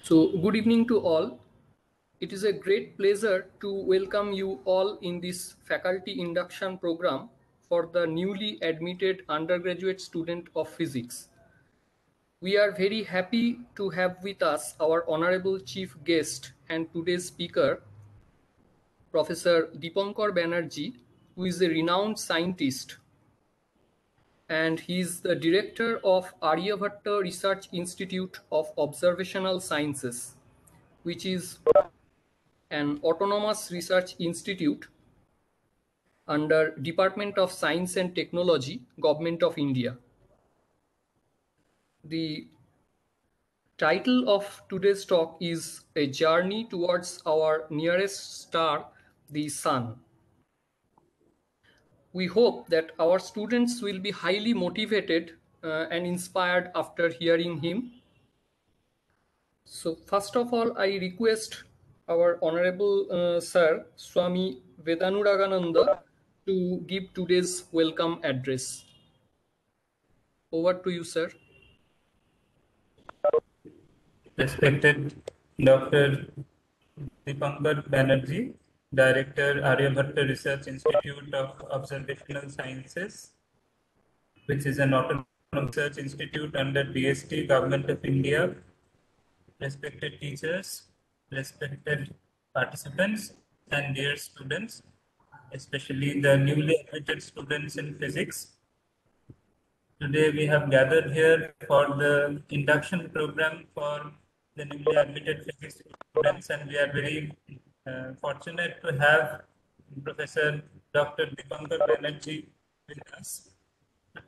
So, good evening to all. It is a great pleasure to welcome you all in this faculty induction program for the newly admitted undergraduate student of physics. We are very happy to have with us our honorable chief guest and today's speaker, Professor Dipankar Banerjee, who is a renowned scientist, and he is the director of Aryabhatta Research Institute of Observational Sciences, which is an autonomous research institute under Department of Science and Technology, Government of India. The title of today's talk is A Journey Towards Our Nearest Star, the Sun. We hope that our students will be highly motivated and inspired after hearing him. So first of all, I request our Honorable Sir, Swami Vedanuragananda, to give today's welcome address. Over to you, sir. Respected Dr. Dipankar Banerjee, Director, Aryabhatta Research Institute of Observational Sciences, which is an autonomous research institute under DST, Government of India. Respected teachers, respected participants, and dear students, especially the newly admitted students in physics. Today we have gathered here for the induction program for the newly admitted physics students, and we are very fortunate to have Professor Dr. Dipankar Banerjee with us.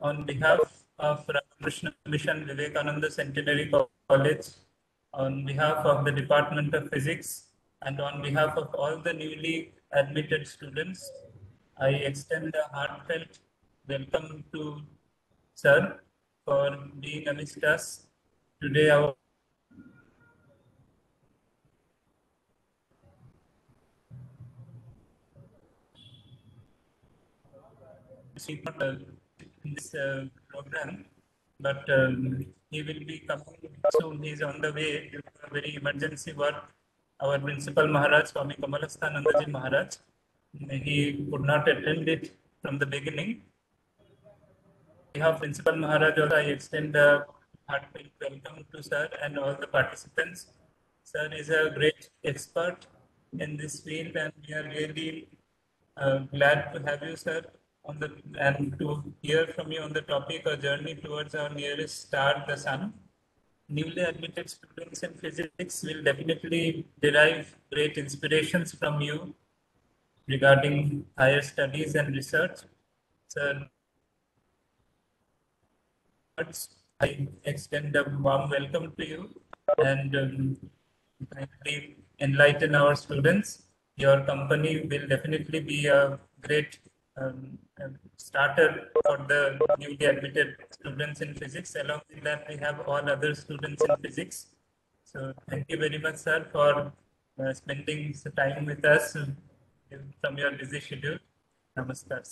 On behalf of Ramakrishna Mission Vivekananda Centenary College, on behalf of the Department of Physics, and on behalf of all the newly admitted students, I extend a heartfelt welcome to Sir for being amidst us today. Our in this program, but he will be coming soon. He is on the way due to a very emergency work. Our Principal Maharaj, Swami Kamalasthanandaji Maharaj, he could not attend it from the beginning. On behalf of Principal Maharaj, also I extend a heartfelt welcome to Sir and all the participants. Sir is a great expert in this field, and we are really glad to have you, Sir, and to hear from you on the topic A Journey Towards Our Nearest Star, the Sun. Newly admitted students in physics will definitely derive great inspirations from you regarding higher studies and research. Sir, I extend a warm welcome to you and kindly enlighten our students. Your company will definitely be a great starter for the newly admitted students in physics. Along with that, we have all other students in physics. So thank you very much, sir, for spending some time with us from your busy schedule. Namaskar.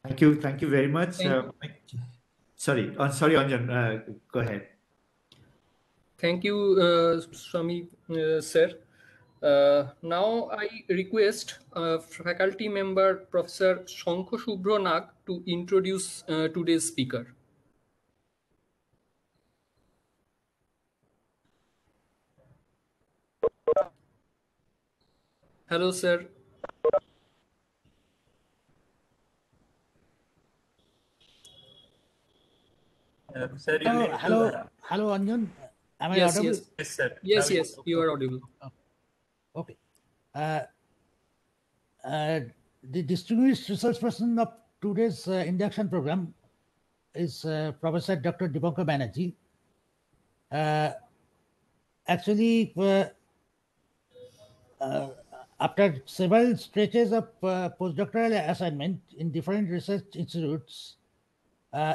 Thank you very much. Sorry, Anjan, go ahead. Thank you, Swami sir. Now I request faculty member Professor Shankha Shubhra Nag to introduce today's speaker. Hello, sir. Sir, hello, Anjan. Am I yes, audible? yes, yes, sir. Yes, yes, you are audible. Okay. The distinguished research person of today's induction program is Professor Dr. Dipankar Banerjee. Actually, after several stretches of postdoctoral assignment in different research institutes,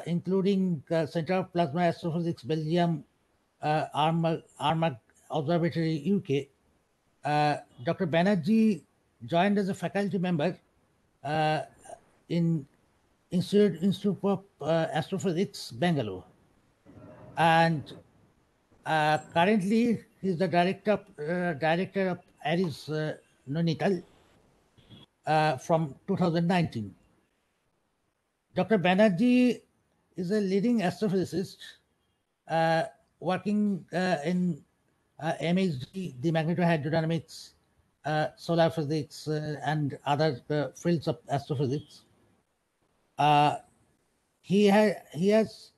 including Center of Plasma Astrophysics Belgium, Armagh Observatory UK, Dr. Banerjee joined as a faculty member in Institute of Astrophysics, Bangalore. And Currently, he's the director of ARIS Nainital from 2019. Dr. Banerjee is a leading astrophysicist working in MHD, the magnetohydrodynamics, solar physics, and other fields of astrophysics. He has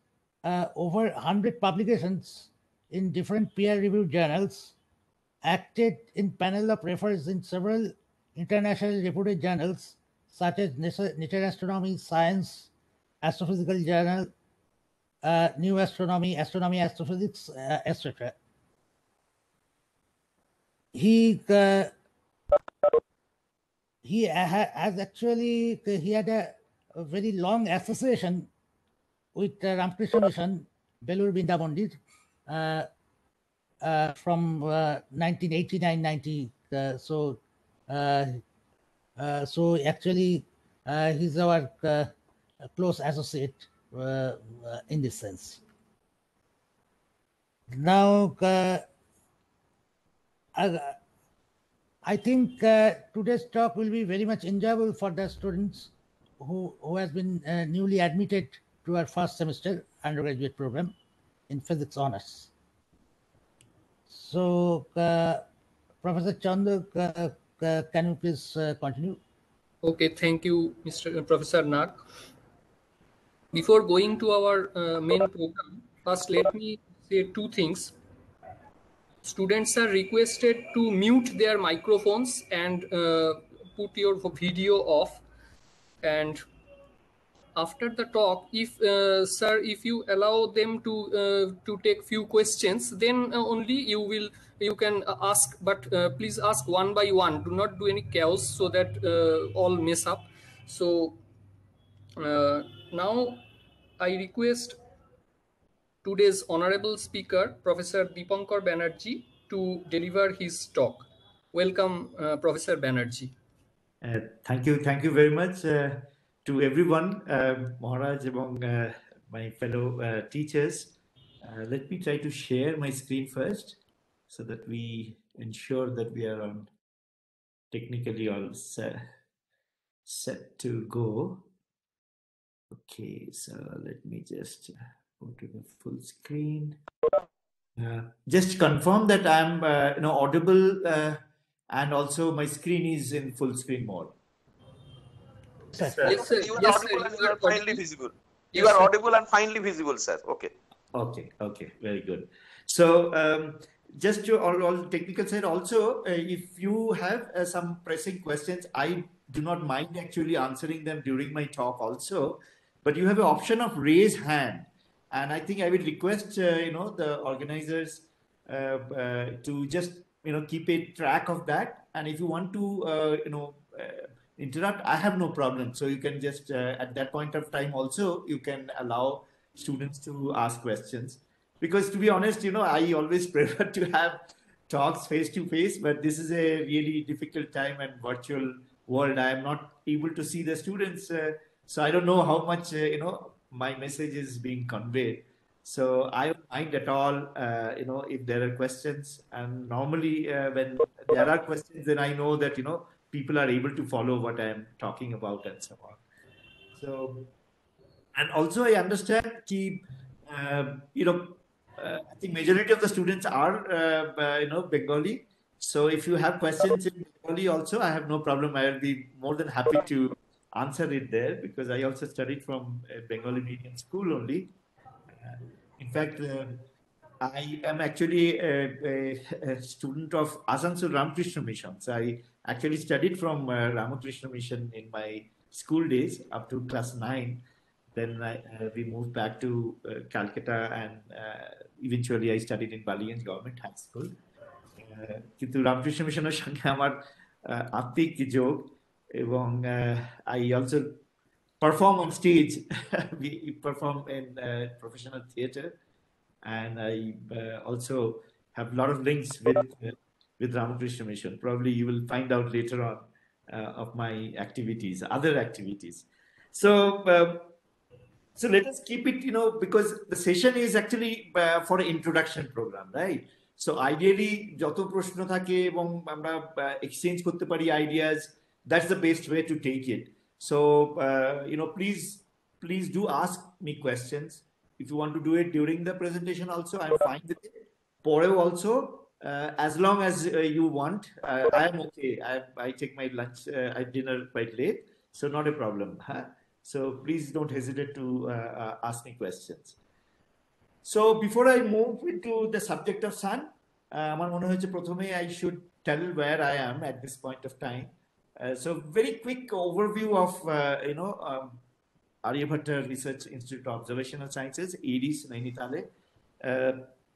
over 100 publications in different peer-reviewed journals, acted in panel of referees in several internationally reputed journals such as Nature Astronomy, Science, Astrophysical Journal, New Astronomy, Astronomy, Astrophysics, etc. He had a very long association with Ramakrishna Mission, Belur Binda Mandir, from 1989-90. So actually, he's our close associate in this sense. Now, I think today's talk will be very much enjoyable for the students who has been newly admitted to our first semester undergraduate program in physics honors. So, Professor Chandu, can you please continue? Okay, thank you, Professor Nag. Before going to our main program, first let me say two things. Students are requested to mute their microphones and put your video off. And after the talk, if sir, if you allow them to take few questions, then only you can ask, but please ask one by one. Do not do any chaos so that all mess up. So now I request today's honorable speaker, Professor Dipankar Banerjee, to deliver his talk. Welcome, Professor Banerjee. Thank you very much to everyone, Maharaj, among my fellow teachers. Let me try to share my screen first so that we ensure that we are on technically all set to go. Okay, so let me just go to the full screen. Just confirm that I'm audible and also my screen is in full screen mode. Yes, sir. Yes, sir. You are Yes, audible sir. and you are finely visible. Yes, you are sir. audible and finely visible, sir. Okay. Okay, very good. So just to all technical side also, if you have some pressing questions, I do not mind actually answering them during my talk also, but you have an option of raise hand. And I think I will request, the organizers to just, keep a track of that. And if you want to, interrupt, I have no problem. So you can just, at that point of time also, you can allow students to ask questions. Because to be honest, I always prefer to have talks face to face, but this is a really difficult time and virtual world. I am not able to see the students. So I don't know how much, my message is being conveyed. So I don't mind at all, if there are questions. And normally when there are questions, then I know that, people are able to follow what I am talking about and so on. So, and also I understand that, I think majority of the students are, Bengali. So if you have questions in Bengali also, I have no problem. I will be more than happy to answer it there because I also studied from a Bengali medium school only. In fact, I am actually a student of Asansol Ramakrishna Mission. So I actually studied from Ramakrishna Mission in my school days up to class 9. Then we moved back to Calcutta and eventually I studied in Baliganj Government High School. কিন্তু রামকৃষ্ণ মিশনের সঙ্গে আমার আত্মিক যোগ এবং I also perform on stage. We perform in professional theater, and I also have a lot of links with Ramakrishna Mission. Probably you will find out later on of my activities, other activities. So So let us keep it, because the session is actually for an introduction program, right? So ideally, যত প্রশ্ন থাকে এবং আমরা exchange করতে পারি ideas, that's the best way to take it. So, please do ask me questions. If you want to do it during the presentation also, I'm fine with it. পরেও also, as long as you want, I am okay. I take my lunch, dinner quite late, so not a problem. Huh? So please don't hesitate to ask me questions. So before I move into the subject of sun, আমার মনে হচ্ছে প্রথমে I should tell where I am at this point of time. So very quick overview of Aryabhatta Research Institute of Observational Sciences, ARIES, Nainital.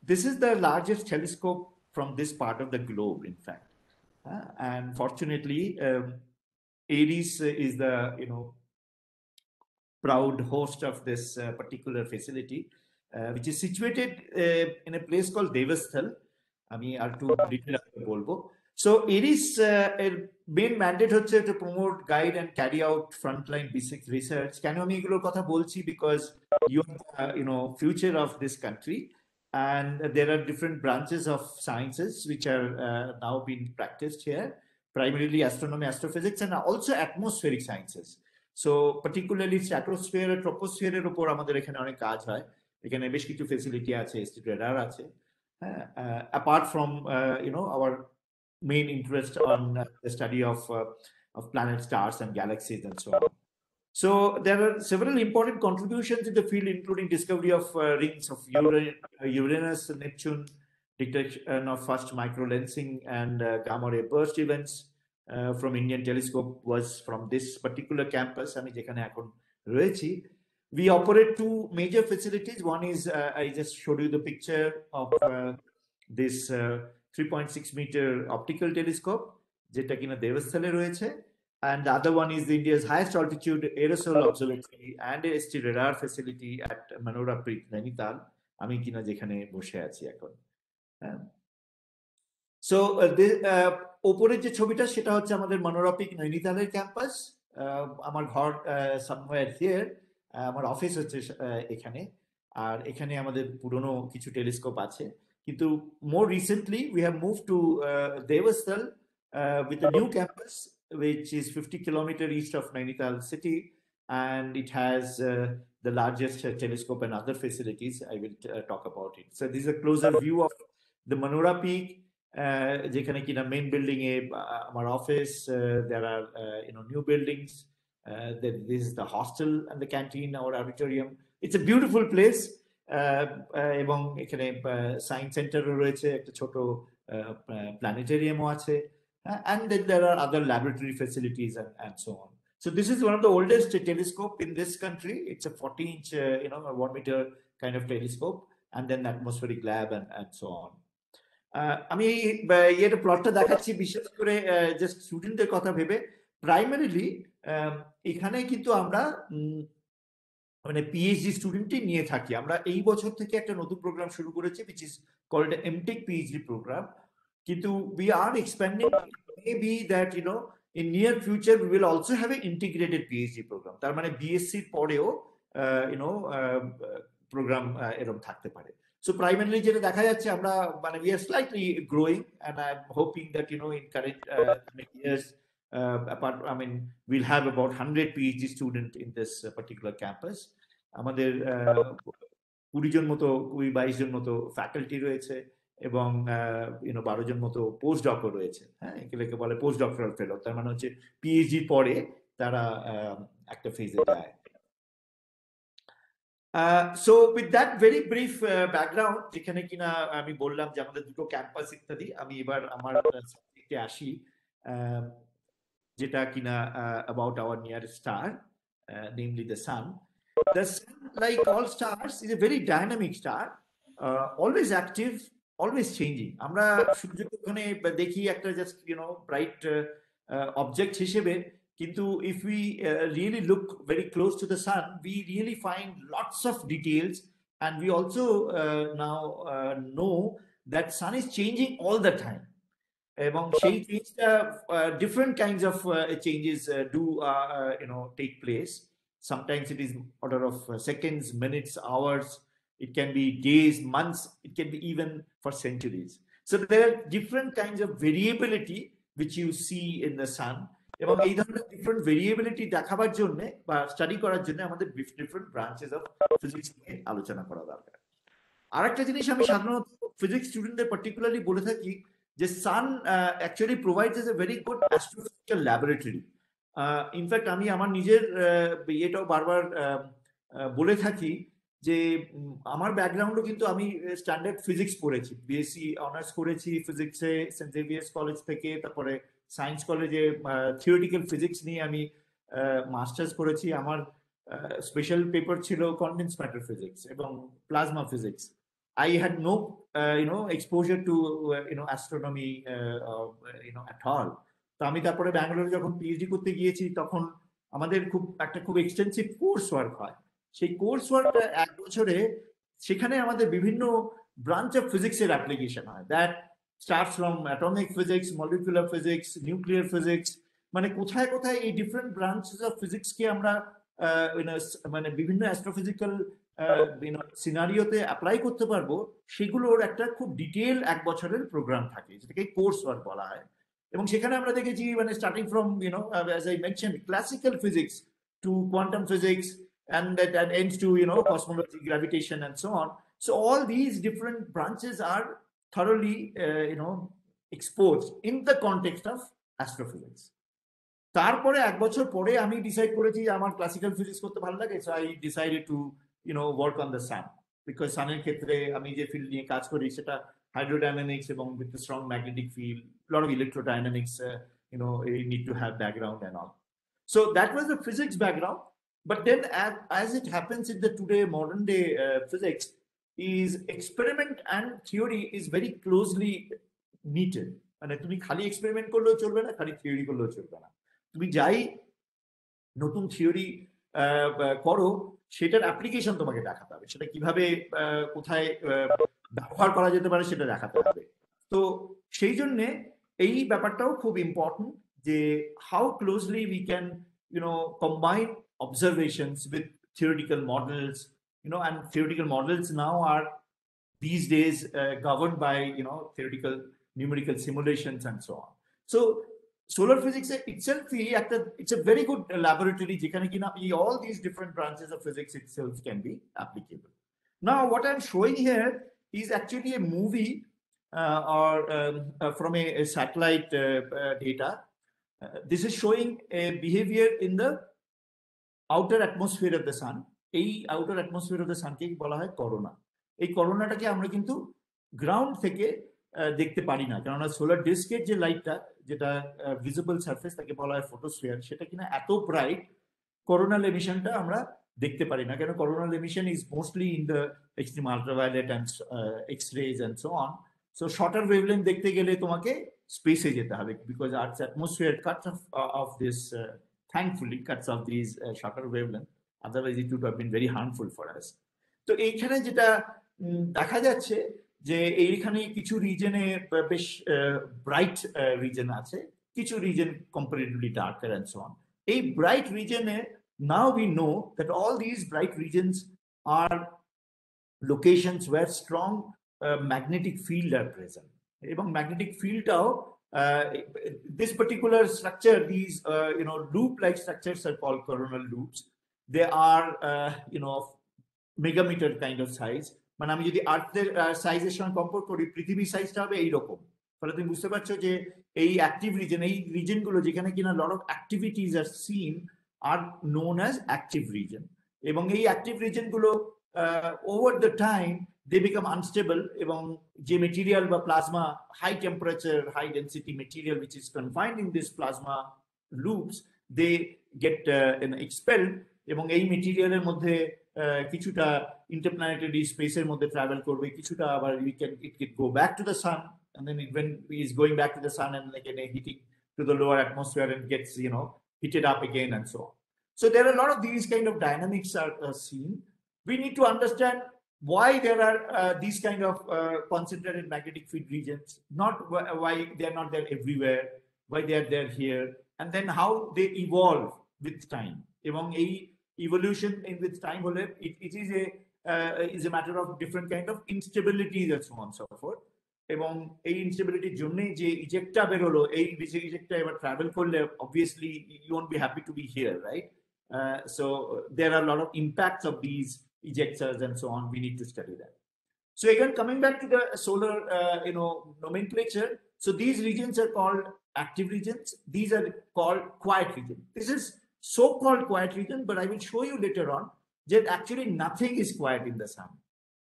This is the largest telescope from this part of the globe, in fact. And fortunately, ARIES is the proud host of this particular facility, which is situated in a place called Devasthal. আমি আর একটু detail বলবো। So ARIES main mandate হচ্ছে to promote, guide and carry out frontline basic research. কেন আমি এগুলোর কথা বলছি? Because you are future of this country, and there are different branches of sciences which are now being practiced here, primarily astronomy, astrophysics, and also atmospheric sciences. So particularly stratosphere, troposphere এর উপর আমাদের এখানে অনেক কাজ হয়। এখানে বেশ কিছু ফেসিলিটি আছে, ST radar আছে। Apart from our main interest on the study of planets, stars, and galaxies, and so on. So there are several important contributions in the field, including discovery of rings of Uranus, Neptune, detection of first microlensing and gamma ray burst events from Indian telescope was from this particular campus. আমি যেখানে এখন রয়েছি, we operate two major facilities. One is I just showed you the picture of this 3.6 meter optical telescope, যেটা কিনা দেবস্থলে রয়েছে, and the other one is India's highest altitude aerosol observatory and a ST radar facility at Manora Peak, Nainital, আমি কিনা যেখানে বসে আছি এখন। So ওপরের যে ছবিটা সেটা হচ্ছে আমাদের মনোরা পিক নৈনিতালের ক্যাম্পাস। আমার ঘর somewhere here, আমার অফিস হচ্ছে এখানে, আর এখানে আমাদের পুরনো কিছু টেলিস্কোপ আছে। কিন্তু more recently we have moved to Devasthal with a new campus which is 50 kilometers east of Nainital city, and it has the largest telescope and other facilities. I will talk about it. So this is a closer view of the Manora Peak, যেখানে কিনা main building এ আমার office, there are new buildings, this is the hostel and the canteen, our auditorium. It's a beautiful place, এবং এখানে science সেন্টারও রয়েছে, একটা ছোট প্ল্যানেটেরিয়ামও আছে, and then there are other laboratory facilities and so on. So this is one of the oldest telescope in this country. It's a 40-inch, 1 meter kind of telescope, and then atmospheric lab and so on. আমি এটা প্লটটা দেখাচ্ছি বিশেষ করে just স্টুডেন্টদের কথা ভেবে। Primarily এখানে কিন্তু আমরা মানে পিএইচডি স্টুডেন্টই নিয়ে থাকি। আমরা এই বছর থেকে একটা নতুন প্রোগ্রাম শুরু করেছি which is called MTech PhD program, কিন্তু we are expanding. Maybe that in near future we will also have an integrated PhD program, তার মানে বিএসসির পরেও প্রোগ্রাম এরকম থাকতে পারে। So primarily যেটা দেখা যাচ্ছে আমরা মানে we are slightly growing, and I'm hoping that in current years we'll have about 100 PhD students in this particular campus. আমাদের 20 জন মতো 22 জন মতো ফ্যাকাল্টি রয়েছে, এবং 12 জন মতো পোস্ট ডক্টর রয়েছে। হ্যাঁ, এগুলোকে বলে পোস্ট ডক্টরাল ফেলো, তার মানে হচ্ছে পিএইচডি পরে তারা একটা ফেজে যায়। So with that very brief background, যেখানে কিনা আমি বললাম যে আমাদের দুটো ক্যাম্পাস ইত্যাদি, আমি এবার আমার সাবজেক্টে আসি, যেটা কিনা about our nearest star, namely the sun. The sun, like all stars, is a very dynamic star, always active, always changing. আমরা সূর্যকে ওখানে দেখি একটা জাস্ট ব্রাইট অবজেক্ট হিসেবে, কিন্তু if we really look very close to the sun, we really find lots of details, and we also now know that sun is changing all the time. এবং সেই চেঞ্জটা different kinds of changes do take place. Sometimes it is order of seconds, minutes, hours. It can be days, months. It can be even for centuries. So there are different kinds of variability which you see in the sun. এবং এই ধরনের different variability দেখাবার জন্য বা study করার জন্য আমাদের different branches of physics নিয়ে আলোচনা করা দরকার। আরেকটা জিনিস আমি সাধারণত ফিজিক্স স্টুডেন্টদের পার্টিকুলারলি বলে থাকি যে sun actually provides a very good astrophysical laboratory. In fact আমি আমার নিজের এটাও বারবার বলে থাকি যে আমার ব্যাকগ্রাউন্ডও কিন্তু আমি স্ট্যান্ডার্ড ফিজিক্স পড়েছি, বিএসসি অনার্স করেছি ফিজিক্সে সেন্ট জেভিয়ার্স কলেজ থেকে, তারপরে সায়েন্স কলেজে থিওরিটিক্যাল ফিজিক্স নিয়ে আমি মাস্টার্স করেছি। আমার স্পেশাল পেপার ছিল কনডেন্স ম্যাটার ফিজিক্স এবং plasma physics. I had no exposure to astronomy at all. তো আমি তারপরে ব্যাঙ্গালোরে যখন পিএইচডি করতে গিয়েছি তখন আমাদের খুব এক্সটেন্সিভ কোর্স ওয়ার্ক হয়। সেই কোর্স ওয়ার্কটা এক বছরে সেখানে আমাদের বিভিন্ন ব্রাঞ্চ অফ ফিজিক্সের অ্যাপ্লিকেশন হয়। That starts from atomic physics, molecular physics, nuclear physics, মানে কোথায় কোথায় এই ডিফারেন্ট ব্রাঞ্চেস অফ ফিজিক্সকে আমরা মানে বিভিন্ন অ্যাস্ট্রোফিজিক্যাল সিনারিওতে অ্যাপ্লাই করতে পারবো, সেগুলোর একটা খুব ডিটেল এক বছরের প্রোগ্রাম থাকে, যেটাকে কোর্স ওয়ার্ক বলা হয়। এবং সেখানে আমরা দেখেছি মানে starting from as I mentioned classical physics to quantum physics and that ends to cosmology, gravitation and so on. So all these different branches are thoroughly exposed in the context of astrophysics. তারপরে এক বছর পরে আমি decide করেছি আমার classical physics করতে ভালো লাগে, so I decided to work on the sun, because সানের ক্ষেত্রে আমি যে ফিল্ড নিয়ে কাজ করি সেটা hydrodynamics এবং with the strong magnetic field, a lot of electrodynamics, you need to have background and all. So that was the physics background. But then as it happens in the today modern day physics, is experiment and theory is very closely knitted. মানে তুমি খালি experiment করলেও চলবে না, খালি theory করলেও চলবে না। তুমি যাই নতুন থিওরি করো সেটার অ্যাপ্লিকেশন তোমাকে দেখাতে হবে, সেটা কিভাবে কোথায় ব্যবহার করা যেতে পারে সেটা দেখাতে হবে। তো সেই জন্য এই ব্যাপারটাও খুব ইম্পর্টেন্ট যে how closely we can combine observations with theoretical models, and theoretical models now are these days governed by theoretical numerical simulations and so on. So solar physics itself it's a very good laboratory যেখানে কিনা all these different branches of physics itself can be applicable. Now what I'm showing here is actually a movie from a satellite data. This is showing a behavior in the outer atmosphere of the sun. এই outer atmosphere of the sun কে বলা হয় corona. এই করোনাটাকে আমরা কিন্তু ground থেকে দেখতে পারি না, কেননা সোলার ডিস্কের যে লাইটটা, যেটা ভিজিবল সারফেস, তাকে বলা হয় ফটোস্ফিয়ার, সেটা কিনা এত ব্রাইট করোনাল এমিশনটা আমরা দেখতে পারি না। কেন coronal emission is mostly in the extreme ultraviolet and X-rays and so on. So shorter wavelength দেখতে গেলে তোমাকে স্পেসে যেতে হবে, because earth's atmosphere cuts off this thankfully cuts off these shorter wavelength, otherwise it would have been very harmful for us. তো এইখানে যেটা দেখা যাচ্ছে যে এইখানে কিছু রিজনে বেশ ব্রাইট রিজন আছে, কিছু region comparatively darker and so on. এই ব্রাইট রিজনে now we know that all these bright regions are locations where strong magnetic field are present. এবং magnetic fieldটাও this particular structure, these loop-like structures are called coronal loops. They are megameter kind of size. মানে আমি যদি আর্থের সাইজের সঙ্গে compare করি, পৃথিবীর সাইজটা হবে এইরকম। ফলে তুমি বুঝতে পারছো যে এই অ্যাক্টিভ রিজন, এই রিজনগুলো যেখানে কিনা lot of activities are seen are known as active region. এবং এই অ্যাক্টিভ রিজনগুলো over the time they become unstable, এবং যে মেটেরিয়াল বা plasma, high temperature high density material which is confined in this plasma loops, they get expelled, এবং এই মেটেরিয়ালের মধ্যে কিছুটা ইন্টারপ্ল্যানেটারি স্পেসের মধ্যে ট্রাভেল করবে, কিছুটা আবার it can go back to the sun, and then when it is going back to the sun and again hitting to the lower atmosphere and gets heated up again and so on. So there are a lot of these kind of dynamics are seen. We need to understand why there are these kind of concentrated magnetic field regions, not why they are not there everywhere, why they are there here, and then how they evolve with time. এবং এই evolution in with time hole, it is a matter of different kind of instabilities and so on and so forth. এবং এই ইনস্টেবিলিটির জন্য যে ইজেক্টটা বেরোলো, এই ইজেক্টটা এবার travel করলে obviously you won't be happy to be here, right? So there are a lot of impacts of these ejectors and so on. We need to study that. So again, coming back to the solar nomenclature, so these regions are called active regions. These are called quiet region. This is so-called quiet region, but I will show you later on that actually nothing is quiet in the sun.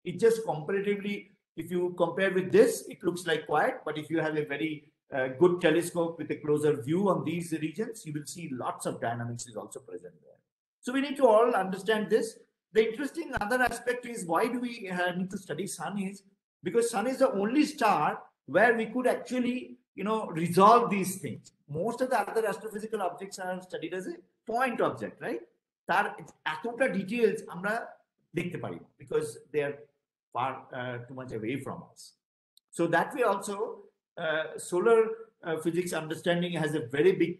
It just comparatively, if you compare with this, it looks like quiet, but if you have a very good telescope with a closer view on these regions, you will see lots of dynamics is also present there. So we need to all understand this. The interesting other aspect is, why do we need to study sun, is because sun is the only star where we could actually, resolve these things. Most of the other astrophysical objects are studied as a point object, right? Tar etota details amra dekhte pari na, because they are far too much away from us. So that way also solar physics understanding has a very big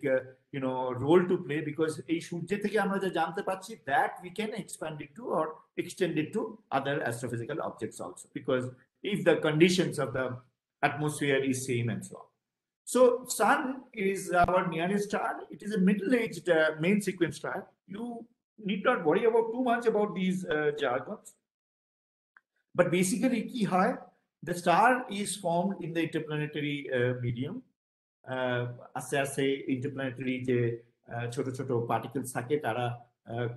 role to play, because ei surje theke amra ja jante parchi, that we can expand it to or extend it to other astrophysical objects also, because if the conditions of the atmosphere is same and so on. So sun is our nearest star. It is a middle-aged main sequence star. You need not worry about too much about these jargons. But basically, the star is formed in the interplanetary medium. আস্তে আস্তে interplanetary যে ছোট ছোট particles থাকে, তারা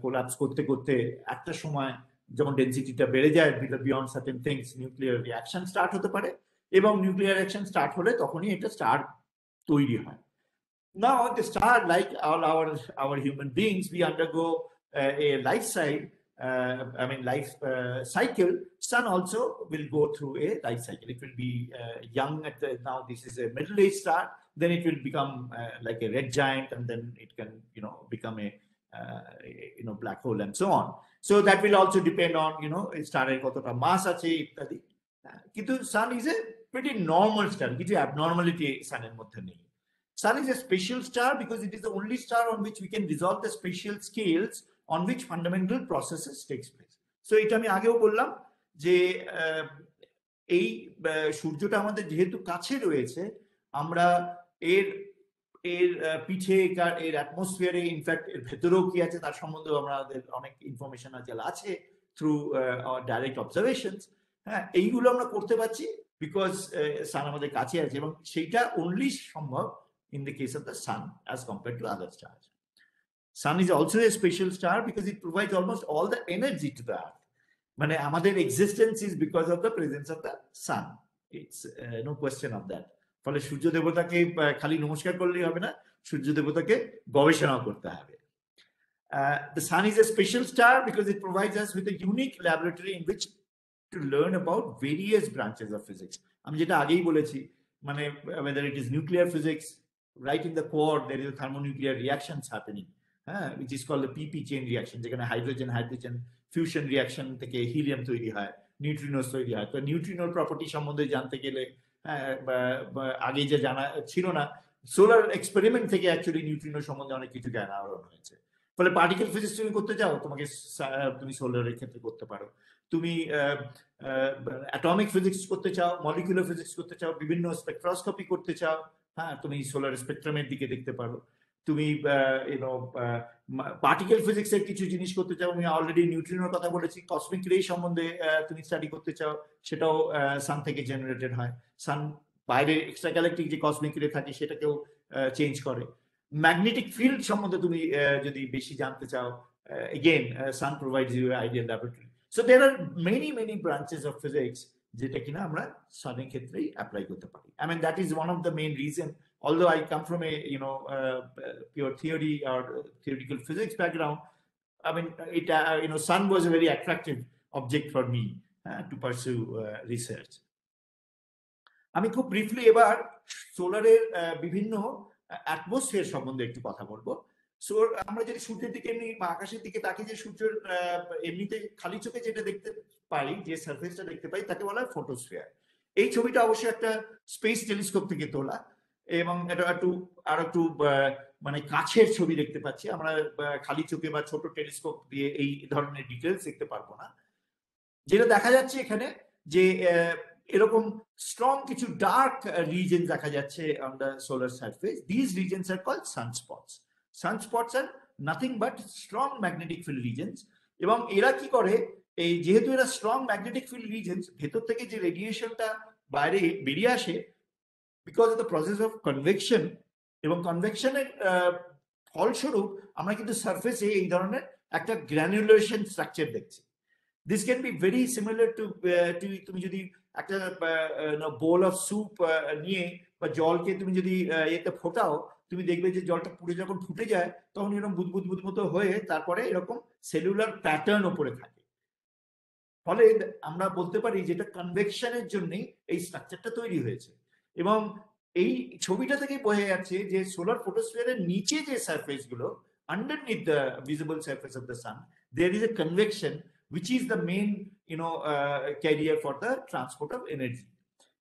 collapse করতে করতে একটা সময় যখন ডেনসিটিটা বেড়ে যায় beyond certain things, nuclear reaction start হতে পারে, এবং nuclear reaction start hole তখনই এটা star তৈরি হয়. Now the star, like all our human beings, we undergo a life cycle. Sun also will go through a life cycle. It will be young now this is a middle-aged star, then it will become like a red giant, and then it can become a black hole and so on. So that will also depend on star er kotota mass ache ityadi. Kintu sun is a pretty normal star, kichu abnormality sun er moddhe nei. Sun is a special star because it is the only star on which we can resolve the spatial scales on which fundamental processes takes place. So এটা আমি আগেও বললাম যে এই সূর্যটা আমাদের যেহেতু কাছে রয়েছে, আমরা এর পিঠে এর অ্যাটমসফিয়ারে, ইনফ্যাক্ট এর ভেতরেও কি আছে তার সম্বন্ধে আমাদের অনেক ইনফরমেশন আছে থ্রু ডাইরেক্ট অবজারভেশনস। হ্যাঁ, এইগুলো আমরা করতে পারছি বিকজ সান আমাদের কাছে আছে, এবং সেইটা অনলি সম্ভব in the case of the sun as compared to other stars. Sun is also a special star because it provides almost all the energy to the earth. Mane amader existence is because of the presence of the sun. It's no question of that. ফলে সূর্য দেবতাকে খালি নমস্কার করলেই হবে না, সূর্য দেবতাকে গবেষণাও করতে হবে। The sun is a special star because it provides us with a unique laboratory in which to learn about various branches of physics. আমি যেটা আগেই বলেছি, মানে whether it is nuclear physics, right in the core there is a thermonuclear reactions happening, which is called the PP chain reaction, যেখানে hydrogen fusion reaction থেকে helium তৈরি হয়, নিউট্রিনোস তৈরি হয়। তো নিউট্রিনোর প্রপার্টি সম্বন্ধে জানতে গেলে আগে যে জানা ছিল না, সোলার এক্সপেরিমেন্ট থেকে অ্যাকচুয়ালি নিউট্রিনো সম্বন্ধে অনেক কিছু জ্ঞান আহরণ হয়েছে। ফলে পার্টিকেল ফিজিক্স তুমি করতে চাও, তুমি সোলারের ক্ষেত্রে করতে পারো। তুমি অ্যাটমিক ফিজিক্স করতে চাও, মলিকুলার ফিজিক্স করতে চাও, বিভিন্ন স্পেকট্রোস্কোপি করতে চাও, হ্যাঁ, তুমি সোলার স্পেকট্রামের দিকে দেখতে পারো। তুমি পার্টিকেল ফিজিক্সের কিছু জিনিস করতে চাও, আমি অলরেডি নিউট্রিনোর কথা বলেছি, কসমিক রে সম্বন্ধে তুমি স্টাডি করতে চাও, সেটাও সান থেকে জেনারেটেড হয়। সান বাইরে এক্সট্রা গ্যালাকটিক যে কসমিক রে থাকে সেটাকেও চেঞ্জ করে। ম্যাগনেটিক ফিল্ড সম্বন্ধে তুমি যদি বেশি জানতে চাও, again sun provides you an ideal laboratory. So there are many branches of physics যেটা কিনা আমরা সানের ক্ষেত্রেই অ্যাপ্লাই করতে পারি। I mean that is one of the main reason, although I come from a pure theory or theoretical physics background, I mean it sun was a very attractive object for me to pursue research. আমি খুব briefly এবার সোলারের বিভিন্ন atmosphere সম্বন্ধে একটু কথা বলবো। So আমরা যদি সূর্যের দিকে এমনি আকাশের দিকে তাকিয়ে যে সূর্যের এমনিতে খালি চোখে যেটা দেখতে পাই, যে সারফেসটা দেখতে পাই, তাকে বলা হয় ফটোস্ফিয়ার। এই ছবিটা অবশ্যই একটা স্পেস টেলিস্কোপ থেকে তোলা, এবং এটা একটু মানে কাছের ছবি দেখতে পাচ্ছি, আমরা খালি চোখে বা ছোট টেলিস্কোপ দিয়ে এই ধরনের ডিটেলস দেখতে পারবো না। যেটা দেখা যাচ্ছে এখানে যে এরকম স্ট্রং কিছু ডার্ক রিজন দেখা যাচ্ছে on the solar surface. This regions are called sunspots. Sunspots are nothing but strong magnetic field regions. এবং এরা কি করে, এই যেহেতু এরা স্ট্রং ম্যাগনেটিক ফিল্ড রিজনস, ভেতর থেকে যে রেডিয়েশনটা বাইরে বেরিয়ে আসে because of the process of convection, এবং কনভেকশনের ফলস্বরূপ আমরা কিন্তু সারফেসে এই ধরনের একটা গ্র্যানুলেশন স্ট্রাকচার দেখছি। This can be very similar to তুমি যদি একটা বোল অফ স্যুপ নিয়ে বা জলকে তুমি যদি এতে ফোটাও, তুমি দেখবে যে জলটা পুরো যখন ফুটে যায় তখন এরকম বুদবুদ মতো হয়ে তারপরে এরকম সেলুলার প্যাটার্ন উপরে থাকে। ফলে আমরা বলতে পারি যেটা কনভেকশনের জন্যই এই স্ট্রাকচারটা তৈরি হয়েছে। এবং এই ছবিটা থেকে বোঝা যাচ্ছে যে সোলার ফটোস্ফিয়ারের নিচে যে সারফেস গুলো, underneath the visible surface of the sun, there is a convection which is the main carrier for the transport of energy.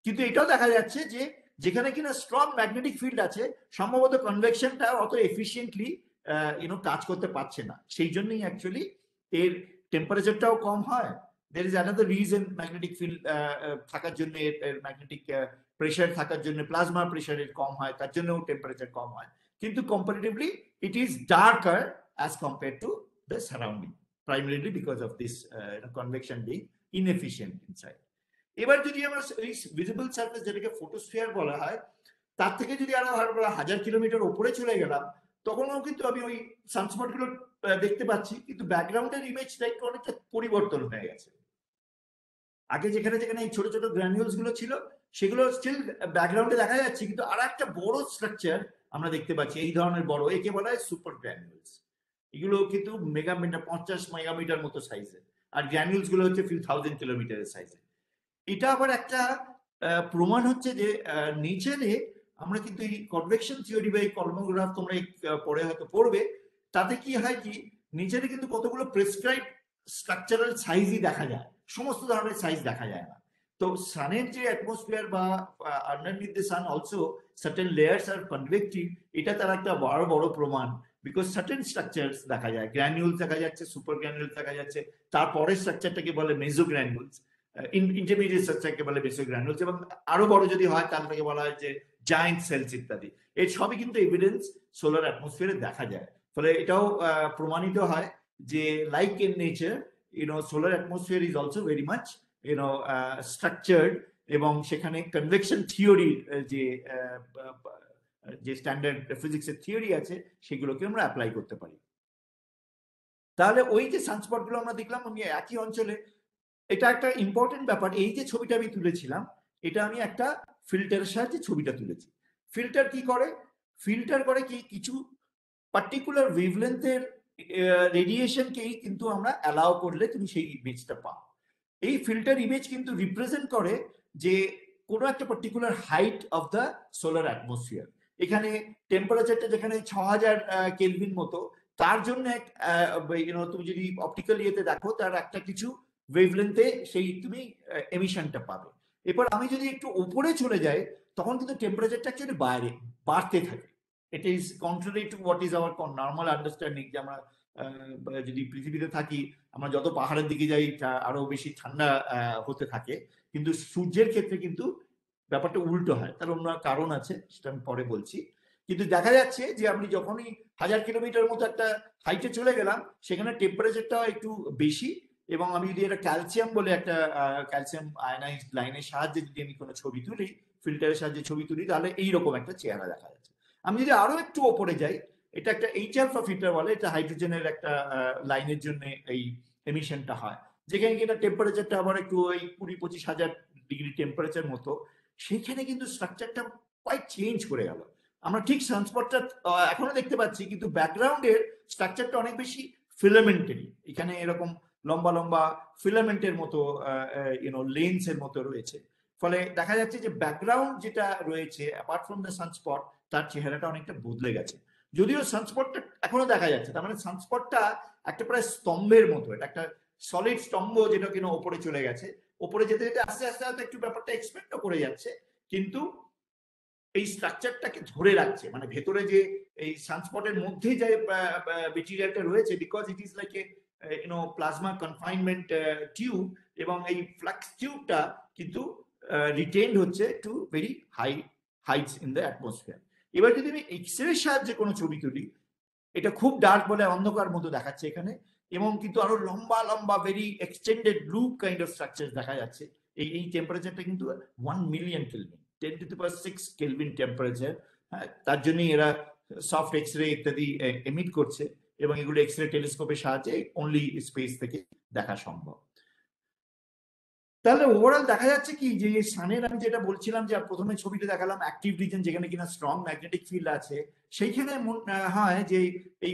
কিন্তু এটাও দেখা যাচ্ছে যে যেখানে কিনা স্ট্রং ম্যাগনেটিক ফিল্ড আছে, সম্ভবত কনভেকশনটা অত এফিশিয়েন্টলি কাজ করতে পারছে না, সেই জন্যই অ্যাকচুয়ালি এর টেম্পারেচারটাও কম হয়। there is another reason magnetic field থাকার জন্য, ম্যাগনেটিক প্রেসার থাকার জন্য, প্লাজমা প্রেসার কম হয়, তার জন্যও টেম্পারেচার কম হয়। কিন্তু comparatively it is darker as compared to the surrounding, primarily because of this convection being inefficient inside. এবার যদি আমরা এই ভিজিবল সারফেস, যেটাকে ফটোস্ফিয়ার বলা হয়, তার থেকে যদি আরো 1000 কিলোমিটার উপরে চলে গেলাম, তখনও কিন্তু আমি ওই সানস্পট গুলো দেখতে পাচ্ছি, কিন্তু ব্যাকগ্রাউন্ডের ইমেজটা একটু অনেকটা পরিবর্তন হয়ে গেছে। আগে যেখানে এই ছোট ছোট গ্র্যানুলস গুলো ছিল সেগুলো স্টিল ব্যাকগ্রাউন্ডে দেখা যাচ্ছে, কিন্তু আর একটা বড় স্ট্রাকচার আমরা দেখতে পাচ্ছি, এই ধরনের বড়, একে বলা হয় সুপার গ্র্যানুলস। এগুলো কিন্তু 50 মেগামিটার মতো সাইজের, আর গ্র্যানুলস গুলো হচ্ছে ফিউ থাউজেন্ড কিলোমিটারের সাইজের। এটা আবার একটা প্রমাণ হচ্ছে যে নেচারে আমরা কিন্তু এই কনভেকশন থিওরি বা এই কর্মগ্রাফ তোমরা পরে হয়তো পড়বে, তাতে কি হয় কি নেচারে কিন্তু কতগুলো প্রেসক্রাইব স্ট্রাকচারাল সাইজই দেখা যায়, সমস্ত ধরনের সাইজ দেখা যায় না। তো সানের যে অ্যাটমসফিয়ার বা underneath the sun also certain layers are convective, এটা তার একটা বড় প্রমাণ। বিকজ সার্টেন স্ট্রাকচারস দেখা যায়, গ্র্যানুলস দেখা যাচ্ছে, সুপার গ্র্যানুলস দেখা যাচ্ছে, তারপরের স্ট্রাকচারটাকে বলে মেজো গ্র্যানুলস, ইন্টারমিডিয়েট স্ট্রাকচারকে বলে বেসো গ্র্যানুলস, এবং আরো বড় যদি হয় তাহলে বলা হয় যে জায়ান্ট সেলস ইত্যাদি। এর সবই কিন্তু এভিডেন্স সোলার অ্যাটমসফিয়ারে দেখা যায়। ফলে এটাও প্রমাণিত হয় যে like in nature solar atmosphere is also very much structured, এবং সেখানে কনভেকশন থিওরি যে স্ট্যান্ডার্ড ফিজিক্সের থিওরি আছে সেগুলোকে আমরা অ্যাপ্লাই করতে পারি। তাহলে ওই যে সানস্পট গুলো আমরা দেখলাম আমি একই অঞ্চলে, এটা একটা ইম্পর্টেন্ট ব্যাপার। এই যে ছবিটা আমি তুলেছিলাম, এটা আমি একটা ফিল্টারের সাহায্যে ছবিটা তুলেছি। ফিল্টার কি করে? ফিল্টার করে কি কিছু পার্টিকুলার ওয়েভলেন্থের রেডিয়েশনকেই কিন্তু আমরা অ্যালাউ করলে তুমি সেই ইমেজটা পাও। এই ফিল্টার ইমেজ কিন্তু রিপ্রেজেন্ট করে যে কোনো একটা particular height of the solar atmosphere. এখানে টেম্পারেচারটা যেখানে 6000 কেলভিন মতো, তার জন্য তুমি যদি অপটিক্যাল ইয়েতে দেখো, তার একটা কিছু ওয়েভলেন্থে সেই তুমি এমিশনটা পাবে। এরপর আমি যদি একটু উপরে চলে যাই, তখন কিন্তু টেম্পারেচারটা অ্যাকচুয়ালি বাইরে বাড়তে থাকে। It is contrary to what is our normal understanding, যে আমরা যদি পৃথিবীতে থাকি, আমরা যত পাহাড়ের দিকে যাই আরো বেশি ঠান্ডা হতে থাকে, কিন্তু সূর্যের ক্ষেত্রে কিন্তু ব্যাপারটা উল্টো হয়। তার অন্য কারণ আছে, সেটা আমি পরে বলছি। কিন্তু দেখা যাচ্ছে যে আপনি যখনই 1000 কিলোমিটার মতো একটা হাইটে চলে গেলাম, সেখানে টেম্পারেচারটা একটু বেশি। এবং আমি যদি একটা ক্যালসিয়াম বলে একটা ক্যালসিয়াম আয়নাইজড লাইনের সাহায্যে যদি আমি কোনো ছবি তুলি, ফিল্টারের সাহায্যে ছবি তুলি, তাহলে এইরকম একটা চেহারা দেখা যাচ্ছে। আমি যদি আরো একটু ওপরে যাই, এটা একটা এইচআলফা ফিল্টার বলে, এটা হাইড্রোজেনের একটা লাইনের জন্য এই এমিশনটা হয়, যেখানে কিনা টেম্পারেচারটা আবার একটু ওই 20-25 হাজার ডিগ্রি টেম্পারেচার মতো। সেখানে কিন্তু স্ট্রাকচারটা কোয়াইট চেঞ্জ করে গেল। আমরা ঠিক সানস্পটটা এখনো দেখতে পাচ্ছি, কিন্তু ব্যাকগ্রাউন্ডের স্ট্রাকচারটা অনেক বেশি ফিলামেন্টারি। এখানে এরকম লম্বা লম্বা ফিলামেন্টের মতো লেন্সের মতো রয়েছে। ফলে দেখা যাচ্ছে যে ব্যাকগ্রাউন্ড যেটা রয়েছে অ্যাপার্ট ফ্রম দ্য সানস্পট, তার চেহারাটা অনেকটা বদলে গেছে। যদিও সানস্পটটা এখনো দেখা যাচ্ছে, তার মানে সানস্পটটা একটা প্রায় স্তম্ভের মতো, এটা একটা সলিড স্তম্ভ যেটা কিনা ওপরে চলে গেছে। ওপরে যেতে যেতে আস্তে আস্তে একটু ব্যাপারটা এক্সপেন্ডও করে যাচ্ছে, কিন্তু এই স্ট্রাকচারটাকে ধরে রাখছে, মানে ভেতরে যে এই সানস্পটের মধ্যে যে মেটেরিয়ালটা রয়েছে, because it is like a plasma confinement tube, এবং এই ফ্লাক্স টিউবটা কিন্তু রিটেইনড হচ্ছে to very high heights in the atmosphere. এবার যদি আমি এক্সরের সাহায্যে কোনো ছবি তুলি, এটা খুব ডার্ক বলে অন্ধকার মতো দেখাচ্ছে এখানে, এবং কিন্তু আরো লম্বা লম্বা very extended loop kind of structure দেখা যাচ্ছে। এই টেম্পারেচারটা কিন্তু 1 মিলিয়ন কেলভিন, 10⁶ কেলভিন টেম্পারেচার। হ্যাঁ, তার জন্যই এরা সফট এক্সরে ইত্যাদি এমিট করছে, এবং এগুলো এক্সরে টেলিস্কোপের সাহায্যে অনলি স্পেস থেকে দেখা সম্ভব। তাহলে ওভারঅল দেখা যাচ্ছে কি, যে সানের আমি যেটা বলছিলাম, যে প্রথমে ছবিটা দেখালাম অ্যাক্টিভ রিজন যেখানে কিনা স্ট্রং ম্যাগনেটিক ফিল্ড আছে, সেইখানে হয় যে এই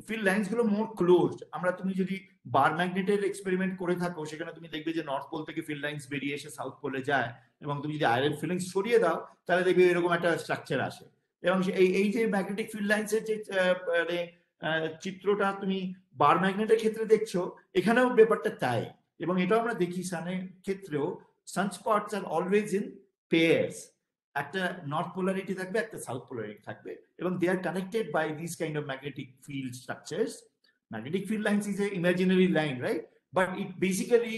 ফিল্ড লাইন্স গুলো মোর ক্লোজড। তুমি যদি বার ম্যাগনেটের এক্সপেরিমেন্ট করে থাকো, সেখানে তুমি দেখবে যে নর্থ পোল থেকে ফিল্ড লাইন্স বেরিয়ে এসে সাউথ পোলে যায়, এবং তুমি যদি আয়রন ফিল্ড সরিয়ে দাও তাহলে দেখবে এরকম একটা স্ট্রাকচার আসে। এবং এই যে ম্যাগনেটিক ফিল্ড লাইন্সের যে চিত্রটা তুমি বার ম্যাগনেটের ক্ষেত্রে দেখছো, এখানেও ব্যাপারটা তাই। এবং এটাও আমরা দেখি সানের ক্ষেত্রেও, sunspots are always in pairs, একটা নর্থ পোলারিটি থাকবে, একটা সাউথ পোলারিটি থাকবে, এবং they are connected by this kind of magnetic field structures. Magnetic field lines is an imaginary line, right? But it basically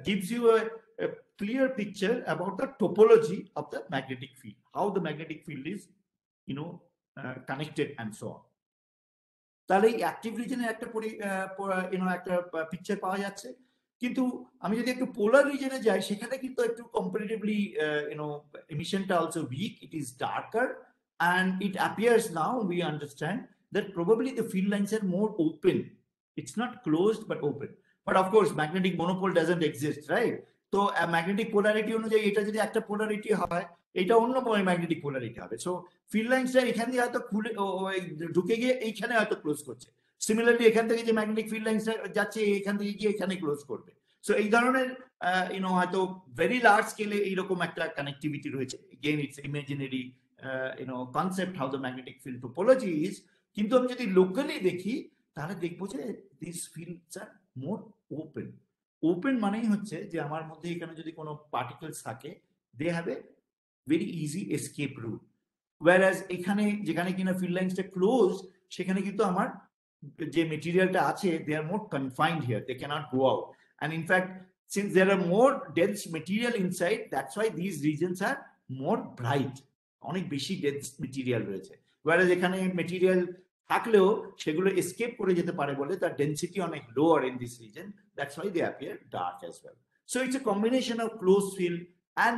gives you a clear picture about the topology of the magnetic field, how the magnetic field is, connected and so on. তাহলে এই active রিজনের একটা একটা picture পাওয়া যাচ্ছে। কিন্তু আমি যদি একটু পোলার রিজনে যাই, সেখানে কিন্তু একটু কম্পারেটিভলি এমিশনটা also weak, it is darker, and it appears now we understand that probably the field lines are more open. It's not closed but open. But of course magnetic monopole doesn't exist, right? So a magnetic polarity অনুযায়ী এটা যদি একটা polarity হয়, এটা অন্য magnetic polarity হবে। So field লাইন্সটা এখান দিয়ে হয়তো খুলে ঢুকে গিয়ে এইখানে হয়তো ক্লোজ করছে। সিমিলারলি এখান থেকে যে ম্যাগনেটিক ফিল্ড লাইন্সটা যাচ্ছে, এখান থেকে গিয়ে এখানে ক্লোজ করবে। সো এই ধরনের হয়তো ভেরি লার্জ স্কেলে এইরকম একটা কানেক্টিভিটি রয়েছে। Again it's imaginary concept how the magnetic field topology is, কিন্তু আমি যদি লোকালি দেখি তাহলে দেখবো যে these fields are more open মানেই হচ্ছে যে আমার মধ্যে এখানে যদি কোনো পার্টিকেলস থাকে, they have a very easy escape route, whereas এখানে যেখানে কিনা ফিল্ড লাইন্সটা ক্লোজ, সেখানে কিন্তু আমার যে মেটেরিয়ালটা আছে they are more confined here, they cannot go out, and in fact since there are more dense material inside, that's why these regions are more bright, অনেক বেশি ডেন্স মেটেরিয়াল রয়েছে। whereas এখানে material থাকলেও সেগুলো এসকেপ করে যেতে পারে বলে তার ডেন্সিটি অনেক lower in this region, that's why they appear dark as well. So it's a combination of closed field and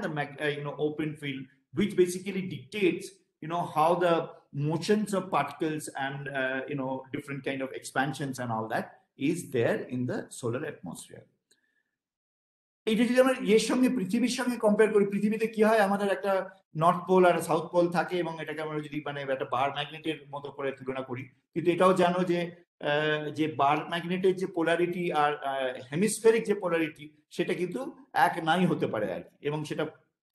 the open field, which basically dictates how the motions of particles and different kind of expansions and all that is there in the solar atmosphere. এইটা যদি আমরা এর সঙ্গে পৃথিবীর সঙ্গে compare করি, পৃথিবীতে কি হয়, আমাদের একটা নর্থ পোল আর সাউথ পোল থাকে, এবং এটাকে আমরা যদি একটা বার ম্যাগনেটের মতো করে তুলনা করি, কিন্তু এটাও জানো যে বার ম্যাগনেটের যে পোলারিটি আর হেমিস্ফেরিক যে পোলারিটি, সেটা কিন্তু এক নাই হতে পারে আর কি, এবং সেটা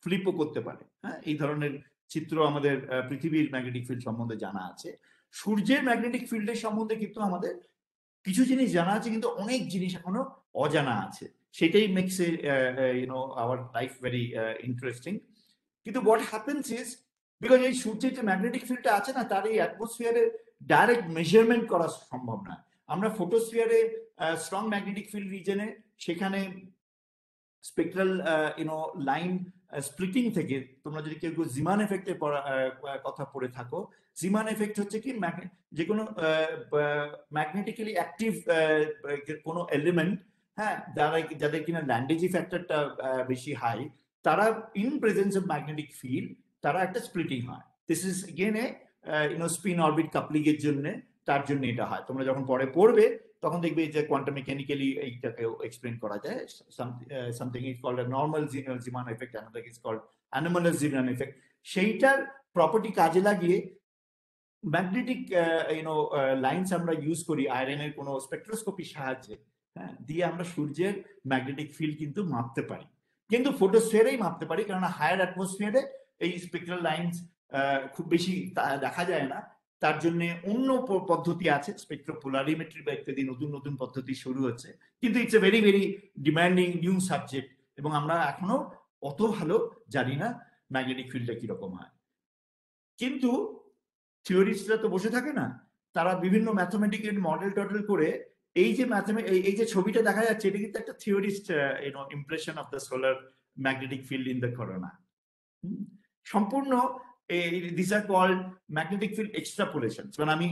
ফ্লিপও করতে পারে। হ্যাঁ, এই ধরনের চিত্র আমাদের পৃথিবীর ম্যাগনেটিক ফিল্ড সম্বন্ধে জানা আছে। সূর্যের ম্যাগনেটিক ফিল্ডের সম্বন্ধে কিন্তু আমাদের কিছু জিনিস জানা আছে, কিন্তু অনেক জিনিস এখনো অজানা আছে। সেটাই makes our life very interesting. কিন্তু হোয়াট হ্যাপেন্স ইজ, বিকজ এই সূর্যের যে ম্যাগনেটিক ফিল্ডটা আছে না, তার এই অ্যাটমসফিয়ারে ডাইরেক্ট মেজারমেন্ট করা সম্ভব না। আমরা ফটোস্ফিয়ারে স্ট্রং ম্যাগনেটিক ফিল্ড রিজনে, সেখানে স্পেকট্রাল লাইন স্প্লিটিং থেকে, তোমরা যদি কেউ জিমান এফেক্টের কথা পড়ে থাকো, জিমান এফেক্ট হচ্ছে কি, যে কোনো ম্যাগনেটিক্যালি অ্যাক্টিভ কোনো এলিমেন্ট, হ্যাঁ, যাদের কিনা ল্যান্ডেজি ফ্যাক্টরটা বেশি হাই, তারা in presence of magnetic field তারা একটা স্প্লিটিং হয়। This is again spin orbit coupling এর জন্য, তার জন্য এটা হয়। তোমরা যখন পরে পড়বে তখন দেখবে যে কোয়ান্টাম মেকানিক্যালি এইটাকে এক্সপ্লেন করা যায়। সামথিং ইজ কল্ড নর্মাল জিমান effect, another is called anomalous জিমান এফেক্ট। সেইটার প্রপার্টি কাজে লাগিয়ে ম্যাগনেটিক লাইন্স আমরা ইউজ করি আয়রনের কোনো স্পেকট্রোস্কোপির সাহায্যে, হ্যাঁ, দিয়ে আমরা সূর্যের ম্যাগনেটিক ফিল্ড কিন্তু মাপতে পারি, কিন্তু ফটোস্ফিয়ারেই মাপতে পারি, কারণ হায়ার অ্যাটমসফিয়ারে এই স্পেকট্রাল লাইন্স খুব বেশি দেখা যায় না। তার জন্য অন্য পদ্ধতি আছে, স্পেকট্রোপোলারিমেট্রি বা ইত্যাদি নতুন নতুন পদ্ধতি শুরু হচ্ছে, কিন্তু it's a very very demanding new subject, এবং আমরা এখনো অত ভালো জানি না। ম্যাগনেটিক ফিল্ডটা কিরকম হয়। কিন্তু থিওরিস্টরা তো বসে থাকে না, তারা বিভিন্ন ম্যাথমেটিক্যাল মডেল টডেল করে এই যে ছবিটা দেখা যাচ্ছে, এটা কিন্তু একটা theorist impression of the solar magnetic field in the corona. সম্পূর্ণ this are called magnetic field extrapolation. মানে আমি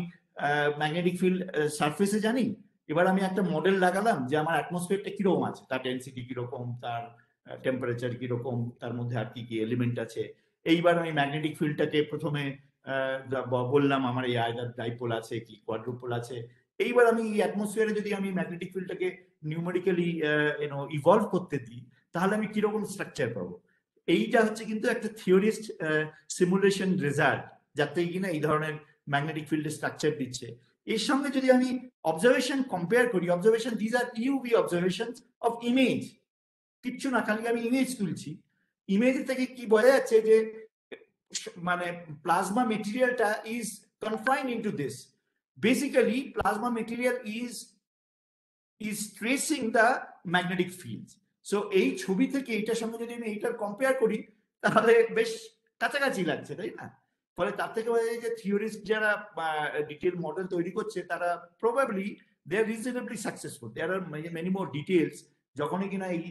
ম্যাগনেটিক ফিল্ড সারফেসে জানি, এবার আমি একটা মডেল লাগালাম যে আমার অ্যাটমসফিয়ারটা কিরকম আছে, তার ডেন্সিটি কিরকম, তার টেম্পারেচার কিরকম, তার মধ্যে আর কি কি এলিমেন্ট আছে। এইবার আমি ম্যাগনেটিক ফিল্ডটাকে প্রথমে বললাম আমার এই আয়দার ডাইপোল আছে কি কোয়াড্রুপোল আছে। এইবার আমি এই অ্যাটমসফিয়ারে যদি আমি ম্যাগনেটিক ফিল্ডটাকে নিউমেরিক্যালি ইভলভ করতে দিই, তাহলে আমি কিরকম স্ট্রাকচার পাবো। এইটা হচ্ছে কিন্তু একটা থিওরিস্ট সিমুলেশন রেজাল্ট, যাতে কিনা এই ধরনের ম্যাগনেটিক ফিল্ডের স্ট্রাকচার দিচ্ছে। এর সঙ্গে যদি আমি অবজারভেশন কম্পেয়ার করি, অবজারভেশন দিস আর ইউভি অবজারভেশন অফ ইমেজ, কিচ্ছু না, খালি আমি ইমেজ তুলছি। ইমেজ থেকে কি বোঝা যাচ্ছে যে মানে প্লাজমা মেটেরিয়ালটা is confined into this. Basically plasma material is tracing the magnetic field. So এই ছবি থেকে এইটার সঙ্গে যদি আমি এইটার কম্পেয়ার করি, তাহলে বেশ কাছাকাছি লাগছে, তাই না? ফলে তার থেকে বোঝা যায় যে থিওরিস্ট যারা ডিটেল মডেল তৈরি করছে, তারা probably they are reasonably successful. There are many more details. যখনই কিনা এই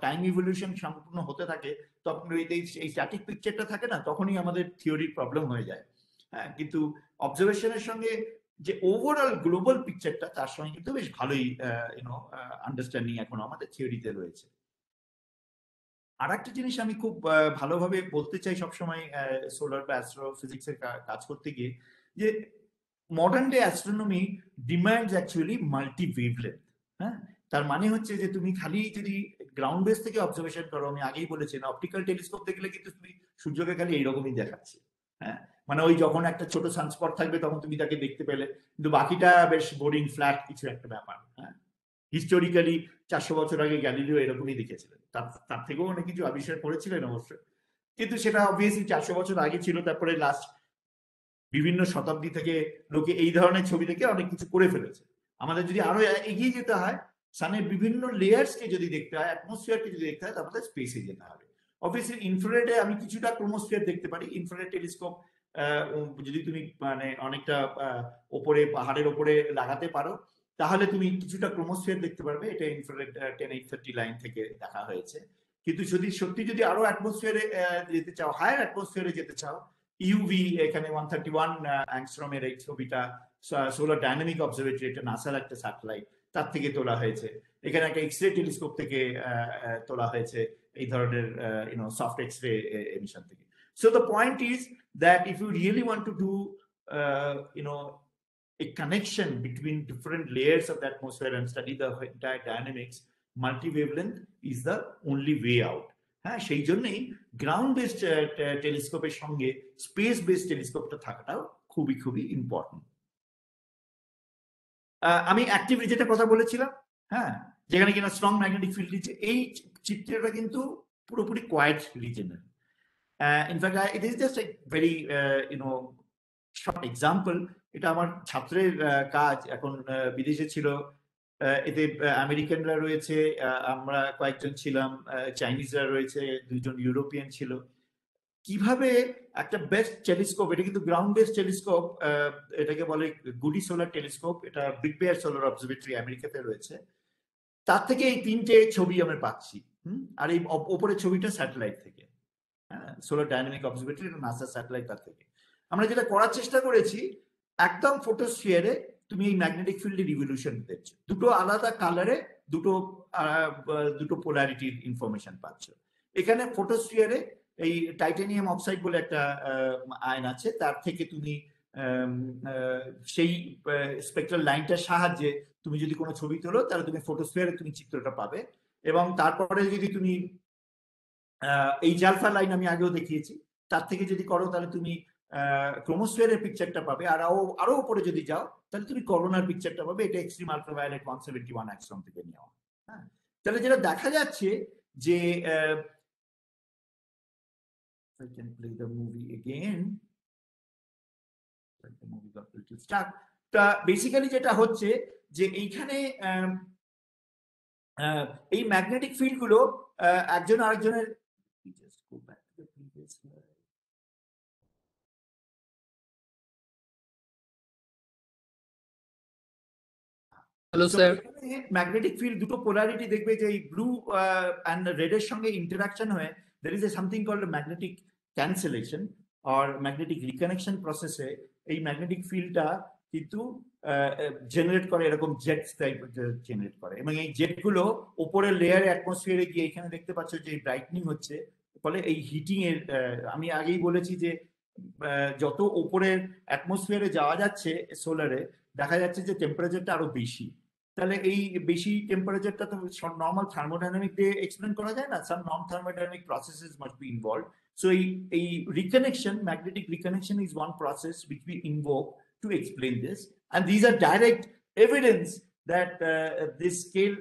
টাইম ইভলিউশন সম্পূর্ণ হতে থাকে, তখন এই স্ট্যাটিক পিকচারটা থাকে না, তখনই আমাদের থিওরির প্রবলেম হয়ে যায়। হ্যাঁ, কিন্তু অবজারভেশনের সঙ্গে যে ওভারঅল গ্লোবাল পিকচারটা, তার সঙ্গে কিন্তু বেশ ভালোই আন্ডারস্ট্যান্ডিং এখন আমাদের থিওরিতে রয়েছে। আর একটা জিনিস আমি খুব ভালোভাবে বলতে চাই সবসময় সোলার বা অ্যাস্ট্রোফিজিক্সের কাজ করতে গিয়ে, যে modern day astronomy demands actually multi wavelength. হ্যাঁ, তার মানে হচ্ছে যে তুমি খালি যদি গ্রাউন্ড বেস থেকে অবজারভেশন করো, আমি আগেই বলেছি না, অপটিক্যাল টেলিস্কোপ দেখলে কিন্তু তুমি সূর্যকে খালি এইরকমই দেখাচ্ছে। হ্যাঁ, মানে ওই যখন একটা ছোট সানস্পট থাকবে তখন তুমি তাকে দেখতে পেলে, কিন্তু বাকিটা বেশ বোরিং ফ্ল্যাট কিছু একটা ব্যাপার। হ্যাঁ, হিস্টোরিক্যালি 400 বছর আগে গ্যালিলিও এরকমই দেখেছিলেন, তার থেকেও অনেক কিছু আবিষ্কার করেছিলেন অবশ্যই, কিন্তু সেটা অবভিয়াসলি 400 বছর আগে ছিল। তারপরে লাস্ট বিভিন্ন শতাব্দী থেকে লোকে এই ধরনের ছবি থেকে অনেক কিছু করে ফেলেছে। আমাদের যদি আরো এগিয়ে যেতে হয়, সানের বিভিন্ন লেয়ার্সকে যদি দেখতে হয়, অ্যাটমসফিয়ারকে যদি দেখতে হয়, তাহলে স্পেসে যেতে হবে। অবভিয়াসলি ইনফ্রারেডে আমি কিছুটা ক্রোমোস্ফিয়ার দেখতে পারি। ইনফ্রারেড টেলিস্কোপ যদি তুমি মানে অনেকটা ওপরে পাহাড়ের ওপরে লাগাতে পারো, তাহলে তুমি কিছুটা ক্রোমোস্ফিয়ার দেখতে পারবে। এটা ইনফ্রারেড 10830 লাইন থেকে দেখা হয়েছে। কিন্তু সত্যি যদি আরো অ্যাটমসফিয়ারে যেতে চাও, হায়ার অ্যাটমসফিয়ারে যেতে চাও, ইউভি এখানে 131 অ্যাংস্ট্রমের এই ছবিটা সোলার ডাইনামিক অবজারভেটরি, এটা নাসার একটা স্যাটেলাইট, তার থেকে তোলা হয়েছে। এখানে একটা এক্সরে টেলিস্কোপ থেকে তোলা হয়েছে, এই ধরনের সফট এক্সরে এমিশন থেকে। So the point is that if you really want to do a connection between different layers of the atmosphere and study the entire dynamics, multi-wavelength is the only way out. হ্যাঁ, সেই জন্যই ground based টেলিস্কোপের সঙ্গে space based টেলিস্কোপটা থাকাটাও খুবই খুবই important. আমি active রিজেনের কথা বলেছিলাম, হ্যাঁ, যেখানে কিনা স্ট্রং ম্যাগনেটিক ফিল্ড দিচ্ছে। এই চিত্রটা কিন্তু পুরোপুরি কোয়াইট রিজেনের। In fact it is just a very short example. এটা আমার ছাত্রের কাজ, এখন বিদেশে ছিল। এতে আমেরিকানরা রয়েছে, আমরা কয়েকজন ছিলাম, চাইনিজরা রয়েছে, 2 জন ইউরোপিয়ান ছিল। কিভাবে একটা বেস্ট টেলিস্কোপ, এটা কিন্তু গ্রাউন্ড বেসড টেলিস্কোপ, এটাকে বলে গুডি সোলার টেলিস্কোপ, এটা বিগ বেয়ার সোলার অবজারভেটরি আমেরিকাতে রয়েছে। তার থেকে এই 3টে ছবি আমরা পাচ্ছি। আর এই ওপরের ছবিটা স্যাটেলাইট থেকে, সোলার ডাইনামিক অবজারভেটরি, এটা নাসা স্যাটেলাইট। তার থেকে আমরা যেটা করার চেষ্টা করেছি, একদম ফটোস্ফিয়ারে তুমি এই ম্যাগনেটিক ফিল্ডের রিভলিউশন দেখছো, দুটো আলাদা কালারে দুটো পোলারিটির ইনফরমেশন পাচ্ছ। এখানে ফটোস্ফিয়ারে এই টাইটানিয়াম অক্সাইড বলে একটা আয়ন আছে, তার থেকে তুমি সেই স্পেকট্রাল লাইনটার সাহায্যে তুমি যদি কোনো ছবি তোলো, তাহলে তুমি ফটোস্ফিয়ারে তুমি চিত্রটা পাবে। এবং তারপরে যদি তুমি এই জালফা লাইন আমি আগেও দেখিয়েছি, তার থেকে যদি করো, তাহলে তুমি ক্রোমোস্ফিয়ারের পিকচারটা পাবে। আর আরো উপরে যদি যাও, তাহলে তুমি করোনার পিকচারটা পাবে। এটা এক্সট্রিম আলট্রাভায়োলেট 171 অ্যাংস্ট্রম থেকে নেওয়া। হ্যাঁ, তাহলে যেটা দেখা যাচ্ছে যে I can play the movie again. The movie got a little stuck. Basically যেটা হচ্ছে যে এইখানে এই ম্যাগনেটিক ফিল্ড গুলো একজন আরেকজনের Hello, sir. ম্যাগনেটিক ফিল্ড দুটো পোলারিটি দেখবে যে এই ব্লু অ্যান্ড রেডের সঙ্গে ইন্টারাকশন হয়ে there is a something called a magnetic cancellation or magnetic reconnection প্রসেসে এই ম্যাগনেটিক ফিল্ডটা কিন্তু জেনারেট করে, এরকম জেটস টাইপ জেনারেট করে, এবং এই জেটগুলো উপরের লেয়ারে অ্যাটমসফিয়ারে গিয়ে এখানে দেখতে পাচ্ছ যে ব্রাইটনিং হচ্ছে, ফলে এই হিটিং এর আমি আগেই বলেছি যে যত উপরের অ্যাটমসফিয়ারে যাওয়া যাচ্ছে সোলারে দেখা যাচ্ছে যে টেম্পারেচারটা আরো বেশি। তাহলে এই বেশি টেম্পারেচারটা তো নর্মাল থার্মোডাইনামিক দিয়ে এক্সপ্লেন করা যায় না, some non thermodynamic processes must be involve. So এই reconnection, magnetic reconnection is one process which we invoke to explain this, and these are direct evidence that this scale,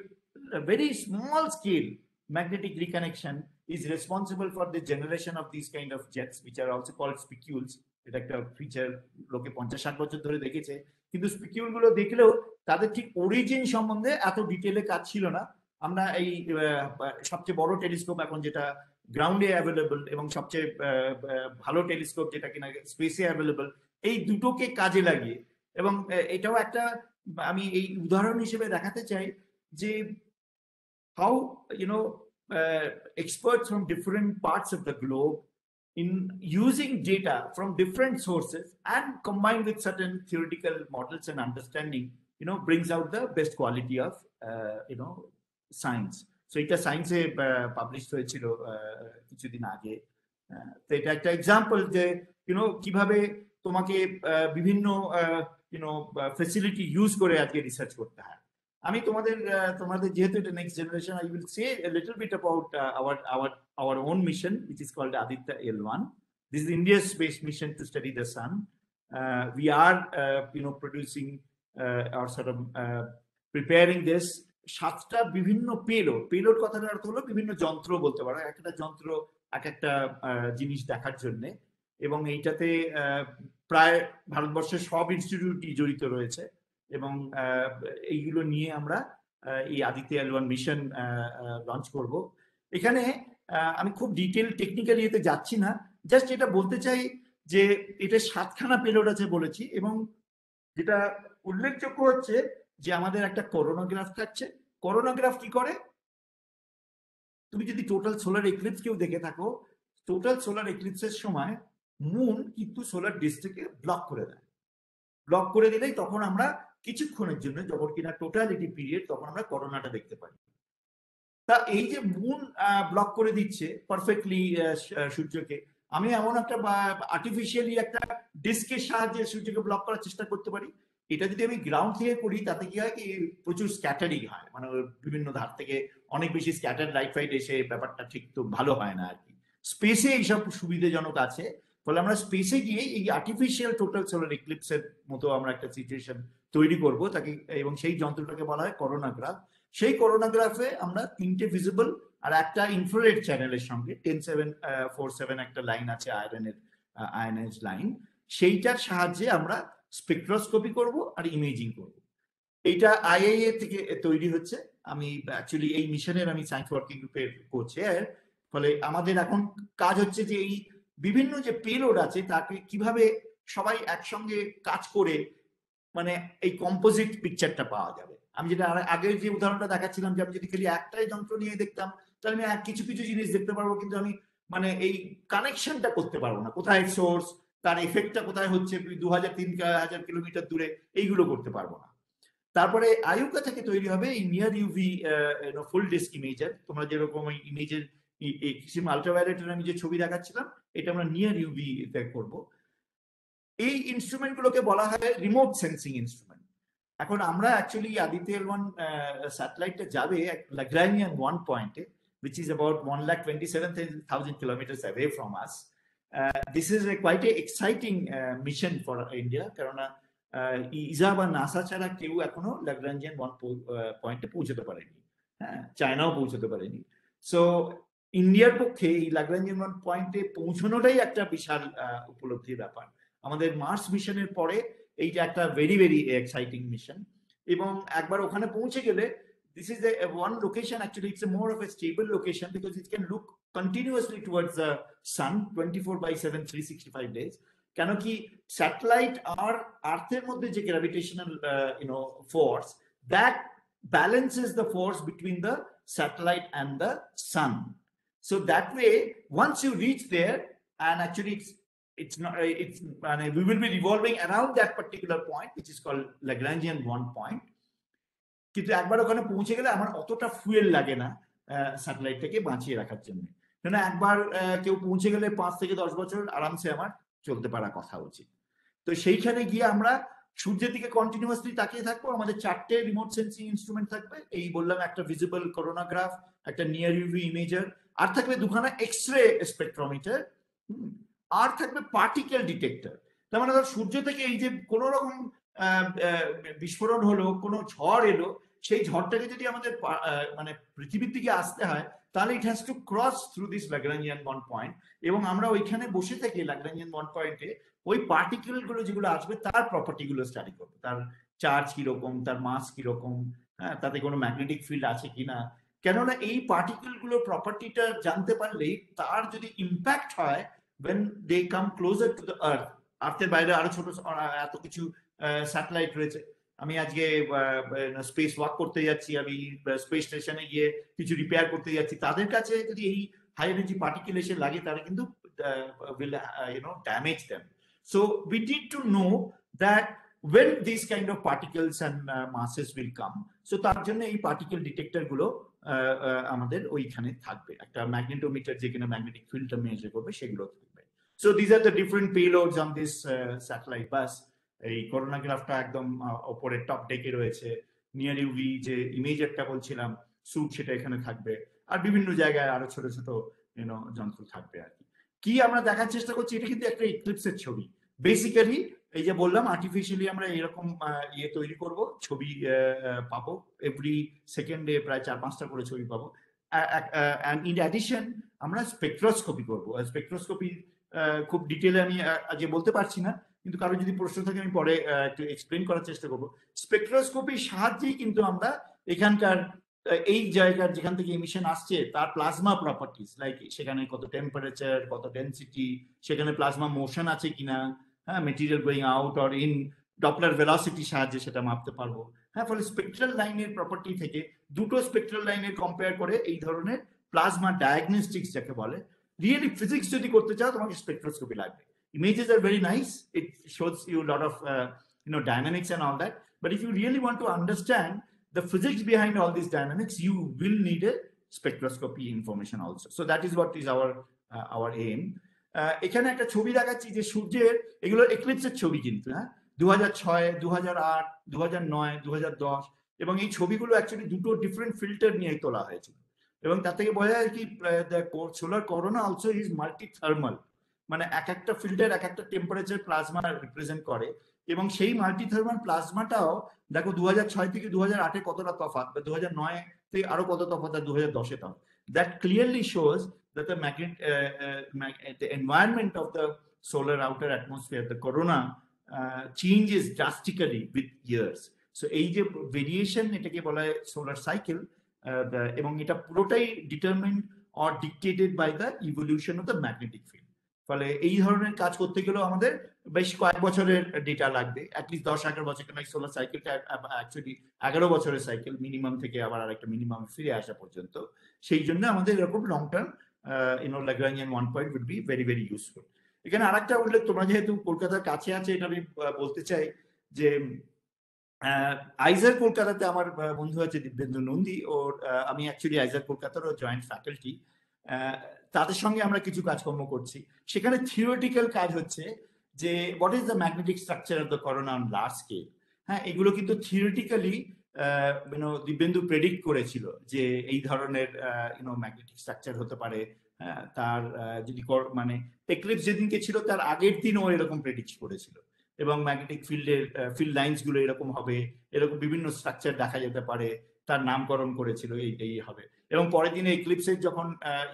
a very small scale magnetic reconnection is responsible for the generation of these kind of jets which are also called spicules. এটা একটা feature লোকে 50-60 বছর ধরে দেখেছে, কিন্তু spicule গুলো দেখলেও তাদের ঠিক অরিজিন সম্বন্ধে এত ডিটেলে কাজ ছিল না। আমরা এই সবচেয়ে বড় টেলিস্কোপ এখন যেটা গ্রাউন্ডে অ্যাভেলেবল এবং সবচেয়ে ভালো টেলিস্কোপ যেটা কিনা স্পেসে অ্যাভেলেবল, এই দুটোকে কাজে লাগিয়ে, এবং এটাও একটা আমি এই উদাহরণ হিসেবে দেখাতে চাই যে how experts from different parts of the globe in using data from different sources and combined with certain theoretical models and understanding brings out the best quality of science. So এটা সায়েন্সে পাবলিশ হয়েছিল কিছুদিন আগে। তো এটা একটা example যে কিভাবে তোমাকে বিভিন্ন ফ্যাসিলিটি ইউজ করে আজকে রিসার্চ করতে হয়। আমি তোমাদের যেহেতু এটা next generation, I will say a little bit about our own mission, which is called Aditya L1. This is India's space mission to study the sun. We are producing or sort of preparing this 7টা বিভিন্ন payload কথাটার অর্থ হলো বিভিন্ন যন্ত্র বলতে পারো, একটা যন্ত্র এক একটা জিনিস দেখার জন্য, এবং এইটাতে প্রায় ভারতবর্ষের সব ইনস্টিটিউটই জড়িত রয়েছে, এবং এইগুলো নিয়ে আমরা এই আদিত্য L1 মিশন লঞ্চ করব। এখানে আমি খুব ডিটেল টেকনিক্যাল ইয়েতে যাচ্ছি না, জাস্ট এটা বলতে চাই যে এটা 7খানা পেলোড আছে বলেছি, এবং যেটা উল্লেখযোগ্য হচ্ছে যে আমাদের একটা করোনাগ্রাফ থাকছে। করোনাগ্রাফ কি করে, তুমি যদি টোটাল সোলার এক্লিপস কেউ দেখে থাকো, টোটাল সোলার এক্লিপসের সময় মুন কিন্তু সোলার ডিস্কটাকে ব্লক করে দেয়। ব্লক করে দিলেই তখন আমরা কিছুক্ষণের জন্য, যখন কিনা টোটালিটি পিরিয়ড, তখন আমরা করোনাটা দেখতে পাই। তা এই যে মুন ব্লক করে দিচ্ছে পারফেক্টলি সূর্যকে, আমি এমন একটা আর্টিফিশিয়ালি একটা ডিস্কের সাহায্যে সূর্যকে ব্লক করার চেষ্টা করতে পারি। এটা যদি আমি গ্রাউন্ড থেকে করি তাতে কি হয়, কি প্রচুর স্ক্যাটারিং হয়, মানে বিভিন্ন ধার থেকে অনেক বেশি স্ক্যাটার লাইট ফাইট এসে ব্যাপারটা ঠিক তো ভালো হয় না আর কি। স্পেসে এইসব সুবিধাজনক আছে, ফলে আমরা স্পেসে গিয়ে এই আর্টিফিশিয়াল টোটাল সোলার এক্লিপসের মতো আমরা একটা সিচুয়েশন তৈরি করব তাকে, এবং সেই যন্ত্রটাকে বলা হয় করোনাগ্রাফ। সেই করোনাগ্রাফে আমরা 3টে ভিজিবল আর একটা ইনফ্রারেড চ্যানেলের সঙ্গে 10747 একটা লাইন আছে আয়নাইজ লাইন, সেইটার সাহায্যে আমরা স্পেকট্রোস্কোপি করব আর ইমেজিং করব। এইটা IIA থেকে তৈরি হচ্ছে। আমি অ্যাকচুয়ালি এই মিশনের আমি সায়েন্স ওয়ার্কিং গ্রুপের কোচের, ফলে আমাদের এখন কাজ হচ্ছে যে এই বিভিন্ন যে পেলোড আছে তাকে কিভাবে সবাই একসঙ্গে কাজ করে মানে এই কম্পোজিট পিকচারটা পাওয়া যাবে। আমি যেটা আগের যে উদাহরণটা দেখাচ্ছিলাম যে আমি যদি খালি একটাই যন্ত্র নিয়ে দেখতাম তাহলে আমি কিছু কিছু জিনিস দেখতে পারবো, কিন্তু আমি মানে এই কানেকশনটা করতে পারবো না, কোথায় সোর্স, তার এফেক্টটা কোথায় হচ্ছে 2000-3000 কিলোমিটার দূরে, এইগুলো করতে পারবো না। তারপরে আইউকা থেকে তৈরি হবে এই নিয়ার ইউভি ফুল ডিস্ক ইমেজার। তোমরা যেরকম ওই ইমেজের এক্সট্রিম আলট্রাভায়োলেটের আমি যে ছবি দেখাচ্ছিলাম, এটা আমরা নিয়ার ইউভি তে করবো। এই ইনস্ট্রুমেন্ট গুলোকে বলা হয় রিমোট সেন্সিং ইনস্ট্রুমেন্ট। এখন আমরা অ্যাকচুয়ালি আদিত্য L1 স্যাটেলাইটটা যাবে Lagrangian 1 পয়েন্টে, which is about 1,27,000 kilometers away from us. This is quite a exciting mission for India, কারণ ইসা বা নাসা ছাড়া কেউ এখনো Lagrangian 1 পয়েন্টে পৌঁছতে পারেনি, হ্যাঁ, চায়নাও পৌঁছতে পারেনি। সো ইন্ডিয়ার পক্ষে এই Lagrangian 1 পয়েন্টে পৌঁছানোটাই একটা বিশাল উপলব্ধির ব্যাপার। আমাদের মার্স মিশনের পরে এইটা একটা ভেরি ভেরি এক্সাইটিং মিশন, এবং একবার ওখানে পৌঁছে গেলে this is a one location, actually it's a more of a stable location because it can look continuously towards the sun 24/7 365 days. কেন কি স্যাটেলাইট আর আর্থের মধ্যে যে gravitational force, that balances the force between the satellite and the sun. So that way, once you reach there, and actually we will be revolving around that particular point, which is called Lagrangian bond point. কিন্তু একবার ওখানে পৌঁছে গেলে আমার অতটা fuel লাগে না স্যাটেলাইটটাকে বাঁচিয়ে রাখার জন্য। কেন একবার কেউ পৌঁছে গেলে 5 থেকে 10 বছর আরামসে আমার চলতে পারা কথা উচিত। তো সেইখানে গিয়ে আমরা সূর্যের দিকে কন্টিনিউয়াসলি তাকিয়ে থাকবো। আমাদের 4টে রিমোট সেন্সিং ইনস্ট্রুমেন্ট থাকবে। এই বললাম, একটা ভিজিবল করোনাগ্রাফ, একটা নিয়ার ইউভি ইমেজার, আর থাকবে দুখানা এক্সরে স্পেকট্রোমিটার, আর থাকবে পার্টিকেল ডিটেক্টর। তার মানে ধর সূর্য থেকে এই যে কোনো রকম বিস্ফোরণ হলো, কোনো ঝড় এলো, সেই ঝড়টাকে যদি আমাদের মানে পৃথিবীর দিকে আসতে হয়, তাহলে it has to cross through this Lagrangian bond point. এবং আমরা ওইখানে বসে থেকে ল্যাগ্রাঞ্জিয়ান বন্ড পয়েন্টে ওই পার্টিকেল গুলো যেগুলো আসবে তার প্রপার্টি গুলো স্টাডি করবো। তার চার্জ কিরকম, তার মাস কিরকম, হ্যাঁ, তাতে কোনো ম্যাগনেটিক ফিল্ড আছে কিনা। কেননা এই পার্টিকেল গুলোর প্রপার্টিটা জানতে পারলেই তার যদি ইম্প্যাক্ট হয় when they come closer to the earth, আর্থের বাইরে আরো ছোট এত কিছু স্যাটেলাইট রয়েছে। আমি আজকে স্পেস ওয়াক করতে যাচ্ছি, আমি স্পেস স্টেশনে গিয়ে কিছু রিপেয়ার করতে যাচ্ছি, তাদের কাছে যদি এই হাই এনার্জি পার্টিকেল এসে লাগে, তারা কিন্তু will damage them. So we need to know that when these kind of particles and masses will come, so তার জন্য এই পার্টিকেল ডিটেক্টর গুলো আমাদের ওইখানে থাকবে। একটা ম্যাগনেটোমিটার যেখানে ম্যাগনেটিক ফিল্ডটা মেজার করবে, সেগুলো থাকবে। So these are the different payloads on this satellite bus. এই করোনাগ্রাফটা একদম উপরে টপ ডেকে রয়েছে, নিয়ার ইউভি যে ইমেজারটা বলছিলাম স্যুট, সেটা এখানে থাকবে, আর বিভিন্ন জায়গায় আরো ছোট ছোট যন্ত্র থাকবে আর কি আমরা দেখার চেষ্টা করছি। এটা কিন্তু একটা ইক্লিপসের ছবি। বেসিক্যালি এই যে বললাম, আর্টিফিশিয়ালি আমরা এরকম তৈরি করব, ছবি পাবো এভরি সেকেন্ডে প্রায় 4-5টা করে ছবি পাবো। and in addition আমরা স্পেকট্রোস্কোপি করবো। স্পেকট্রোস্কোপি খুব ডিটেলে আমি আজকে বলতে পারছি না, কিন্তু কারো যদি প্রশ্ন থাকে আমি পরে একটু এক্সপ্লেন করার চেষ্টা করবো। স্পেকট্রোস্কোপির সাহায্যেই কিন্তু আমরা এখানকার এই জায়গার যেখান থেকে এমিশন আসছে তার প্লাজমা প্রপার্টিস, লাইক সেখানে কত টেম্পারেচার, কত ডেনসিটি, সেখানে প্লাজমা মোশন আছে কিনা, হ্যাঁ, material going out or in, Doppler ভেলোসিটির সাহায্যে সেটা মাপতে পারবো। হ্যাঁ, ফলে স্পেকট্রাল লাইনের প্রপার্টি থেকে দুটো স্পেকট্রাল লাইনের কম্পেয়ার করে এই ধরনের প্লাজমা ডায়াগনস্টিক্স যাকে বলে, রিয়েলি ফিজিক্স যদি করতে চাও তোমাকে স্পেকট্রোস্কোপি লাগবে। Images are very nice, it shows you a lot of dynamics and all that, but if you really want to understand the physics behind all these dynamics, you will need a spectroscopy information also. So that is what is our aim. এখানে একটা ছবি দেখাচ্ছি যে সূর্যের, এগুলো এক্লিপসের ছবি কিন্তু, হ্যাঁ, 2006, 2008, 2009, 2010, এবং এই ছবিগুলো অ্যাকচুয়ালি দুটো ডিফারেন্ট ফিল্টার নিয়ে তোলা হয়েছিল। এবং তার থেকে বোঝা যায় কি solar corona also is multi thermal, মানে এক একটা ফিল্টার এক একটা টেম্পারেচার প্লাজমা রিপ্রেজেন্ট করে। এবং সেই মাল্টি থার্মাল প্লাজমাটাও দেখো 2006 থেকে 2008-এ কতটা তফাৎ, বা 2009 থেকে আরো কত তফাৎ, আর 2010-এ তফাৎ। That clearly shows that the environment of the solar outer atmosphere, the corona, changes drastically with years. So এই যে ভেরিয়েশন, এটাকে বলা হয় সোলার সাইকেল, এবং এটা পুরোটাই determined or dictated by the evolution of the magnetic field. ফলে এই ধরনের কাজ করতে গেলেও আমাদের বেশ কয়েক বছরের ডেটা লাগবে, অ্যাটলিস্ট 10-11 বছর। কেন সোলার সাইকেলটা অ্যাকচুয়ালি 11 বছরের সাইকেল, মিনিমাম থেকে আবার আরেকটা মিনিমাম ফিরে আসা পর্যন্ত। সেই জন্য আমাদের এরকম long term Lagrangian 1 point would be very very useful. এখানে আরেকটা উল্লেখ, তোমরা যেহেতু কলকাতার কাছে আছে, এটা আমি বলতে চাই যে আইজার কলকাতাতে আমার বন্ধু আছে দিব্যেন্দু নন্দী, ওর আমি অ্যাকচুয়ালি আইজার কলকাতারও জয়েন্ট ফ্যাকাল্টি। তাদের সঙ্গে আমরা কিছু কাজকর্ম করছি। সেখানে থিওরিটিক্যাল কাজ হচ্ছে যে what is the magnetic structure of the corona on large scale. হ্যাঁ, এগুলো কিন্তু থিওরিটিক্যালি দিব্যেন্দু প্রেডিক্ট করেছিল যে এই ধরনের ম্যাগনেটিক স্ট্রাকচার হতে পারে। হ্যাঁ, তার যদি মানে এক্লিপস যেদিনকে ছিল তার আগের দিন ও এরকম প্রেডিক্ট করেছিল, এবং ম্যাগনেটিক ফিল্ড লাইন্স গুলো এরকম হবে, এরকম বিভিন্ন স্ট্রাকচার দেখা যেতে পারে, তার নামকরণ করেছিল এই হবে। এবং পরের দিনে এক্লিপসের যখন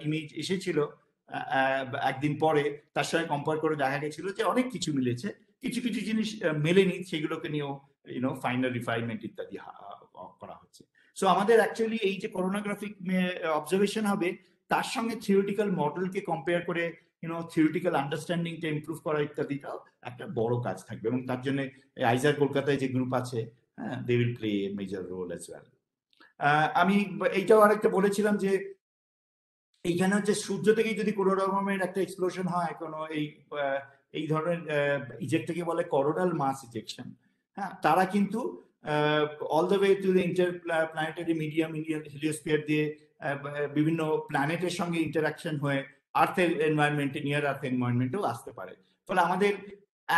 ইমেজ এসেছিল একদিন পরে, তার সঙ্গে কম্পেয়ার করে দেখা গেছিল যে অনেক কিছু মিলেছে, কিছু কিছু জিনিস মেলেনি, সেগুলোকে নিয়েও ফাইনাল রিফাইনমেন্ট ইত্যাদি করা হচ্ছে। সো আমাদের অ্যাকচুয়ালি এই যে করোনাগ্রাফিক অবজারভেশন হবে, তার সঙ্গে থিওরিটিক্যাল মডেলকে কম্পেয়ার করে থিওরিটিক্যাল আন্ডারস্ট্যান্ডিংটা ইমপ্রুভ করা ইত্যাদিটাও একটা বড় কাজ থাকবে। এবং তার জন্য আইজার কলকাতায় যে গ্রুপ আছে, they will play a major role as well. আমি এইটাও আরেকটা বলেছিলাম যে এইখানে হচ্ছে সূর্য থেকেই যদি কোনো রকমের একটা এক্সপ্লোশন হয়, কোনো এই ধরনের ইজেক্টটাকে বলে করোনাল মাস ইজেকশন, হ্যাঁ, তারা কিন্তু all the way to the interplanetary medium heliosphere দিয়ে বিভিন্ন প্ল্যানেটের সঙ্গে ইন্টারাকশন হয়ে আর্থের এনভায়রনমেন্টে, নিয়ার আর্থ এনভায়রনমেন্টেও আসতে পারে। ফলে আমাদের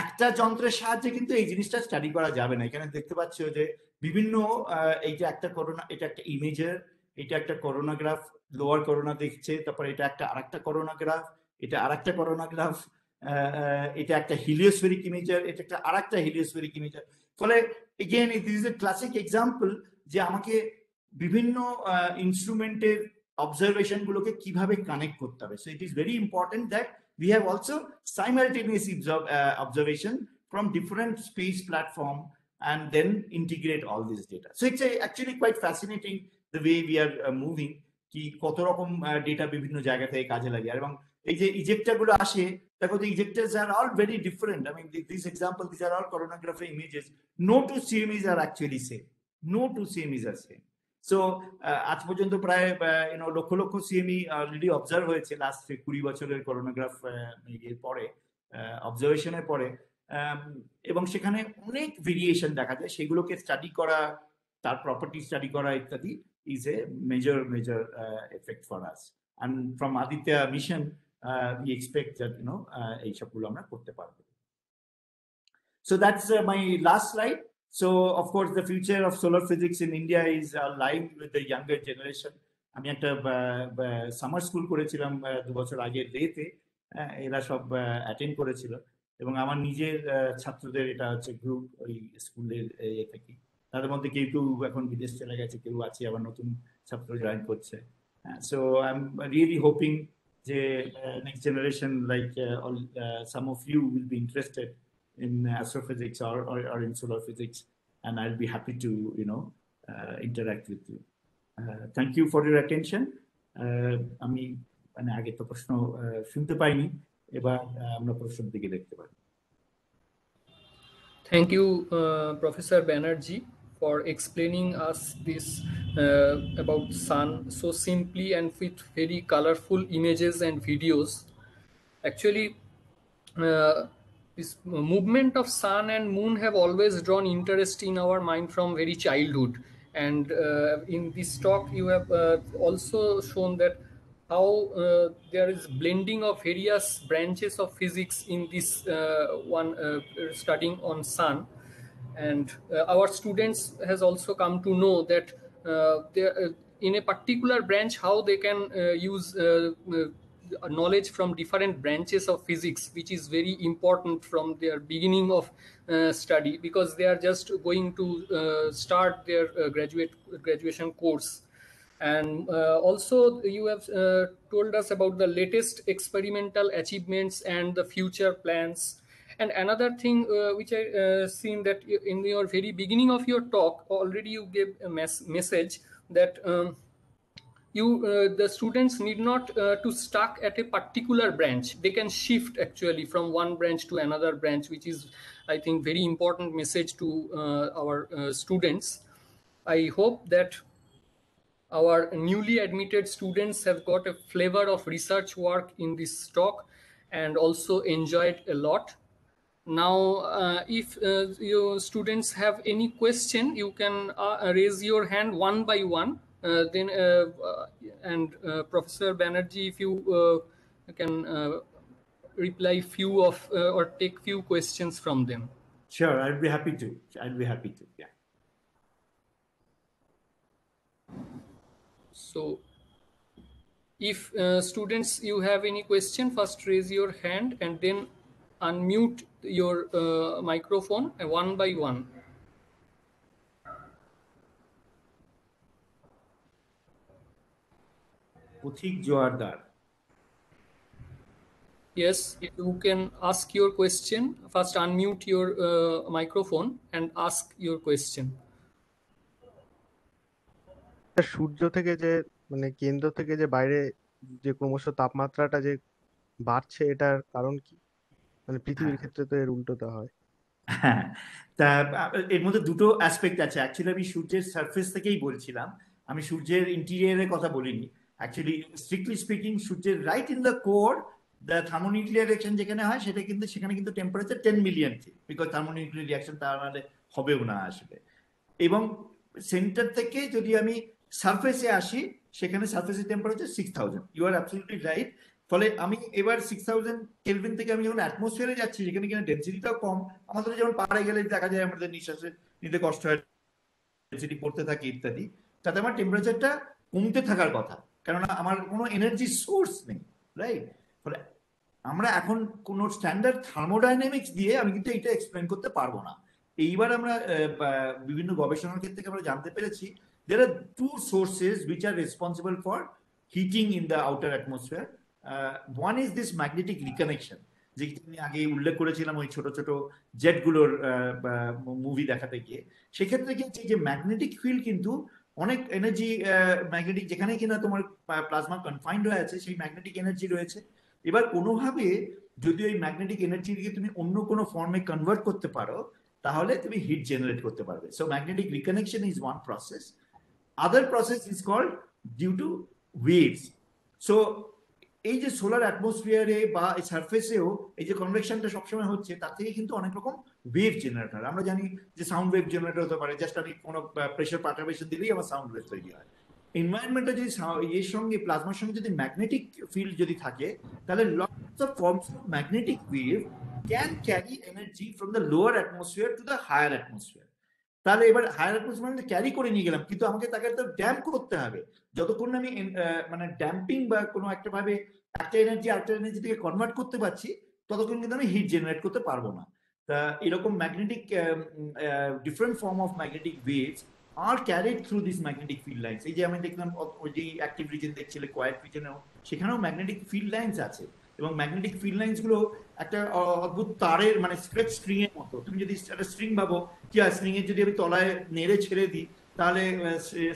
একটা যন্ত্রের সাহায্যে কিন্তু এই জিনিসটা স্টাডি করা যাবে না। এখানে দেখতে পাচ্ছ যে বিভিন্ন এই যে একটা করোনা, এটা একটা ইমেজার, এটা একটা করোনাগ্রাফ, লোয়ার করোনা দেখছে, তারপরে এটা একটা আরেকটা করোনাগ্রাফ, এটা আরেকটা করোনাগ্রাফ, এটা একটা হিলিওস্ফেরিক ইমেজার, এটা একটা আরেকটা হিলিওস্ফেরিক ইমেজার। ফলে again this is a classic example যে আমাকে বিভিন্ন ইনস্ট্রুমেন্টের অবজারভেশন গুলোকে কিভাবে কানেক্ট করতে হবে। So it is very important that we have also simultaneous observation from different space platform and then integrate all this data. So it's actually quite fascinating the way we are moving, কি কত রকম data বিভিন্ন জায়গা থেকে কাজে লাগে। এবং এই যে ইজেক্টর গুলো আসে, দেখো the ejectors are all very different. I mean, this example, these are all coronography images. No two CMEs are actually same. No two CMEs are same. So আজ পর্যন্ত প্রায় lakh lakh CME already observe হয়েছে last 20 বছরের করোনাগ্রাফ এর পরে, অবজারভেশনের পরে, এবং সেখানে অনেক ভেরিয়েশন দেখা যায়। সেগুলোকে স্টাডি করা, তার প্রপার্টি স্টাডি করা ইত্যাদি is a major effect for us. And from Aditya mission we expect that এইসবগুলো আমরা করতে পারবো। So that's my last slide. So, of course, the future of solar physics in India is aligned with the younger generation. আমি একটা summer school করেছিলাম 2 বছর আগে লেতে, এরা সব অ্যাটেন্ড করেছিল, এবং আমার নিজের ছাত্রদের এটা হচ্ছে গ্রুপ ওই স্কুলের থেকে। তাদের মধ্যে কেউ কেউ এখন বিদেশ চলে গেছে, কেউ আছে আবার নতুন ছাত্র জয়েন করছে। So I am really hoping যে next generation like some of you will be interested in astrophysics or in solar physics, and I'll be happy to interact with you. Thank you for your attention. আমি মানে আগে তো প্রশ্ন শুনতে পাইনি, এবার আমরা প্রশ্নের দিকে দেখতে পারি। Thank you, Professor Banerjee, for explaining us this about sun so simply and with very colorful images and videos. Actually, this movement of sun and moon have always drawn interest in our mind from very childhood, and in this talk you have also shown that how there is blending of various branches of physics in this one studying on sun. And our students has also come to know that in a particular branch how they can use knowledge from different branches of physics, which is very important from their beginning of study, because they are just going to start their graduation course. And also you have told us about the latest experimental achievements and the future plans. And another thing which I seen that in your very beginning of your talk already you gave a message that the students need not to stuck at a particular branch. They can shift actually from one branch to another branch, which is, I think, very important message to our students. I hope that our newly admitted students have got a flavor of research work in this talk and also enjoyed a lot. Now, if your students have any question, you can raise your hand one by one. Then, and Professor Banerjee, if you can reply few of or take few questions from them. Sure, I'll be happy to. Yeah. So, if students, you have any question, first raise your hand and then unmute your microphone one by one. Puthik Joardar. Yes, you can ask your question. First unmute your microphone and ask your question. সূর্য থেকে যে মানে কেন্দ্র থেকে যে বাইরে যে ক্রমশ তাপমাত্রাটা যে বাড়ছে, এটার কারণ কি? মানে পৃথিবীর ক্ষেত্রে তো এর উল্টোটা হয়। হ্যাঁ, তা এর মধ্যে দুটো অ্যাসপেক্ট আছে। অ্যাকচুয়ালি আমি সূর্যের সারফেস থেকেই বলছিলাম, আমি সূর্যের ইন্টেরিয়ারের কথা বলিনি। অ্যাকচুয়ালি স্ট্রিক্টলি স্পিকিং, সূর্যের right in the core, the thermonuclear reaction যেখানে হয় সেটা কিন্তু, সেখানে কিন্তু temperature 10 million K, because thermonuclear reaction তার মানে হবেও না আসলে। এবং সেন্টার থেকে যদি আমি সারফেসে আসি, সেখানে সারফেসের temperature 6000। You are absolutely right. ফলে আমি এবার 6000 কেলভিন থেকে আমি যখন অ্যাটমসফিয়ারে যাচ্ছি, যেখানে কিনা ডেন্সিটিটাও কম, আমাদের যেমন পাহাড়ে গেলে দেখা যায় আমাদের নিঃশ্বাসে নিতে কষ্ট হয়, ডেন্সিটি পড়তে থাকে ইত্যাদি, তাতে আমার টেম্পারেচারটা কমতে থাকার কথা, কেননা আমার কোনো এনার্জি সোর্স নেই, রাইট? ফলে আমরা এখন কোনো স্ট্যান্ডার্ড থার্মোডাইনামিক্স দিয়ে আমি কিন্তু এটা এক্সপ্লেন করতে পারবো না। এইবার আমরা বিভিন্ন গবেষণার ক্ষেত্রে আমরা জানতে পেরেছি there are two sources which are responsible for heating in the outer atmosphere. One is this magnetic reconnection, যেটা আমি আগে উল্লেখ করেছিলাম ওই ছোট ছোট জেটগুলোর মুভি দেখাতে গিয়ে। সেক্ষেত্রে কিন্তু যে ম্যাগনেটিক ফিল্ড কিন্তু অনেক এনার্জি, ম্যাগনেটিক যেখানে কিনা তোমার প্লাজমা কনফাইন্ড হয়ে আছে, সেই ম্যাগনেটিক এনার্জি রয়েছে। এবার কোনোভাবে যদি ওই ম্যাগনেটিক এনার্জিকে তুমি অন্য কোনো ফর্মে কনভার্ট করতে পারো, তাহলে তুমি হিট জেনারেট করতে পারবে। So magnetic reconnection is one process. Other process is called due to waves. So এই যে সোলার অ্যাটমসফিয়ারে বা এই সারফেসেও এই যে কনভেকশনটা সবসময় হচ্ছে, তার থেকে কিন্তু অনেক রকম ওয়েভ জেনারেট হয়। আমরা জানি যে সাউন্ড ওয়েভ জেনারেট হতে পারে, জাস্ট আমি কোনো প্রেশার পার্টারবেশন দিলেই আমার সাউন্ড ওয়েভ তৈরি হয়। এনভায়রনমেন্টটা যদি এর সঙ্গে প্লাজমার সঙ্গে যদি ম্যাগনেটিক ফিল্ড যদি থাকে, তাহলে lots of forms of magnetic wave can carry energy from the lower atmosphere to the higher atmosphere. তাহলে এবার হায়ার অ্যাটমসফিয়ার ক্যারি করে নিয়ে গেলাম, কিন্তু আমাকে তাকে তো ড্যাম্প করতে হবে। যতক্ষণ আমি মানে ড্যাম্পিং বা কোনো একটা ভাবে একটা এনার্জি আরেকটা এনার্জি থেকে কনভার্ট করতে পারছি, ততক্ষণ কিন্তু আমি হিট জেনারেট করতে পারবো না। তা এরকম magnetic different form of magnetic waves are carried through this magnetic field lines. এই যে আমি দেখলাম ওই যে অ্যাক্টিভ রিজন দেখছিলে কোয়াইট রিজনেও, সেখানেও ম্যাগনেটিক ফিল্ড লাইন্স আছে। এবং ম্যাগনেটিক ফিল্ড লাইন্স গুলো একটা অদ্ভুত তারের, মানে স্ট্রেচ স্ট্রিং এর মতো। তুমি যদি একটা স্ট্রিং ভাবো, কি হয়, স্ট্রিং এর যদি আমি তলায় নেড়ে ছেড়ে দিই, তাহলে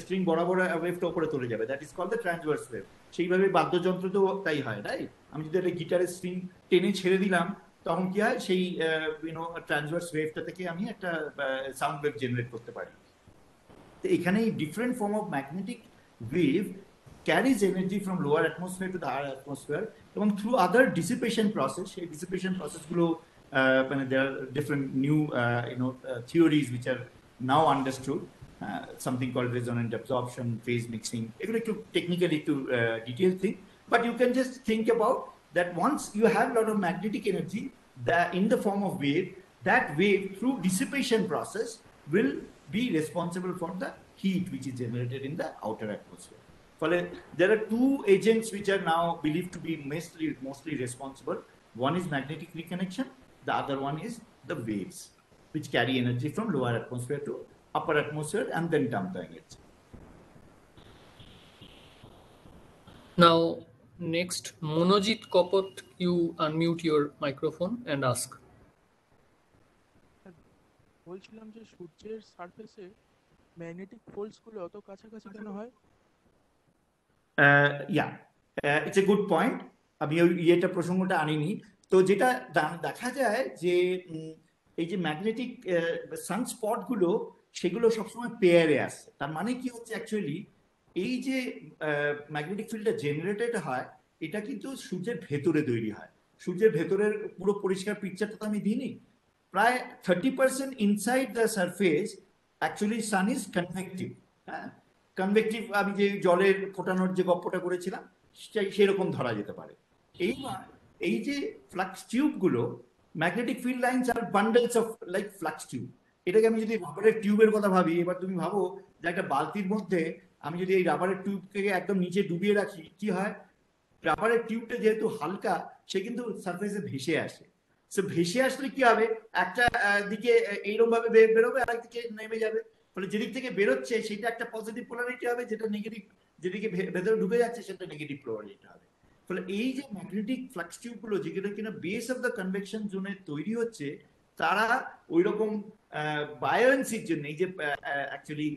স্ট্রিং বরাবর ওয়েভটা উপরে চলে যাবে। That is called the transverse wave. সেইভাবে বাদ্যযন্ত্রতেও তাই হয়, রাইট? আমি যদি একটা গিটারের স্ট্রিং টেনে ছেড়ে দিলাম, তখন কি হয়, সেই ট্রান্সভার্স ওয়েভটা থেকে আমি একটা সাউন্ড ওয়েভ জেনারেট করতে পারি। তো এখানে different form of magnetic wave carries energy from lower atmosphere to the higher atmosphere, এবং through other dissipation process, সেই dissipation process গুলো মানে there are different new theories which are now understood, something called resonant absorption, phase mixing. এগুলো একটু technically একটু detailed thing, but you can just think about that once you have a lot of magnetic energy that in the form of wave, that wave through dissipation process will be responsible for the heat which is generated in the outer atmosphere. There are two agents which are now believed to be mostly responsible. One is magnetic reconnection, the other one is the waves, which carry energy from lower atmosphere to upper atmosphere and then dump the energy. Now, next, Monojit Kopot, you unmute your microphone and ask. বলছিলাম যে সূর্যের সারফেসে magnetic force গুলো অত কাছাকাছি কেন হয়? It's a good point. আমি ওই প্রসঙ্গটা আনিনি। তো যেটা দেখা যায় যে এই যে ম্যাগনেটিক সানস্পট গুলো, সেগুলো সবসময় পেয়ারে আসে। তার মানে কি হচ্ছে, অ্যাকচুয়ালি এই যে ম্যাগনেটিক ফিল্ডটা জেনারেটেড হয়, এটা কিন্তু সূর্যের ভেতরে তৈরি হয়। সূর্যের ভেতরের পুরো পরিষ্কার পিকচারটা তো আমি দিইনি। প্রায় 30% inside the surface actually sun is convective. হ্যাঁ, কনভেক্টিভ, আমি যে জলের ফোটানোর যে গপ্পটা করেছিলাম, সেরকম ধরা যেতে পারে। এই যে ফ্লাক্স টিউব গুলো, magnetic field lines are bundles of like flux tube. এটাকে আমি যদি রাবারের টিউবের কথা ভাবি, এবার তুমি ভাবো যে একটা বালতির মধ্যে আমি যদি এই রাবারের টিউবকে একদম নিচে ডুবিয়ে রাখি, কি হয়, রাবারের টিউবটা যেহেতু হালকা, সে কিন্তু সারফেসে ভেসে আসে। সে ভেসে আসলে কি হবে, একটা দিকে এইরকম ভাবে বেরোবে, আর একদিকে নেমে যাবে। ফলে যেদিক থেকে বেরোচ্ছে সেটা একটা পজিটিভ পোলারিটি হবে, যেটা নেগেটিভ, যেদিকে ভেতরে ঢুকে যাচ্ছে সেটা নেগেটিভ পোলারিটি হবে। ফলে এই যে ম্যাগনেটিক ফ্লাক্স টিউব গুলো, যেগুলো কিনা বেস অফ দ্য কনভেকশন জোনে তৈরি হচ্ছে, তারা ওই রকম বায়োয়েন্সির জন্য, এই যে অ্যাকচুয়ালি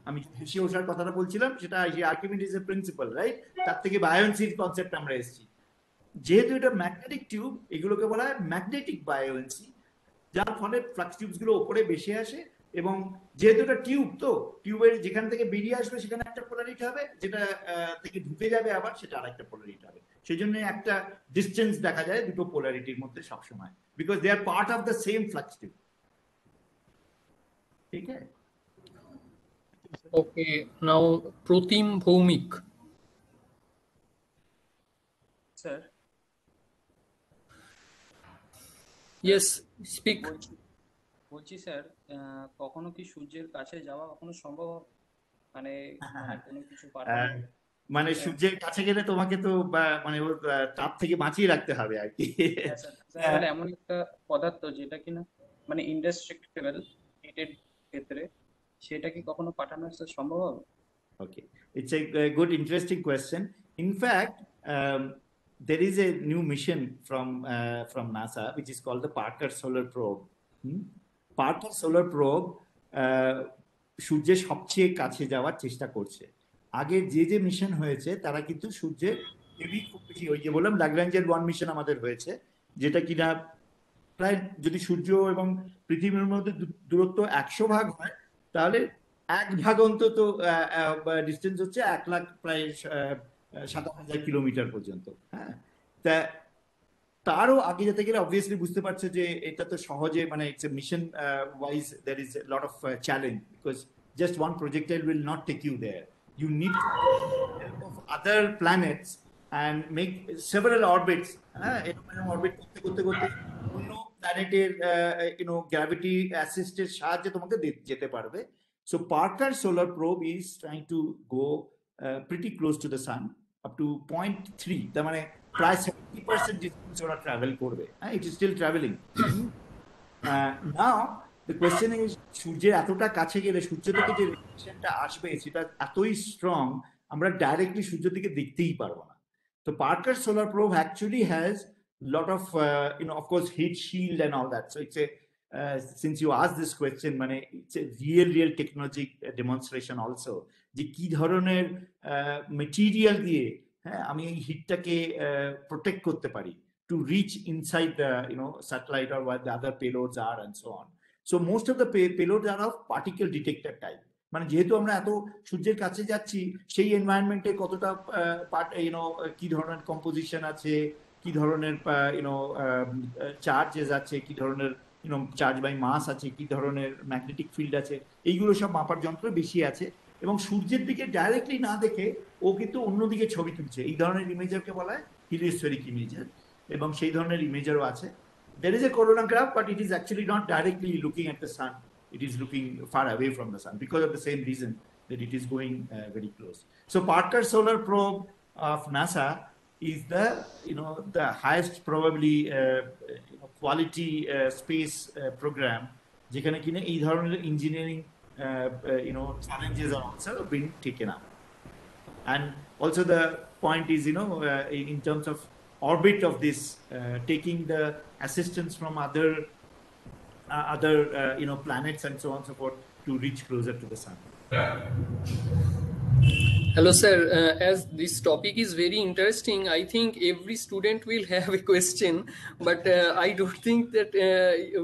আমি ভেসে ওঠার কথাটা বলছিলাম, সেটা আর্কিমিডিজের প্রিন্সিপাল, রাইট? তার থেকে বায়োয়েন্সির কনসেপ্ট আমরা এসেছি। যেহেতু এটা ম্যাগনেটিক টিউব, এগুলোকে বলা হয় ম্যাগনেটিক বায়োয়েন্সি। যার ফলে ফ্লাক্স টিউবস গুলো উপরে বেশি আসে, এবং যেহেতু এটা টিউব, তো টিউবের যেখান থেকে বেরিয়ে আসবে সেখানে একটা পোলারিটি হবে, যেটা থেকে ঢুকে যাবে আবার সেটা আরেকটা পোলারিটি হবে। সেই জন্য একটা ডিস্টেন্স দেখা যায় দুটো পোলারিটির মধ্যে সবসময়, because they are part of the same flux tube. ঠিক আছে? Okay, now Protim Bhaumik. Sir Yes, speak. বলছি স্যার, কখনো কি সূর্যের কাছে যাওয়া কখনো সম্ভব হবে? মানে কোনো কিছু পাঠানো, মানে সূর্যের কাছে গেলে তোমাকে তো মানে ওর তাপ থেকে বাঁচিয়ে রাখতে হবে আর কি। মানে এমন একটা পদার্থ যেটা কিনা মানে ইনডেস্ট্রাক্টেবল হিটের ক্ষেত্রে, সেটা কি কখনো পাঠানো সম্ভব হবে? Okay, it's a good, interesting question. In fact, there is a new mission from NASA which is called the Parker Solar Probe. Parker Solar Probe সূর্যের সবচেয়ে কাছে যাওয়ার চেষ্টা করছে। আগে যে মিশন হয়েছে তারা কিন্তু সূর্যের খুব বেশি, ওই যে বললাম ল্যাগ্রাঞ্জের 1 মিশন আমাদের হয়েছে, যেটা কিনা প্রায় যদি সূর্য এবং পৃথিবীর মধ্যে দূরত্ব 100 ভাগ হয়, তাহলে 1 ভাগ অন্তত ডিস্টেন্স হচ্ছে 1 লাখ প্রায় 57,000 কিলোমিটার পর্যন্ত। হ্যাঁ, তা তারও আগে যেতে গেলে অবভিয়াসলি বুঝতে পারছে যে এটা তো সহজে, মানে it's a mission wise there is a lot of challenge, because just one projectile will not take you there, you need of other planets and make several orbits. Orbit করতে অন্য প্ল্যানেটের গ্র্যাভিটি অ্যাসিস্টেড সাহায্যে তোমাকে যেতে পারবে। So Parker Solar Probe is trying to go pretty close to the sun, up to 0.3, তার মানে প্রায় 70% distance ওরা ট্রাভেল করবে। It is still traveling. Now the question is, সূর্যের এতটা কাছে গেলে সূর্য থেকে যে রেডিয়েশনটা আসবে সেটা এতই স্ট্রং, আমরা ডাইরেক্টলি সূর্য থেকে দেখতেই পারবো না। তো Parker Solar Probe actually has lot of of course heat shield and all that. So it's a since you asked this question, মানে it's a real technology demonstration also, যে কি ধরনের মেটেরিয়াল দিয়ে আমি এই হিটটাকে প্রোটেক্ট করতে পারি to reach inside the satellite or what the other payloads are and so on. So most of the payloads are of particle detector type. মানে যেহেতু আমরা এত সূর্যের কাছে যাচ্ছি, সেই এনভায়রনমেন্টে কতটা কি ধরনের কম্পোজিশন আছে, কি ধরনের চার্জেস আছে, কি ধরনের চার্জ বাই মাস আছে, কি ধরনের ম্যাগনেটিক ফিল্ড আছে, এইগুলো সব মাপার যন্ত্র বেশি আছে। এবং সূর্যের দিকে ডাইরেক্টলি না দেখে ও কিন্তু অন্যদিকে ছবি তুলছে। এই ধরনের ইমেজারকে বলা হয় হিলিওস্ফেরিক ইমেজার, এবং সেই ধরনের ইমেজারও আছে। There is a coronagraph, but it is actually not directly looking at the sun. It is looking far away from the sun because of the same reason that it is going very close. So Parker Solar Probe of NASA is the highest probably quality space program, যেখানে কিনা এই ধরনের engineering challenges are also being taken up. And also the point is, in terms of orbit of this, taking the assistance from other planets and so on and so forth to reach closer to the sun. Hello sir, as this topic is very interesting, I think every student will have a question, but I don't think that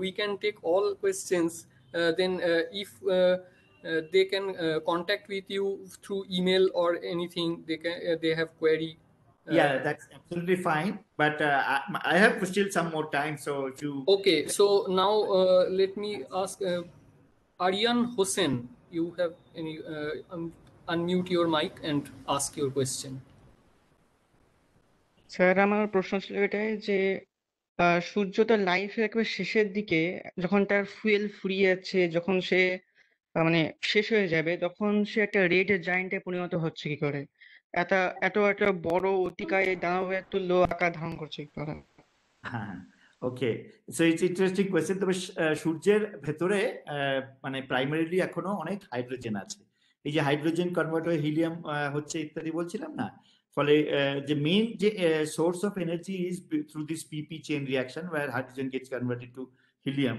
we can take all questions. Then if they can contact with you through email or anything, they have query. Yeah, that's absolutely fine, but I have still some more time, so if you... Okay, so now let me ask Aryan Hossein, you have any unmute your mic and ask your question. Sir, আমার প্রশ্ন ছিল এটাই যে সূর্য তার লাইফের একেবারে শেষের দিকে যখন তার ফুয়েল ফুরিয়ে যাচ্ছে, যখন সে মানে শেষ হয়ে যাবে, তখন সে একটা রেড জায়ান্টে পরিণত হচ্ছে কি করে? এত একটা বড় অতিকায় দানবের তুল্য আকার ধারণ করছে কি করে? হ্যাঁ, ওকে, সো ইটস ইন্টারেস্টিং কোয়েশ্চেন। তবে সূর্যের ভেতরে মানে প্রাইমারিলি এখনো অনেক হাইড্রোজেন আছে। এই যে হাইড্রোজেন কনভার্ট হয়ে হিলিয়াম হচ্ছে ইত্যাদি বলছিলাম না, ফলে যে মেইন যে source of energy is through this PP chain reaction where hydrogen gets converted to helium.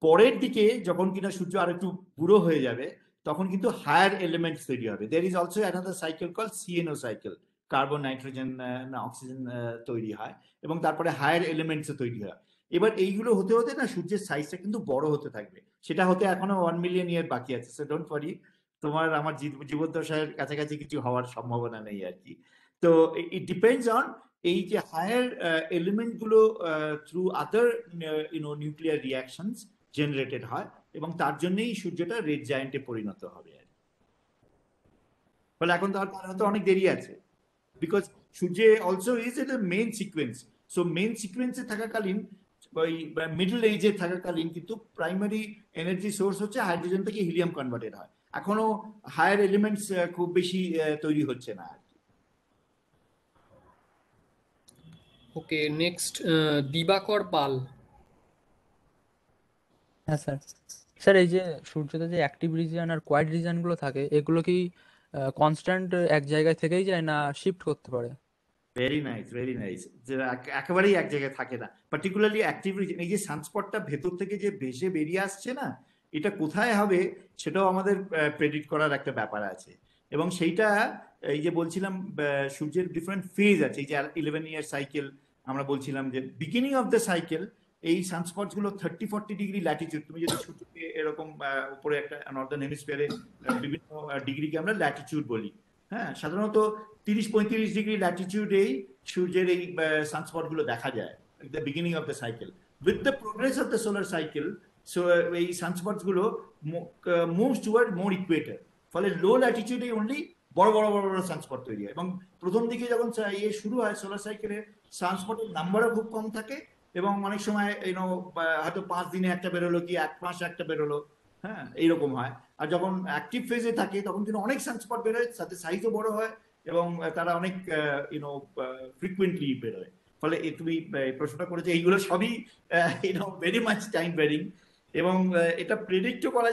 পরের দিকে যখন কিনা সূর্য আর একটু বুড়ো হয়ে যাবে, তখন কিন্তু হায়ার এলিমেন্টস তৈরি হবে। There is also another cycle call CNO cycle, carbon nitrogen না অক্সিজেন তৈরি হয়, এবং তারপরে হায়ার এলিমেন্টসও তৈরি হয়। এবার এইগুলো হতে হতে না সূর্যের সাইজটা কিন্তু বড় হতে থাকবে, সেটা হতে এখনো 1 মিলিয়ন ইয়ার বাকি আছে। সো ডোন্ট ওয়ারি, তোমার আমার জীবদ্দশার কাছাকাছি কিছু হওয়ার সম্ভাবনা নেই আর কি। তো ইট ডিপেন্ডস অন এই যে হায়ার এলিমেন্ট গুলো থ্রু আদার নিউক্লিয়ার রিয়াকশনস জেনারেটেড হয়, এবং তার জন্যই সূর্যটা রেড জায়ান্টে পরিণত হবে আর কি। ফলে এখন তার হয়তো অনেক দেরি আছে, বিকজ সূর্যে also is a main sequence. So main সিকোয়েন্সে থাকাকালীন, ওই মিডল এজে থাকাকালীন কিন্তু প্রাইমারি এনার্জি সোর্স হচ্ছে হাইড্রোজেন থেকে হিলিয়াম কনভার্টেড হয়। এখনো হায়ার এলিমেন্টস খুব বেশি তৈরি হচ্ছে না আর কি। ওকে, নেক্সট দিবাকর পাল। হ্যাঁ স্যার, স্যার এই যে সূর্যতে যে অ্যাক্টিভ রিজিয়ন আর কোয়াইট রিজিয়নগুলো থাকে, এগুলো কি কনস্ট্যান্ট এক জায়গায় থেকেই যায় না শিফট করতে পারে? Very nice, very nice. একেবারেই এক জায়গায় থাকে না, পার্টিকুলারলি অ্যাক্টিভ রিজন। এই যে সানস্পটটা ভেতর থেকে যে ভেসে বেরিয়ে আসছে না, এটা কোথায় হবে সেটাও আমাদের প্রেডিক্ট করার একটা ব্যাপার আছে। এবং সেইটা এই যে বলছিলাম সূর্যের ডিফারেন্ট ফেজ আছে, এই যে 11 ইয়ার সাইকেল আমরা বলছিলাম, যে বিগিনিং অফ দ্য সাইকেল এই সানস্পটস গুলো 30-40 ডিগ্রি ল্যাটিটিউড, তুমি যদি সূর্যকে এরকম উপরে একটা নর্দার্ন হেমিস্ফিয়ারে বিভিন্ন ডিগ্রিকে আমরা ল্যাটিটিউড বলি, হ্যাঁ, সাধারণত 30-35 ডিগ্রি ল্যাটিটিউডেই সূর্যের এই সানস্পট গুলো দেখা যায় the beginning of the cycle. With the progress of the solar cycle, so এই সানস্পটস গুলো মুভস টুয়ার্ড মোর ইকুয়েটর, ফলে লো ল্যাটিটিউডে অনলি বড় বড় বড় বড় সানস্পট তৈরি হয়। এবং প্রথম দিকে যখন ইয়ে শুরু হয় সোলার সাইকেলে, সানস্পটের নাম্বারও খুব কম থাকে, এবং অনেক সময় হয়তো 5 দিনে একটা বেরোলো, কি 1 মাসে একটা বেরোলো, হ্যাঁ, এইরকম হয়। আর যখন অ্যাক্টিভ ফেজে থাকে তখন কিন্তু অনেক সানস্পট বেরোয়, সাথে সাইজও বড় হয়, এবং তারা অনেক ফ্রিকুয়েন্টলি বেরোয়। ফলে তুমি প্রশ্নটা করেছে, এইগুলো সবই ভেরি মাচ টাইম ভ্যারিং, এবং এটা প্রেডিক্টও করা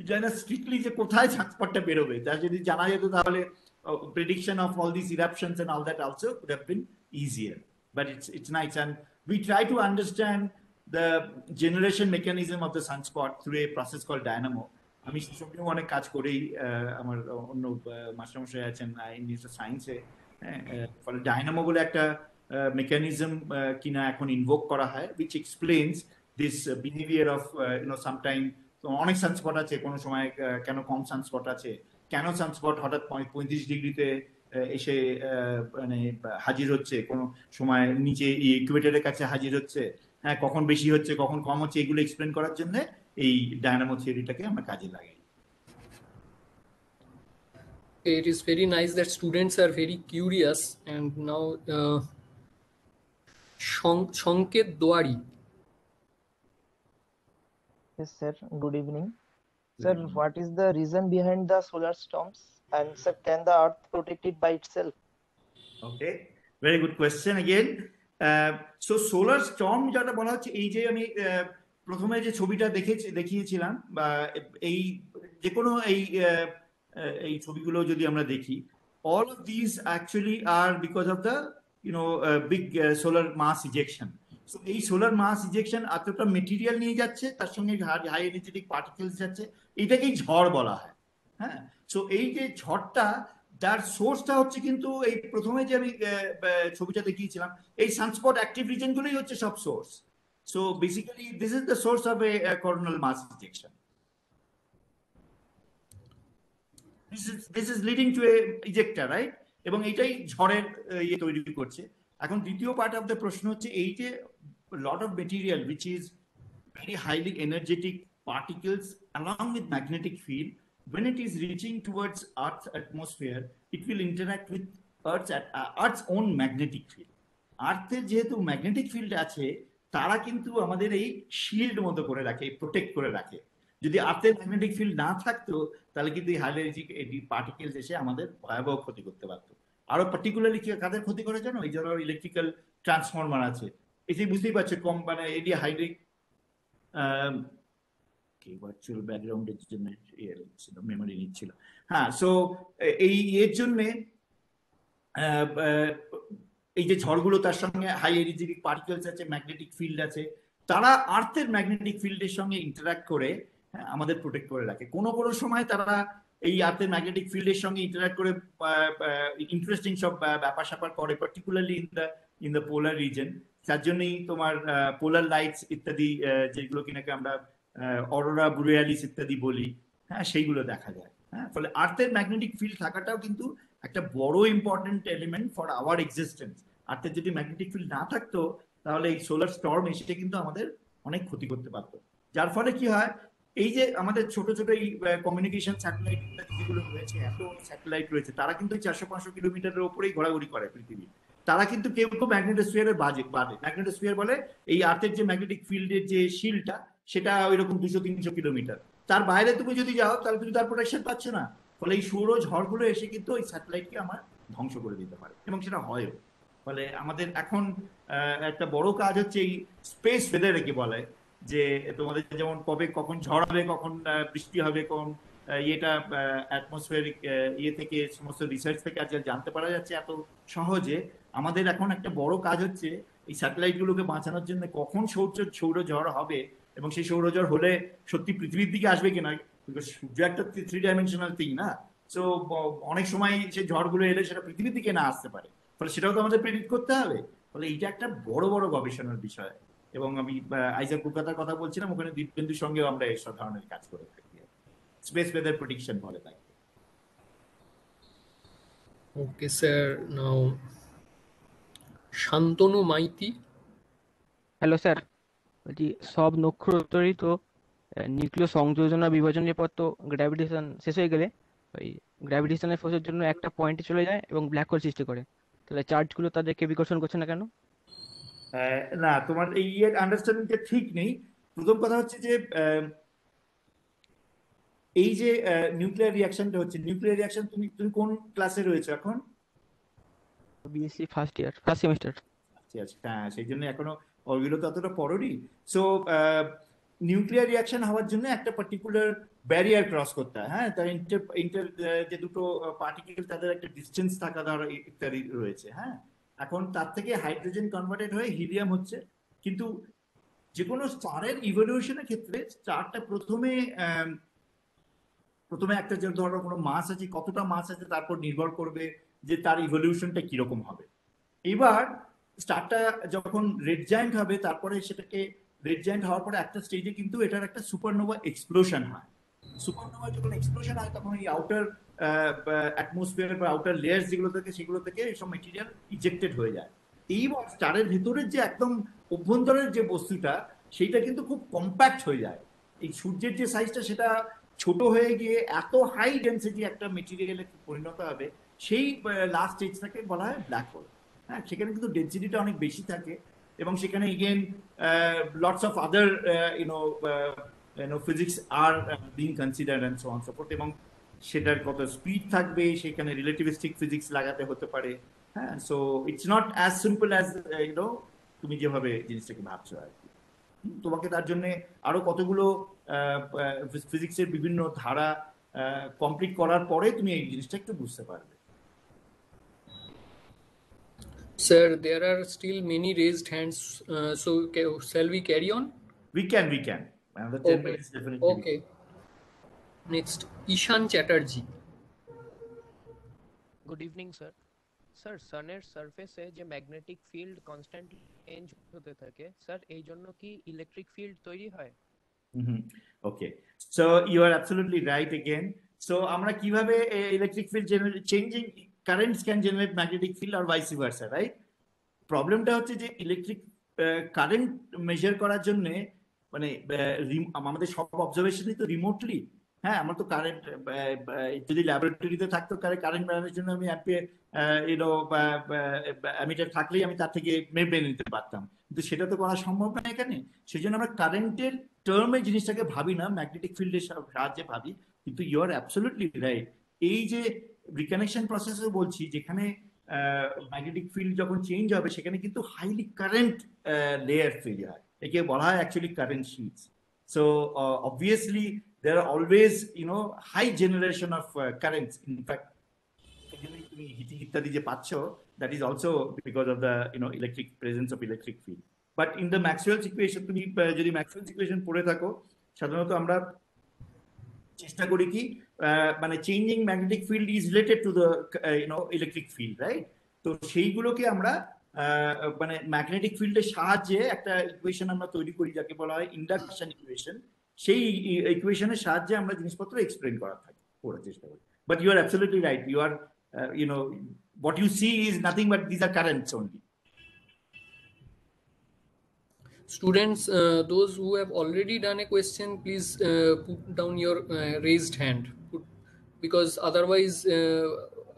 যায় না স্ট্রিক্টলি যে কোথায় সানস্পটটা বেরোবে। তা যদি জানা যেত তাহলে prediction of all these eruptions and all that also would have been easier. But it's nice, and we try to understand the generation mechanism of the sunspot through a process called dynamo. আমি সেসবও অনেক কাজ করি, আমার অন্য মাস্টারমশাই আছেন Indian সায়েন্সে, ফলে ডায়নামো বলে একটা মেকানিজম কিনা এখন ইনভোক করা হয়, which explains this behavior of sometime অনেক সানস্পট আছে, কোনো সময় কেন কম সানস্পট আছে, কেন সানস্পট হঠাৎ 35 ডিগ্রিতে এসে মানে হাজির হচ্ছে, কোনো সময় নিচে ইকুয়েটরের কাছে হাজির হচ্ছে, হ্যাঁ, কখন বেশি হচ্ছে কখন কম হচ্ছে, এগুলো এক্সপ্লেন করার জন্য এই ডায়নামো থিওরিটাকে আমরা কাজে লাগাই। It is very nice that students are very curious, and now Sanket Dwari. Yes, sir. Good evening. Sir, what is the reason behind the solar storms? And sir, can the Earth protect it by itself? Okay, very good question again. So solar storm যেটা বলা হচ্ছে, এই যে আমি প্রথমে যে ছবিটা দেখিয়েছিলাম, বা এই যে কোনো এই ছবিগুলো যদি আমরা দেখি, all of these actually are because of the big solar mass ejection. So এই সোলার মাস ইজেকশন এতটা মেটেরিয়াল নিয়ে যাচ্ছে, তার সঙ্গে হাই এনার্জেটিক পার্টিকেলস যাচ্ছে, এটাকেই ঝড় বলা হয়। হ্যাঁ, সো এই যে ঝড়টা, তার সোর্সটা হচ্ছে কিন্তু এই প্রথমে যে আমি ছবিটা দেখিয়েছিলাম, এই সানস্পট অ্যাক্টিভ রিজন গুলোই হচ্ছে সব source. So basically this is the source of a coronal mass ejection. This is leading to a ejector, right? এবং এটাই ঝড়ের ইয়ে তৈরি করছে। এখন দ্বিতীয় পার্ট অফ দ্য প্রশ্ন হচ্ছে, এই যে lot of material which is very highly energetic particles along with magnetic field, when it is reaching towards Earth's atmosphere, it will interact with Earth's own magnetic field. Earth's যেহেতু magnetic field আছে, তারা কিন্তু আমাদের এই shield মতো করে রাখে, protect করে রাখে। যদি আর্থের ম্যাগনেটিক ফিল্ড না থাকতো, তাহলে কিন্তু এই হাই এনার্জি পার্টিকেলস এসে আমাদের ভয়াবহ ক্ষতি করতে পারতো। আরো পার্টিকুলারলি কাদের ক্ষতি করে জানো? এই যারা ইলেকট্রিক্যাল ট্রান্সফরমার আছে, এই বুঝতেই পারছো, কম মানে এরিয়া হাইড্রিক ভার্চুয়াল ব্যাকগ্রাউন্ডের জন্য মেমোরি নিচ্ছিল। হ্যাঁ, সো এই এর জন্যে এই যে ঝড়গুলো, তার সঙ্গে হাই এনার্জেটিক পার্টিকেলস আছে, ম্যাগনেটিক ফিল্ড আছে, তারা আর্থের ম্যাগনেটিক ফিল্ডের সঙ্গে ইন্টারাক্ট করে আমাদের প্রোটেক্ট করে রাখে। কোনো কোনো সময় তারা এই আর্থের ম্যাগনেটিক ফিল্ডের সঙ্গে ইন্টারাক্ট করে ইন্টারেস্টিং সব ব্যাপার স্যাপার করে, particularly in the in the polar reason, তার জন্যই তোমার পোলার লাইটস ইত্যাদি যেগুলো কিনাকে আমরা অরোরা বুরিয়ালিস ইত্যাদি বলি, হ্যাঁ, সেইগুলো দেখা যায়। হ্যাঁ, ফলে আর্থের ম্যাগনেটিক ফিল্ড থাকাটাও কিন্তু একটা বড় important element for our existence. আর্থের যদি ম্যাগনেটিক ফিল্ড না থাকতো তাহলে এই সোলার স্টর্ম এসে কিন্তু আমাদের অনেক ক্ষতি করতে পারতো। যার ফলে কি হয়, এই যে আমাদের ছোট ছোট এই কমিউনিকেশন স্যাটেলাইট যেগুলো রয়েছে, এত স্যাটেলাইট রয়েছে, তারা কিন্তু 400-500 কিলোমিটারের উপরেই ঘোরাঘুরি করে পৃথিবী। তারা কিন্তু কেউ কেউ ম্যাগনেটোস্ফিয়ারের বাজে। ম্যাগনেটোস্ফিয়ার বলে এই আর্থের যে ম্যাগনেটিক ফিল্ডের যে শিলটা, সেটা ওইরকম 200-300 কিলোমিটার। তার বাইরে তুমি যদি যাও তাহলে তুমি তার প্রোটেকশন পাচ্ছ না। ফলে এই সৌর ঝড়গুলো এসে কিন্তু ওই স্যাটেলাইটকে আমার ধ্বংস করে দিতে পারে, এবং সেটা হয়ও। ফলে আমাদের এখন একটা বড় কাজ হচ্ছে এই স্পেস ওয়েদার একে বলে, যে তোমাদের যেমন কবে কখন ঝড় হবে, কখন বৃষ্টি হবে, কোন ইয়েটা অ্যাটমসফিয়ারিক ইয়ে থেকে সমস্ত রিসার্চ থেকে আজ জানতে পারা যাচ্ছে এত সহজে। আমাদের এখন একটা বড় কাজ হচ্ছে এই স্যাটেলাইট গুলোকে বাঁচানোর জন্য কখন সৌরঝড় হবে, এবং সেই সৌরঝড় হলে সত্যি পৃথিবীর দিকে আসবে কিনা। সূর্য একটা 3 ডাইমেনশনাল থিং না, সো অনেক সময় সেই ঝড়গুলো এলে সেটা পৃথিবীর দিকে না আসতে পারে, ফলে সেটাও তো আমাদের প্রেডিক্ট করতে হবে। ফলে এইটা একটা বড় বড় গবেষণার বিষয়। এবং আমি আইজাক কলকাতার কথা বলছিলাম, ওখানে দ্বীপবিন্দুর সঙ্গেও আমরা এইসব ধরনের কাজ করে থাকি, স্পেস ওয়েদার প্রেডিকশন বলে তাকে। ওকে স্যার, নাও শান্তনু মাইতি। হ্যালো স্যার, বলছি সব নক্ষত্রই তো নিউক্লিয় সংযোজনা বিভাজনের পর তো গ্র্যাভিটেশন শেষ হয়ে গেলে ওই গ্র্যাভিটেশনের ফোর্সের জন্য একটা পয়েন্টে চলে যায় এবং ব্ল্যাক হোল সৃষ্টি করে। তাহলে চার্জগুলো তাদেরকে বিকর্ষণ করছে না কেন? না, তোমার এই আন্ডারস্ট্যান্ডিংটা ঠিক নেই। প্রথম কথা হচ্ছে যে এই যে নিউক্লিয়ার রিঅ্যাকশনটা হচ্ছে, নিউক্লিয়ার রিঅ্যাকশন তুমি কোন ক্লাসে রয়েছে এখন? BSc first year, first semester. হ্যাঁ, সেই জন্য এখনো ওইগুলো তো অতটা পড়োনি। সো নিউক্লিয়ার রিঅ্যাকশন হওয়ার জন্য একটা পার্টিকুলার ব্যারিয়ার ক্রস করতে হয়। হ্যাঁ, তার ইন্টার যে দুটো পার্টিকেল, তাদের একটা ডিস্টেন্স থাকা ধরো ইত্যাদি রয়েছে। হ্যাঁ, এখন তার থেকে হাইড্রোজেন কনভার্টেড হয়ে হিলিয়াম হচ্ছে। কিন্তু যে কোনো স্টারের ইভলিউশনের ক্ষেত্রে স্টারটা প্রথমে একটা যে ধরো কোনো মাস আছে, কতটা মাস আছে তারপর নির্ভর করবে যে তার ইভলিউশনটা কিরকম হবে। এবার স্টারটা যখন রেড জায়ান্ট হবে, তারপরে সেটাকে রেড জায়ান্ট হওয়ার পরে একটা স্টেজে কিন্তু এটার একটা সুপারনোভা এক্সপ্লোশন হয়। সুপারনোভা যখন এক্সপ্লোশন হয় তখন এই আউটার অ্যাটমসফিয়ার বা আউটার লেয়ার্স যেগুলো থেকে, সেগুলো থেকে সব মেটেরিয়াল ইজেক্টেড হয়ে যায়। এইবার স্টারের ভেতরের যে একদম অভ্যন্তরের যে বস্তুটা, সেইটা কিন্তু খুব কম্প্যাক্ট হয়ে যায়। এই সূর্যের যে সাইজটা, সেটা ছোট হয়ে গিয়ে এত হাই ডেন্সিটি একটা মেটেরিয়ালে পরিণত হবে, সেই লাস্ট স্টেজটাকে বলা হয় ব্ল্যাক হোল। হ্যাঁ, সেখানে কিন্তু ডেন্সিটিটা অনেক বেশি থাকে, এবং সেখানে again lots of other physics are being considered and so on so forth. এবং সেটার কত স্পিড থাকবে, সেখানে রিলেটিভিস্টিক ফিজিক্স লাগাতে হতে পারে। হ্যাঁ, so it's not as simple as তুমি যেভাবে জিনিসটাকে ভাবছো আর কি। তোমাকে তার জন্য আরো কতগুলো ফিজিক্সের বিভিন্ন ধারা কমপ্লিট করার পরে তুমি এই জিনিসটা একটু বুঝতে পারবে। Sir, there are still many raised hands, so shall we carry on? We can. Another 10 minutes definitely. Okay. Next, Ishan Chatterjee. Good evening, sir. Sir, সানের সারফেসে যে ম্যাগনেটিক ফিল্ড কনস্ট্যান্টলি চেঞ্জ হতে থাকে, স্যার এই জন্য কি ইলেকট্রিক ফিল্ড তৈরি হয়? Okay, so you are absolutely right again. So আমরা কিভাবে electric field changing currents can generate magnetic field আর ভাইস ভার্সা, রাইট? প্রবলেমটা হচ্ছে যে ইলেকট্রিক কারেন্ট মেজার করার জন্য মানে আমাদের সব অবজারভেশনই তো রিমোটলি। হ্যাঁ, আমার তো কারেন্ট যদি ল্যাবরেটরিতে থাকতো, কারেন্ট মেজারের জন্য আমি অ্যামিটার থাকলেই আমি তার থেকে মেপে নিতে পারতাম, কিন্তু সেটা তো করা সম্ভব না এখানে। সেই জন্য আমরা কারেন্টের টার্মে জিনিসটাকে ভাবি না, ম্যাগনেটিক ফিল্ডের সাহায্যে ভাবি। কিন্তু ইউ আর অ্যাবসলিউটলি রাইট, এই যে রিকানেকশন প্রসেসে বলছি, যেখানে ম্যাগনেটিক ফিল্ড যখন চেঞ্জ হবে, সেখানে কিন্তু হাইলি কারেন্ট লেয়ার তৈরি হয়, একে বলা হয় actually current shits. So obviously there are always high generation of currents. In fact, তুমি হিটিং ইত্যাদি যে পাচ্ছ, that is also because of the electric presence of electric field. But in the Maxwell's equation, তুমি যদি Maxwell's equation পড়ে থাকো, সাধারণত আমরা চেষ্টা করি কি মানে changing magnetic field is related to the electric field, right? তো সেইগুলোকে আমরা মানে ম্যাগনেটিক ফিল্ডের সাহায্যে একটা ইকুয়েশন আমরা তৈরি করি যাকে বলা হয় ইন্ডাকশন ইকুয়েশন। সেই ইকুয়েশনের সাহায্যে আমরা জিনিসপত্র এক্সপ্লেন করার চেষ্টা করি। But you are absolutely right, you are what you see is nothing but these are currents only. Students, those who have already done a question, please put down your raised hand, because otherwise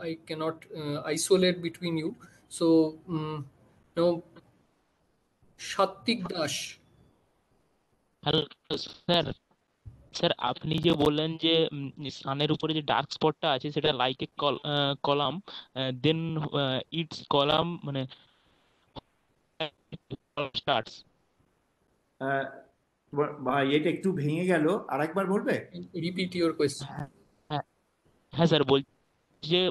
I cannot isolate between you. So now Shatik Das. Hello sir, sir আপনি যে বললেন যে সানের উপরে যে dark স্পটটা আছে সেটা like a column, then it's column মানে স্টার্টস। ভাই এটা একটু ভেঙে গেল, আরেকবার বলবে? Repeat your question. হ্যাঁ স্যার, বলছি যে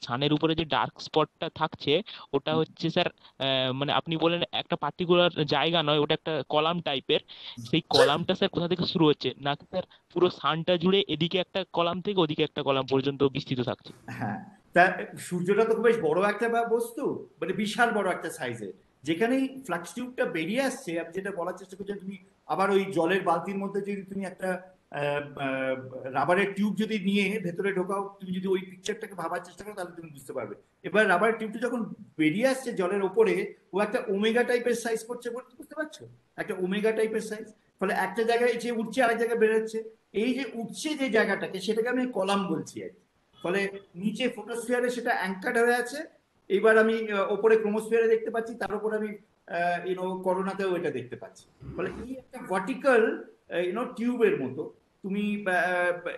সানের উপরে যে ডার্ক স্পটটা থাকছে ওটা হচ্ছে স্যার মানে আপনি বলেন একটা পার্টিকুলার জায়গা নয়, ওটা একটা কলাম টাইপের। সেই কলামটা স্যার কোথা থেকে শুরু হচ্ছে না স্যার পুরো সানটা জুড়ে এদিকে একটা কলাম থেকে ওদিকে একটা কলাম পর্যন্ত বিস্তৃত থাকছে? হ্যাঁ, তা সূর্যটা তো বেশ বড় একটা বস্তু, মানে বিশাল বড় একটা সাইজের, যেখানেই ফ্লাক্স টিউবটা বেরিয়ে আসছে। আমি যেটা বলার চেষ্টা করছি, তুমি আবার ওই জলের বালতির মধ্যে যদি তুমি একটা রাবারের টিউব যদি নিয়ে ভেতরে ঢোকাও, তুমি যদি ওই পিকচারটাকে ভাবার চেষ্টা করো তাহলে তুমি বুঝতে পারবে। এবার রাবারের টিউবটা যখন বেরিয়ে আসছে জলের ওপরে, ও একটা ওমেগা টাইপের সাইজ করছে, বুঝতে পারছো? একটা ওমেগা টাইপের সাইজ। ফলে একটা জায়গায় যে উঠছে আরেক জায়গায় বেরোচ্ছে, এই যে উঠছে যে জায়গাটাকে সেটাকে আমি কলাম বলছি আর কি। ফলে নিচে ফটোস্ফিয়ারে সেটা অ্যাঙ্কার্ড হয়ে আছে। এইবার আমি ওপরে ক্রোমোস্ফিয়ারে দেখতে পাচ্ছি, তার উপর আমি করোনাতেও এটা দেখতে পাচ্ছি। ফলে এই একটা ভার্টিক্যাল টিউবের মতো তুমি,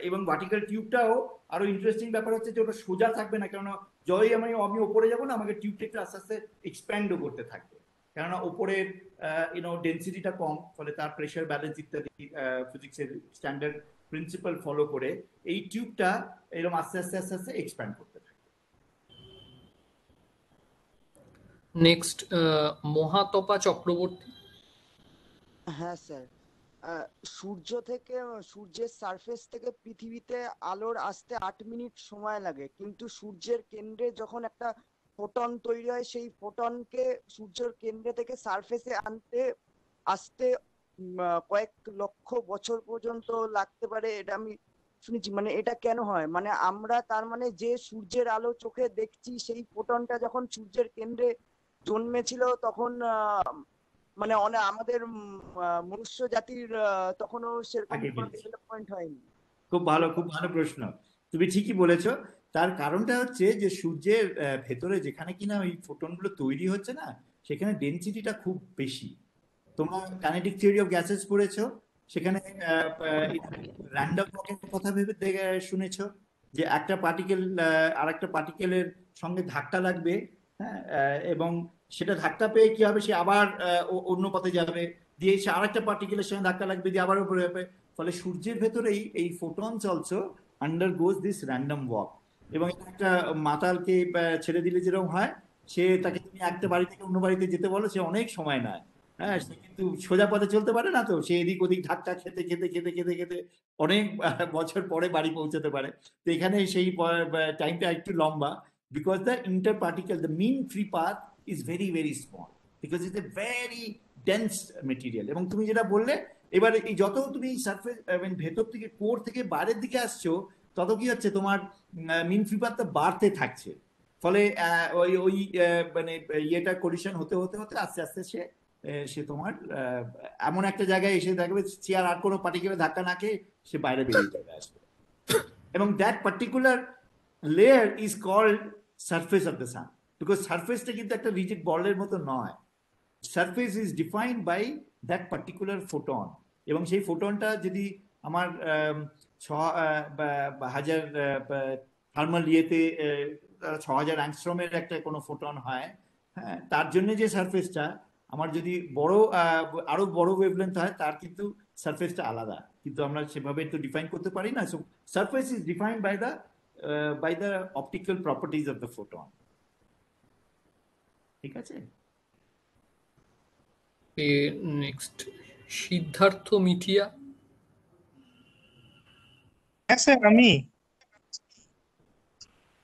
এবং ভার্টিক্যাল টিউবটাও আরো ইন্টারেস্টিং ব্যাপার হচ্ছে যে ওটা সোজা থাকবে না, কেননা যতই আমি ওপরে যাবো না, আমাকে টিউবটা একটু আস্তে আস্তে এক্সপ্যান্ডও করতে থাকবে, কেননা ওপরের ডেন্সিটিটা কম। ফলে তার প্রেশার ব্যালেন্স ইত্যাদি ফিজিক্সের স্ট্যান্ডার্ড প্রিন্সিপাল ফলো করে এই টিউবটা এরকম আস্তে আস্তে আস্তে আস্তে এক্সপ্যান্ড করতে থাকে। নেক্সট মহাতপা চক্রবর্তী। হ্যাঁ স্যার, সূর্যের সারফেস থেকে পৃথিবীতে আলোর আসতে 8 মিনিট সময় লাগে, কিন্তু সূর্যের কেন্দ্রে যখন একটা ফোটন তৈরি হয়, সেই ফোটনকে সূর্যের কেন্দ্রে থেকে সারফেসে আসতে কয়েক লক্ষ বছর পর্যন্ত লাগতে পারে, এটা আমি শুনেছি। মানে এটা কেন হয়? মানে আমরা তার মানে যে সূর্যের আলো চোখে দেখছি, সেই ফোটনটা যখন সূর্যের কেন্দ্রে জন্মেছিল তখন মানে আমাদের মনুষ্য জাতির তখনও সেরকম ডেভেলপমেন্ট হয়নি। খুব ভালো প্রশ্ন, তুমি ঠিকই বলেছো। তার কারণটা হচ্ছে যে সূর্যের ভেতরে যেখানে কিনা ওই ফোটনগুলো তৈরি হচ্ছে না, সেখানে ডেনসিটিটা খুব বেশি। তোমরা কাইনেটিক থিওরি অফ গ্যাসেস পড়েছো, সেখানে র্যান্ডম ওয়াকের কথা ভেবে শুনেছো যে একটা পার্টিকেল আর একটা পার্টিকেলের সঙ্গে ধাক্কা লাগবে, হ্যাঁ, এবং সেটা ধাক্কা পেয়ে কি হবে, সে আবার অন্য পথে যাবে, দিয়ে সে আরেকটা পার্টিকেলের সঙ্গে ধাক্কা লাগবে, দিয়ে আবার উপরে যাবে। ফলে সূর্যের ভেতরেই এই photons also আন্ডারগোজ this random walk. এবং একটা মাতালকে ছেড়ে দিলে যেরকম হয়, সে তাকে তুমি একটা বাড়ি থেকে অন্য বাড়িতে যেতে বলো, সে অনেক সময় নেয়, হ্যাঁ, সে কিন্তু সোজা পথে চলতে পারে না, তো সে এদিক ওদিক ধাক্কা খেতে খেতে খেতে খেতে খেতে অনেক বছর পরে বাড়ি পৌঁছাতে পারে। তো এখানে সেই টাইমটা একটু লম্বা, because the interparticle, the mean free path is very very small, because it's a very dense material. এবং তুমি যেটা বললে, এবারে এই যত তুমি সারফেস ভেতর থেকে কোর থেকে বাইরের দিকে আসছো, তত কি হচ্ছে, তোমার মিন ফ্রি পাথটা বাড়তে থাকছে। ফলে ওই মানে ইয়েটা কোলিশন হতে হতে হতে আস্তে আস্তে সে তোমার এমন একটা জায়গায় এসে দেখবে সে আর কোনো পার্টিকেলের ধাক্কা না খেয়ে সে বাইরে বেরিয়ে চলে আসবে। এবং that particular layer is called surface of the sun, because surface টা কিন্তু একটা রিজিড বলের মতো নয়। surface is defined by that particular photon, এবং সেই ফোটনটা যদি আমার 6000 থার্মাল ইয়েতে 6000 অ্যাংস্ট্রমের একটা কোনো ফোটন হয়, হ্যাঁ, তার জন্য যে সারফেসটা আমার যদি আরো বড় ওয়েভলেন্থ হয়, তার কিন্তু সারফেসটা আলাদা, কিন্তু আমরা সেভাবে তো ডিফাইন করতে পারি না। So surface is defined by the optical properties of the photon. ঠিক আছে? নেক্সট সিদ্ধার্থ মিঠিয়া। হ্যাঁ স্যার, আমি।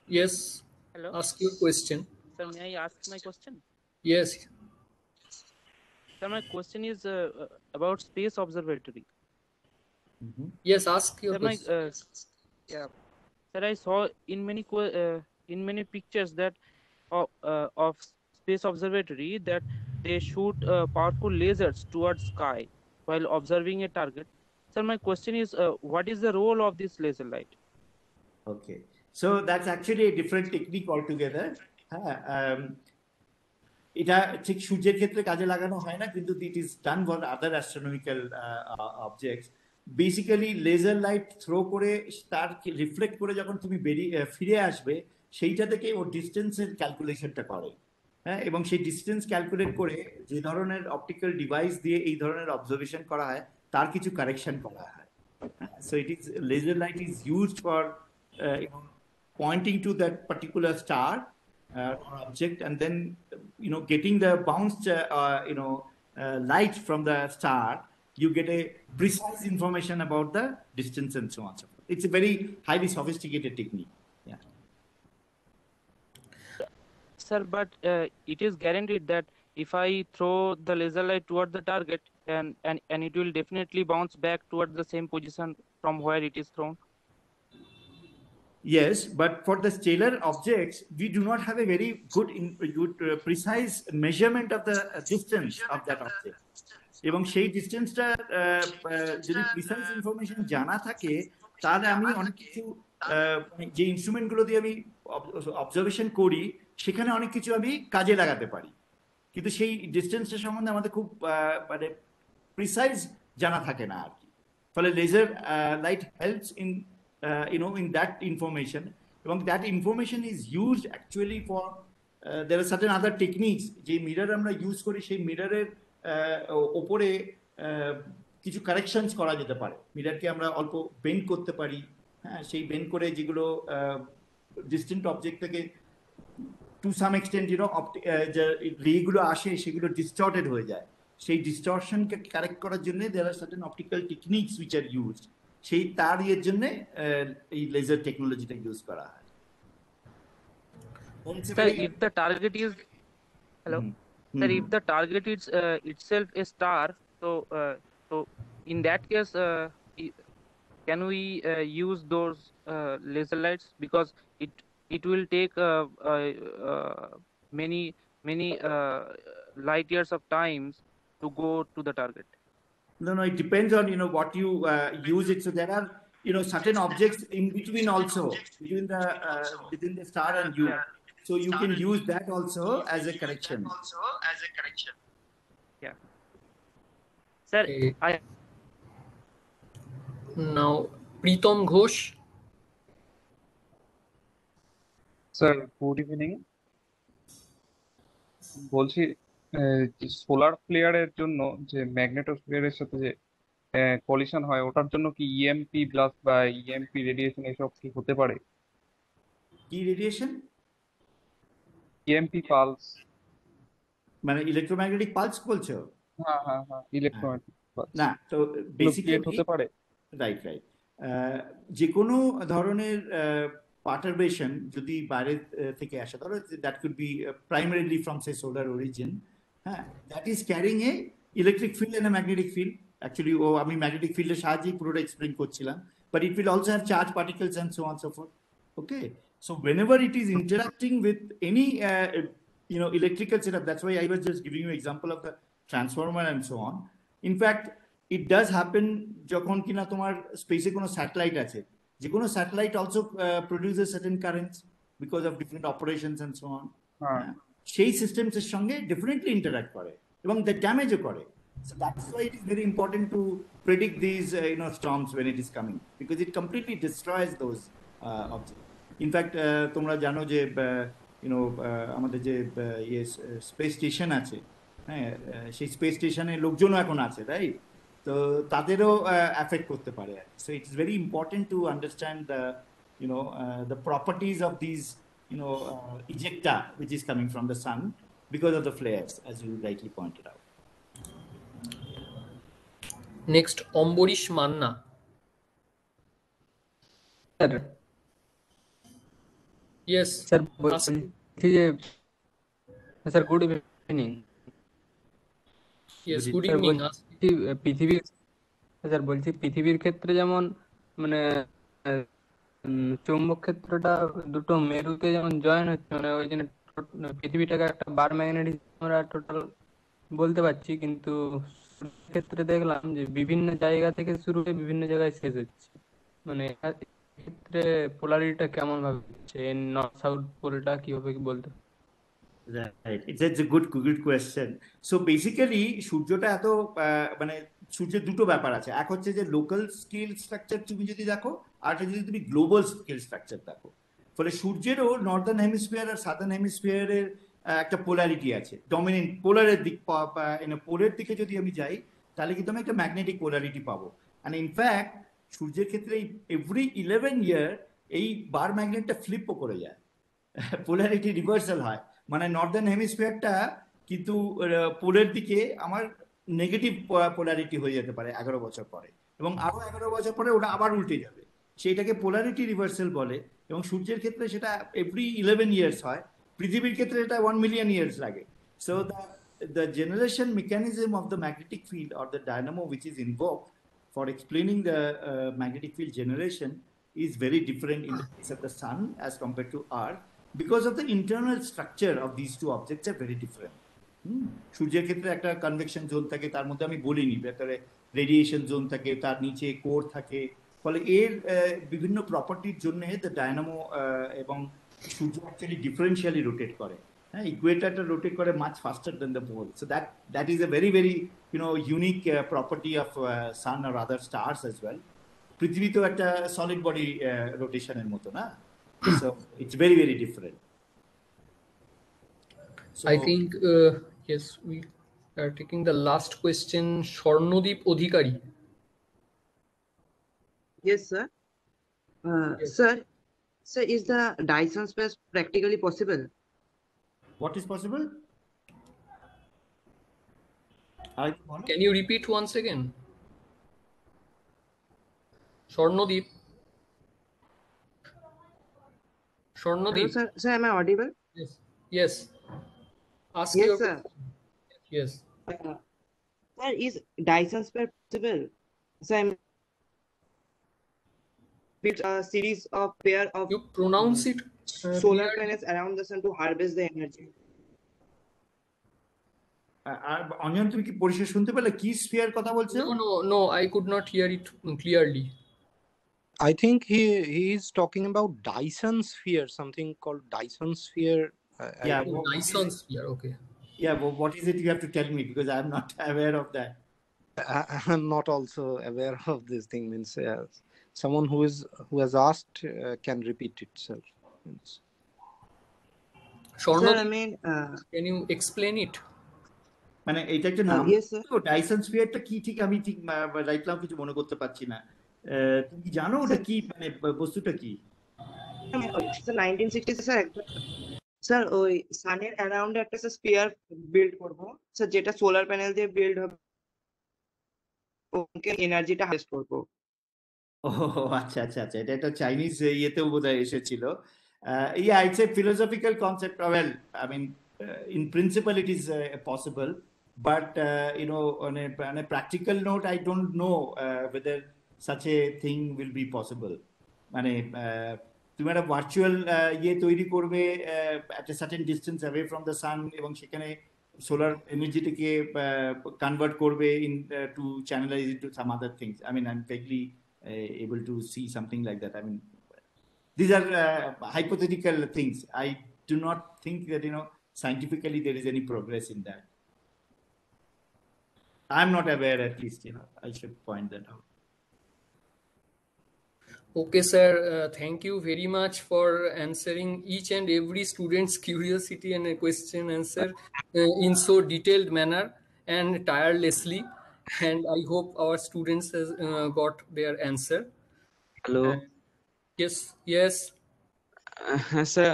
Yes, Hello. ask your question. Sir, may I ask my question? Yes. Sir, my question is about space observatory. Yes, ask your Sir, my question. yeah, sir, I saw in many pictures that of space observatory that they shoot powerful lasers towards sky while observing a target. Sir, my question is, what is the role of this laser light? Okay, so that's actually a different technique altogether. এটা ঠিক সূর্যের ক্ষেত্রে কাজে লাগানো হয় না, কিন্তু it is done for other astronomical objects. Basically laser light throw করে তার রিফ্লেক্ট করে যখন তুমি ফিরে আসবে, সেইটা থেকে ও ডিস্টেন্সের ক্যালকুলেশনটা করে। হ্যাঁ, এবং সেই ডিস্টেন্স ক্যালকুলেট করে যে ধরনের অপটিক্যাল ডিভাইস দিয়ে এই ধরনের অবজারভেশন করা হয় তার কিছু কারেকশন করা হয়। So it is laser light is used for pointing to that particular star or object, and then getting the bounced light from the star, you get a precise information about the distance and so on and so forth. It's a very highly sophisticated technique. Yeah. Sir, but it is guaranteed that if I throw the laser light toward the target, and it will definitely bounce back towards the same position from where it is thrown. Yes, but for the stellar objects, we do not have a very good precise measurement of the distance of that object. এবং সেই ডিস্টেন্সটা যদি precise information জানা থাকে, তাহলে আমি অনেক কিছু যে ইনস্ট্রুমেন্টগুলো দিয়ে আমি অবজারভেশন করি সেখানে অনেক কিছু আমি কাজে লাগাতে পারি, কিন্তু সেই ডিস্টেন্সটা সম্বন্ধে আমাদের খুব মানে প্রিসাইজ জানা থাকে না আর কি। ফলে laser light helps in that information, এবং that information is used actually for there are certain other techniques যে মিরর আমরা ইউজ করি, সেই মিররের ওপরে কিছু কারেকশনস করা যেতে পারে। মিররকে আমরা অল্প বেন্ড করতে পারি, হ্যাঁ, সেই বেন্ড করে যেগুলো ডিস্টেন্ট অবজেক্ট থেকে টু সাম এক্সটেন্ট যে রেগুলো আসে সেগুলো ডিস্টর্টেড হয়ে যায়, সেই ডিস্টরশনকে কারেক্ট করার জন্য there are certain optical techniques which are used, সেই তার এর জন্য এই লেজার টেকনোলজিটা ইউজ করা হয়। Sir, if the target is sir, if the target is itself a star, so in that case, can we use those laser lights, because it will take many light years of times to go to the target? No, it depends on what you use it. So there are certain objects in between also, within the star and you. So you can use that also as a correction. Yeah. Sir, Now Pritam Ghosh. Sir good evening, বলছি solar ফ্লেয়ারের জন্য যে ম্যাগনেটোস্ফিয়ারের সাথে যে collision হয়, ওটার জন্য কি EMP blast বা ইএমপি রেডিয়েশন এসব কি হতে পারে? কি রেডিয়েশন? ইএমপি পালস, মানে ইলেকট্রোম্যাগনেটিক পালস বলছো? হ্যাঁ হ্যাঁ হ্যাঁ, ইলেকট্রোম্যাগনেটিক পালস না, তো বেসিক্যালি হতে পারে। রাইট, যে কোনো ধরনের পার্টারবেশন যদি বাইরে থেকে আসে, ধরো that could be primarily from say solar origin, হ্যাঁ, that is carrying a electric field and a magnetic field. Actually আমি ম্যাগনেটিক ফিল্ডের সাহায্যেই পুরোটা এক্সপ্লেন করছিলাম, but it will also have charge particles and so on so forth. Okay, so whenever it is interacting with any electrical setup, that's why I was just giving you example of the transformer and so on. In fact, it does happen যখন কিনা তোমার স্পেসে কোনো satellite আছে, যে কোনো satellite also produces certain currents because of different operations and so on. সেই সিস্টেমসের সঙ্গে ডেফিনেটলি ইন্টারাক্ট করে এবং ড্যামেজও করে। So that's why it is very important to predict these storms when it is coming, because it completely destroys those objects. In fact তোমরা জানো যে আমাদের যে স্পেস স্টেশন আছে, হ্যাঁ, সেই স্পেস স্টেশনে লোকজনও এখন আছে, রাইট? তো তাদেরও অ্যাফেক্ট করতে পারে। So it is very important to understand the properties of this ejecta which is coming from the sun because of the flares, as you rightly pointed out. Next, Ambarish Manna. Yes, sir. Sir, good evening. Evening Yes, good sir evening. বলছি পৃথিবীর sir বলছি পৃথিবীর ক্ষেত্রে যেমন মানে চৌম্বক ক্ষেত্রটা দুটো মেরুতে যেমন জয়েন হচ্ছে মানে ওই জন্য পৃথিবীটাকে একটা বার ম্যাগনেটিজম আমরা টোটাল বলতে পারছি, কিন্তু সূর্যের ক্ষেত্রে দেখলাম যে বিভিন্ন জায়গা থেকে শুরু হয়ে বিভিন্ন জায়গায় শেষ হচ্ছে, মানে ক্ষেত্রে পোলারিটিটা কেমন ভাবে হচ্ছে, নর্থ সাউথ পোলটা কিভাবে কি বলতে? Right. It's a good question. So basically সূর্যটা এত মানে সূর্যের দুটো ব্যাপার আছে, এক হচ্ছে যে লোকাল স্কেল স্ট্রাকচার তুমি যদি দেখো, আর যদি তুমি গ্লোবাল স্কেল স্ট্রাকচার দেখো, ফলে সূর্যেরও নর্দার্ন হেমিস্ফিয়ার আর সাদার্ন হেমিস্ফিয়ারের একটা পোলারিটি আছে, ডমিনেন্ট পোলারের দিক, পোলের দিকে যদি আমি যাই তাহলে কিন্তু আমি একটা ম্যাগনেটিক পোলারিটি পাবো। অ্যান্ড ইনফ্যাক্ট সূর্যের ক্ষেত্রে এভরি 11 ইয়ার এই বার ম্যাগনেটটা ফ্লিপও করে যায়, পোলারিটি রিভার্সাল হয়, মানে নর্দার্ন হেমিস্ফিয়ারটা কিন্তু পোলের দিকে আমার নেগেটিভ পোলারিটি হয়ে যেতে পারে 11 বছর পরে, এবং আরো 11 বছর পরে ওটা আবার উল্টে যাবে, সেইটাকে পোলারিটি রিভার্সাল বলে। এবং সূর্যের ক্ষেত্রে সেটা এভরি 11 ইয়ার্স হয়, পৃথিবীর ক্ষেত্রে এটা 1 মিলিয়ন ইয়ার্স লাগে। So the generation mechanism of the magnetic field or the dynamo which is invoked for explaining the magnetic field generation is very different in the case of the sun as compared to Earth, because of the internal structure of these two objects are very different. সূর্যের ক্ষেত্রে একটা convection zone থাকে, তার মধ্যে আমি বলিনি, ভেতরে radiation zone থাকে, তার নিচে কোর থাকে, ফলে এর বিভিন্ন প্রপার্টির জন্য দ্য ডায়নামো এবং সূর্য অ্যাকচুয়ালি ডিফারেন্সিয়ালি রোটেট করে। হ্যাঁ, ইকুয়েটারটা রোটেট করে much faster than the pole, so that is a very very unique property of sun আর আদার স্টার্স অ্যাজ ওয়েল। পৃথিবী তো একটা সলিড বডি রোটেশনের মতো না, so it's very very different. So, I think yes, we are taking the last question. Swarnodip Odhikari. Yes, sir. Sir, is the Dyson sphere practically possible? What is possible? Can you repeat once again? Swarnodip. Swarnodip. Hello, sir, am I audible? Yes. Yes. Ask Yes, your sir. question. Yes. Sir, is Dyson sphere possible? So I'm built a series of pair of you pronounce it solar panels around the sun to harvest the energy. Onion, তুমি কি পরিষ্কার শুনতে পেলে কি sphere কথা বলছো? No, I could not hear it clearly. I think he is talking about Dyson sphere, something called Dyson sphere. Yeah, Dyson sphere. Okay. Yeah, but what is it you have to tell me, because I am not aware of that. I'm not also aware of this thing. Means someone who has asked can repeat itself. Swarnodip, Sir, I mean, can you explain it? মানে এটা একটা নাম, yes, sir. তো Dyson স্ফিয়ারটা কি ঠিক আমি ঠিক right now কিছু মনে করতে পারছি না। তুমি কি জানো ওটা কি, মানে বস্তুটা কি? স্যার 1960 স্যার স্যার ওই সানের অ্যারাউন্ডে একটা স্ফিয়ার বিল্ড করব স্যার, যেটা সোলার প্যানেল দিয়ে বিল্ড হবে, ওকে এনার্জিটা হারভেস্ট করব। ও আচ্ছা আচ্ছা আচ্ছা, এটা একটা চাইনিজ ইয়েতেও বোধহয় এসেছিল। Yeah, it's a philosophical concept. Well, I mean, in principle it is possible, but on a practical note, I don't know whether such a thing will be possible. মানে তুমি একটা ভার্চুয়াল ইয়ে তৈরি করবে at a certain distance away from the sun, এবং সেখানে solar এনার্জিটাকে convert করবে to channelize it to some other things. I mean, I'm vaguely able to see something like that. I mean, these are hypothetical things. I do not think that scientifically there is any progress in that. I'm not aware, at least. I should point that out. Okay, sir. Thank you very much for answering each and every student's curiosity and a question answer in so detailed manner and tirelessly. And I hope our students has got their answer. Hello. Yes. হ্যাঁ sir,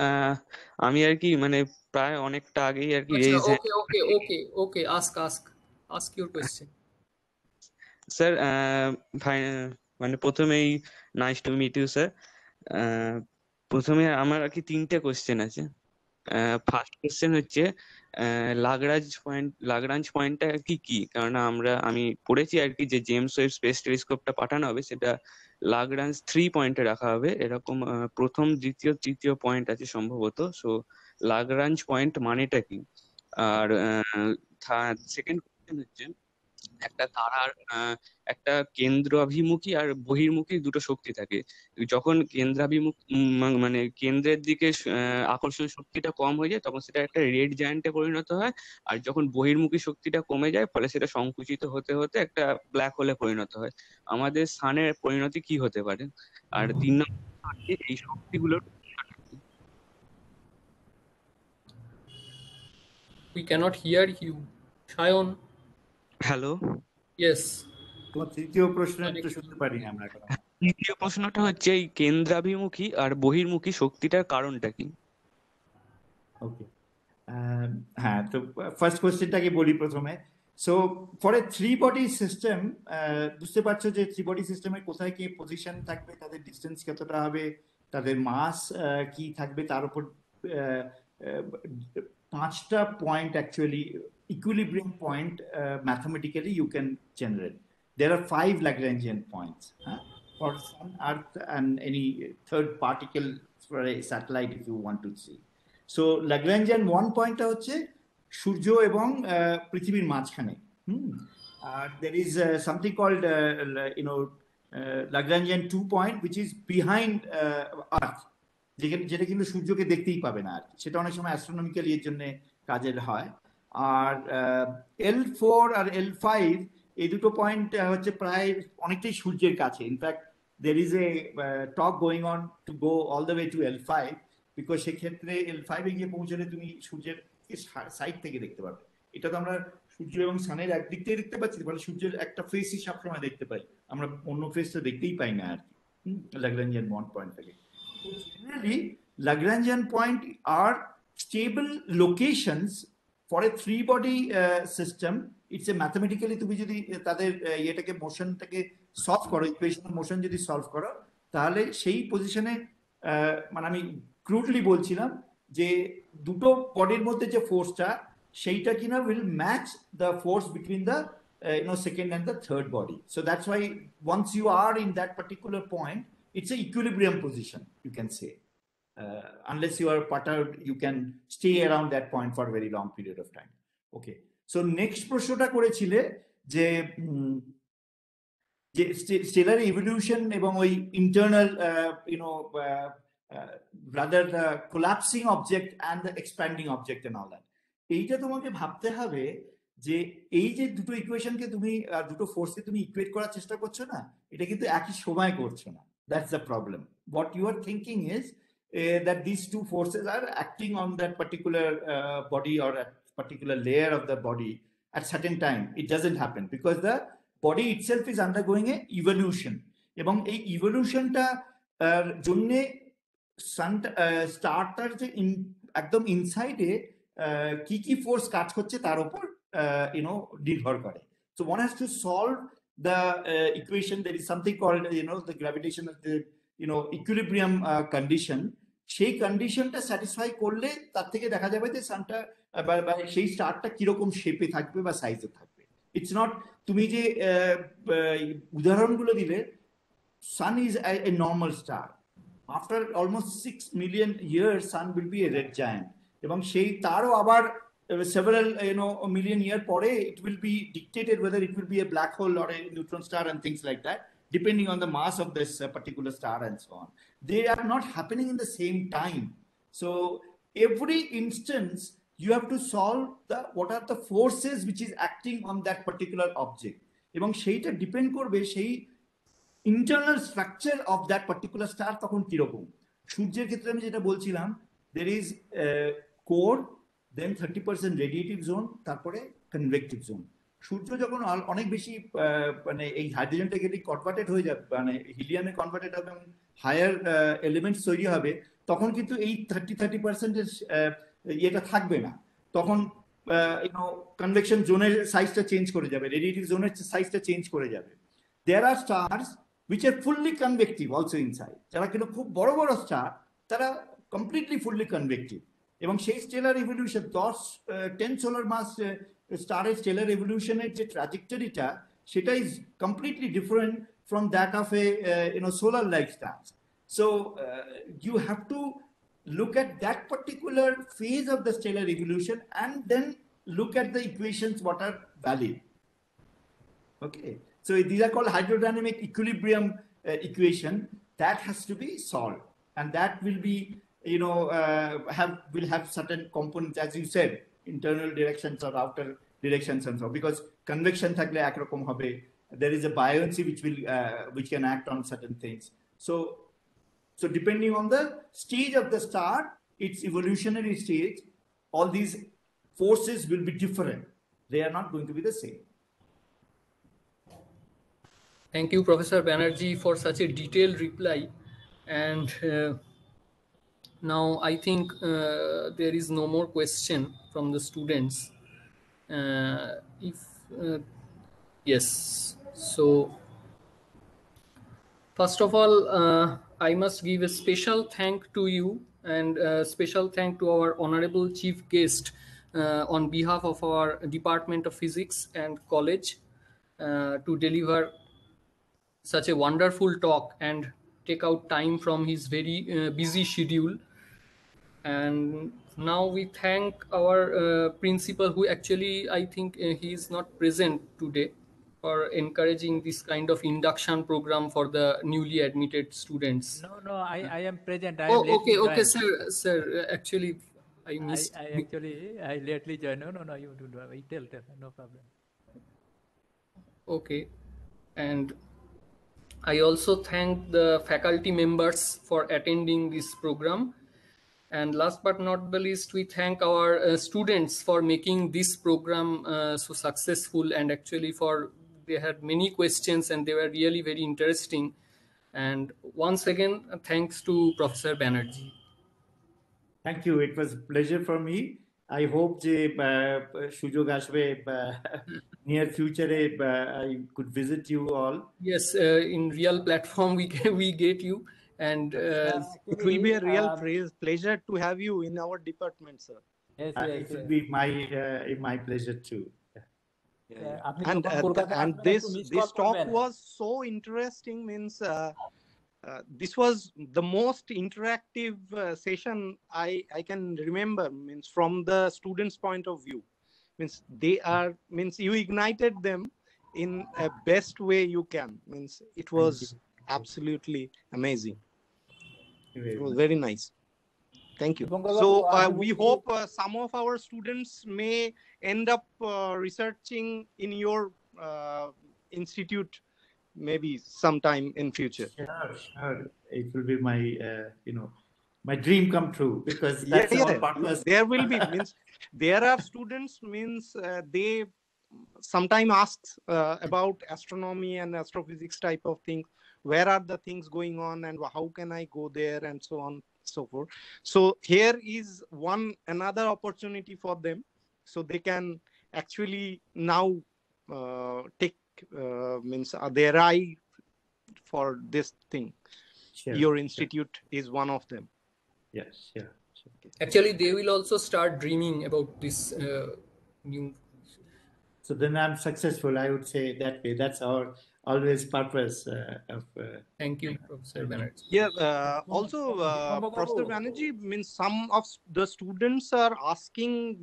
আমি আর কি মানে প্রায় অনেকটা আগেই আর কি Okay. Ask your question. Sir মানে প্রথমেই nice to meet you sir. প্রথমে আমার আর কি 3টে কোশ্চেন আছে। ফার্স্ট কোশ্চেন হচ্ছে লাগরাঞ্জ পয়েন্টটা কি কারণ আমি পড়েছি আর কি যে জেমস ওয়েব স্পেস টেলিস্কোপটা পাঠানো হবে সেটা লাগরাঞ্জ 3 পয়েন্টে রাখা হবে এরকম প্রথম দ্বিতীয় তৃতীয় পয়েন্ট আছে সম্ভবত। সো লাগরাঞ্জ পয়েন্ট মানেটা কি? আর সেকেন্ড কোশ্চেন হচ্ছে একটা তারার একটা কেন্দ্রাভিমুখী আর বহির্মুখী দুটো শক্তি থাকে। যখন মানে কেন্দ্রের দিকে আকর্ষণ শক্তিটা কম হয়ে যায় তখন সেটা একটা রেড জায়ান্টে পরিণত হয়, আর যখন বহির্মুখী শক্তিটা কমে যায় ফলে সেটা সংকুচিত হতে হতে একটা ব্ল্যাক হোলে পরিণত হয়। আমাদের সানের পরিণতি কি হতে পারে? আর 3 নম্বর এই শক্তিগুলোর We cannot hear you. Shayon. Hello, Yes. তোমার তৃতীয় প্রশ্ন একটু শুনতে পারি না আমরা এখন। তৃতীয় প্রশ্নটা হচ্ছে এই কেন্দ্রাভিমুখী আর বহির্মুখী শক্তিটার কারণটা কি? ওকে, হ্যাঁ, তো ফার্স্ট কোয়েশ্চেনটাকে বলি প্রথমে। So for a 3 body system, বুঝতে পারছো যে 3 body সিস্টেমের কোথায় কি পজিশন থাকবে, তাদের ডিস্টেন্স কতটা হবে, তাদের মাস কি থাকবে, তার উপর 5টা point actually equilibrium point mathematically you can generate. There are 5 Lagrangian points for Sun, Earth, and any third particle for a satellite if you want to see. So Lagrangian 1 point হচ্ছে সূর্য এবং পৃথিবীর মাঝখানে। There is something called Lagrangian 2 point which is behind Earth, যেটা কিন্তু সূর্যকে দেখতেই পাবে না আর সেটা অনেক সময় অ্যাস্ট্রোনমিক্যালি এর জন্য কাজের হয়। আর L4 আর L5 এই দুটো পয়েন্ট হচ্ছে প্রায় অনেকটাই সূর্যের কাছে। In fact there is a talk going on to go all the way two L5, because সেক্ষেত্রে L5 এ গিয়ে পৌঁছলে তুমি সূর্যের সাইড থেকে দেখতে পাবে। এটা তো আমরা সূর্য এবং সানের একদিক থেকে দেখতে পাচ্ছি, ফলে সূর্যের একটা ফেসই সবসময় দেখতে পাই, আমরা অন্য ফেসটা দেখতেই পাই না আর কি Lagrangian 1 point থেকে। Generally Lagrangian point are stable locations for a 3 body system. It's a mathematically তুমি যদি তাদের এটাকে মোশনটাকে সলভ করো, ইকুয়েশন অফ মোশন যদি সলভ করো, তাহলে সেই পজিশনে মানে আমি ক্রুডলি বলছিলাম যে দুটো বডির মধ্যে যে ফোর্সটা সেইটা কিনা will match the force between the second and the third body. So that's why once you are in that particular point, it's an equilibrium position, you can say. Unless you are perturbed, you can stay around that point for a very long period of time. Okay, so next প্রশ্নটা করেছিলে যে stellar evolution এবং ওই internal rather the collapsing object and the expanding object and all that. এইটা তোমাকে ভাবতে হবে যে এই যে দুটো ইকুয়েশনকে তুমি দুটো ফোর্সকে তুমি ইকুয়েট করার চেষ্টা করছো না, এটা কিন্তু একই সময় করছো না। That's the problem. What you are thinking is that these two forces are acting on that particular body or a particular layer of the body at certain time. It doesn't happen because the body itself is undergoing a evolution. এবং এই ইভলিউশনটা জন্য স্টারটার যে একদম ইনসাইডে কি কি force কাজ করছে তার উপর নির্ভর করে। So one has to solve the equation. There is something called the gravitation of the equilibrium condition. সেই কন্ডিশনটা স্যাটিসফাই করলে তার থেকে দেখা যাবে যে সানটা বা সেই স্টারটা কিরকম শেপে থাকবে বা সাইজে থাকবে। ইটস নট তুমি যে উদাহরণগুলো দিলে, sun is a normal star, after almost 6 million years sun will be a red giant, এবং সেই তারও আবার several million year পরে it will be dictated whether it will be a black hole or a neutron star and things like that, depending on the mass of this particular star and so on. They are not happening in the same time. So every instance you have to solve what are the forces which is acting on that particular object, এবং সেইটা depend করবে সেই internal structure of that particular star তখন কিরকম। সূর্যের ক্ষেত্রে আমি যেটা বলছিলাম, there is core, then 30% radiative zone, তারপরে কনভেকটিভ জোন। সূর্য যখন অনেক বেশি মানে এই হাইড্রোজেনটা গেলে কনভার্টেড হয়ে যাবে, মানে হিলিয়ামে কনভার্টেড হবে, হায়ার এলিমেন্টস তৈরি হবে, তখন কিন্তু এই 30% ইয়েটা থাকবে না। তখন কনভেকশন জোনের সাইজটা চেঞ্জ করে যাবে, রেডিয়েটিভ জোনের সাইজটা চেঞ্জ করে যাবে। দেয়ার আর stars which are fully convective also inside, যারা কিন্তু খুব বড় বড় স্টার, তারা কমপ্লিটলি ফুললি কনভেকটিভ। এবং সেই স্টেলার ইভলিউশন 10 সোলার মাস স্টারের স্টেলার ইভলিউশনের যে ট্র্যাজেক্টরিটা সেটা is completely different from that of a solar like stars. So you have to look at that particular phase of the stellar evolution and then look at the equations what are valid. Okay, so these are called hydrodynamic equilibrium equation that has to be solved, and that will be will have certain components, as you said, internal directions or outer directions and so on, because convection থাকলে একরকম হবে. There is a buoyancy which can act on certain things. So depending on the stage of the star, its evolutionary stage, all these forces will be different. They are not going to be the same. Thank you, Professor Banerjee, for such a detailed reply. And now I think there is no more question from the students. Yes. So, first of all, I must give a special thank to you and a special thank to our honorable chief guest on behalf of our Department of Physics and College to deliver such a wonderful talk and take out time from his very busy schedule. And now we thank our principal, who actually I think he is not present today, for encouraging this kind of induction program for the newly admitted students. No, I am present. Okay, sir. Actually, I missed. I lately joined. No, you do. Tell, no problem. Okay, and I also thank the faculty members for attending this program. And last but not the least, we thank our students for making this program so successful, and actually they had many questions and they were really very interesting. And once again, thanks to Professor Banerjee. Thank you. It was a pleasure for me. I hope যে সুযোগ আসবে near future I could visit you all. Yes, in real platform we get you, and it will be a real pleasure to have you in our department, sir. Yes, it will be my pleasure too. And this talk was so interesting. Means this was the most interactive session I can remember. Means from the students' point of view, means you ignited them in a best way you can. Means it was absolutely amazing. It was very nice. Thank you. So we hope some of our students may end up researching in your institute maybe sometime in future. Sure. It will be my my dream come true, because that's our purpose. There will be means there are students they sometimes ask about astronomy and astrophysics type of things. Where are the things going on and how can I go there, and so on, so forth. So here is another opportunity for them, so they can actually now take their eye for this thing. Sure. Your institute is one of them. Yes, yeah. Actually, they will also start dreaming about this new. So then I'm successful, I would say that way. That's our always purpose of. Thank you, Professor Banerjee. Yeah. Also, Professor Banerjee, means some of the students are asking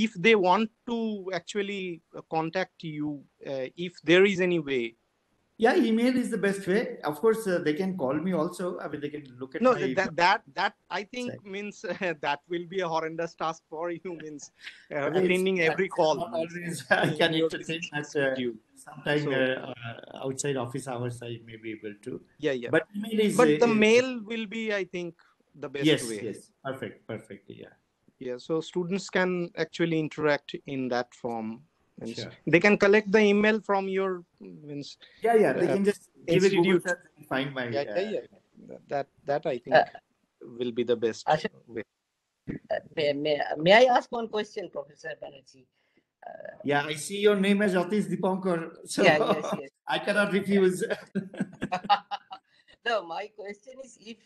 if they want to actually contact you, if there is any way. Yeah, email is the best way. Of course, they can call me also. I mean, they can look at. No, my that I think means that will be a horrendous task for you. Means attending every call. Always, I can entertain that. Sometime outside office hours, I may be able to. Yeah. But email is. But the mail will be, I think, the best way. Yes. Perfect. Yeah. Yeah. So students can actually interact in that form. Sure. They can collect the email from your Yeah. They can just give it Google search and find my. Yeah. That I think will be the best way. May I ask one question, Professor Banerjee? Yeah, I see your name as Atis Dipankar, so yes. I cannot refuse. No, my question is if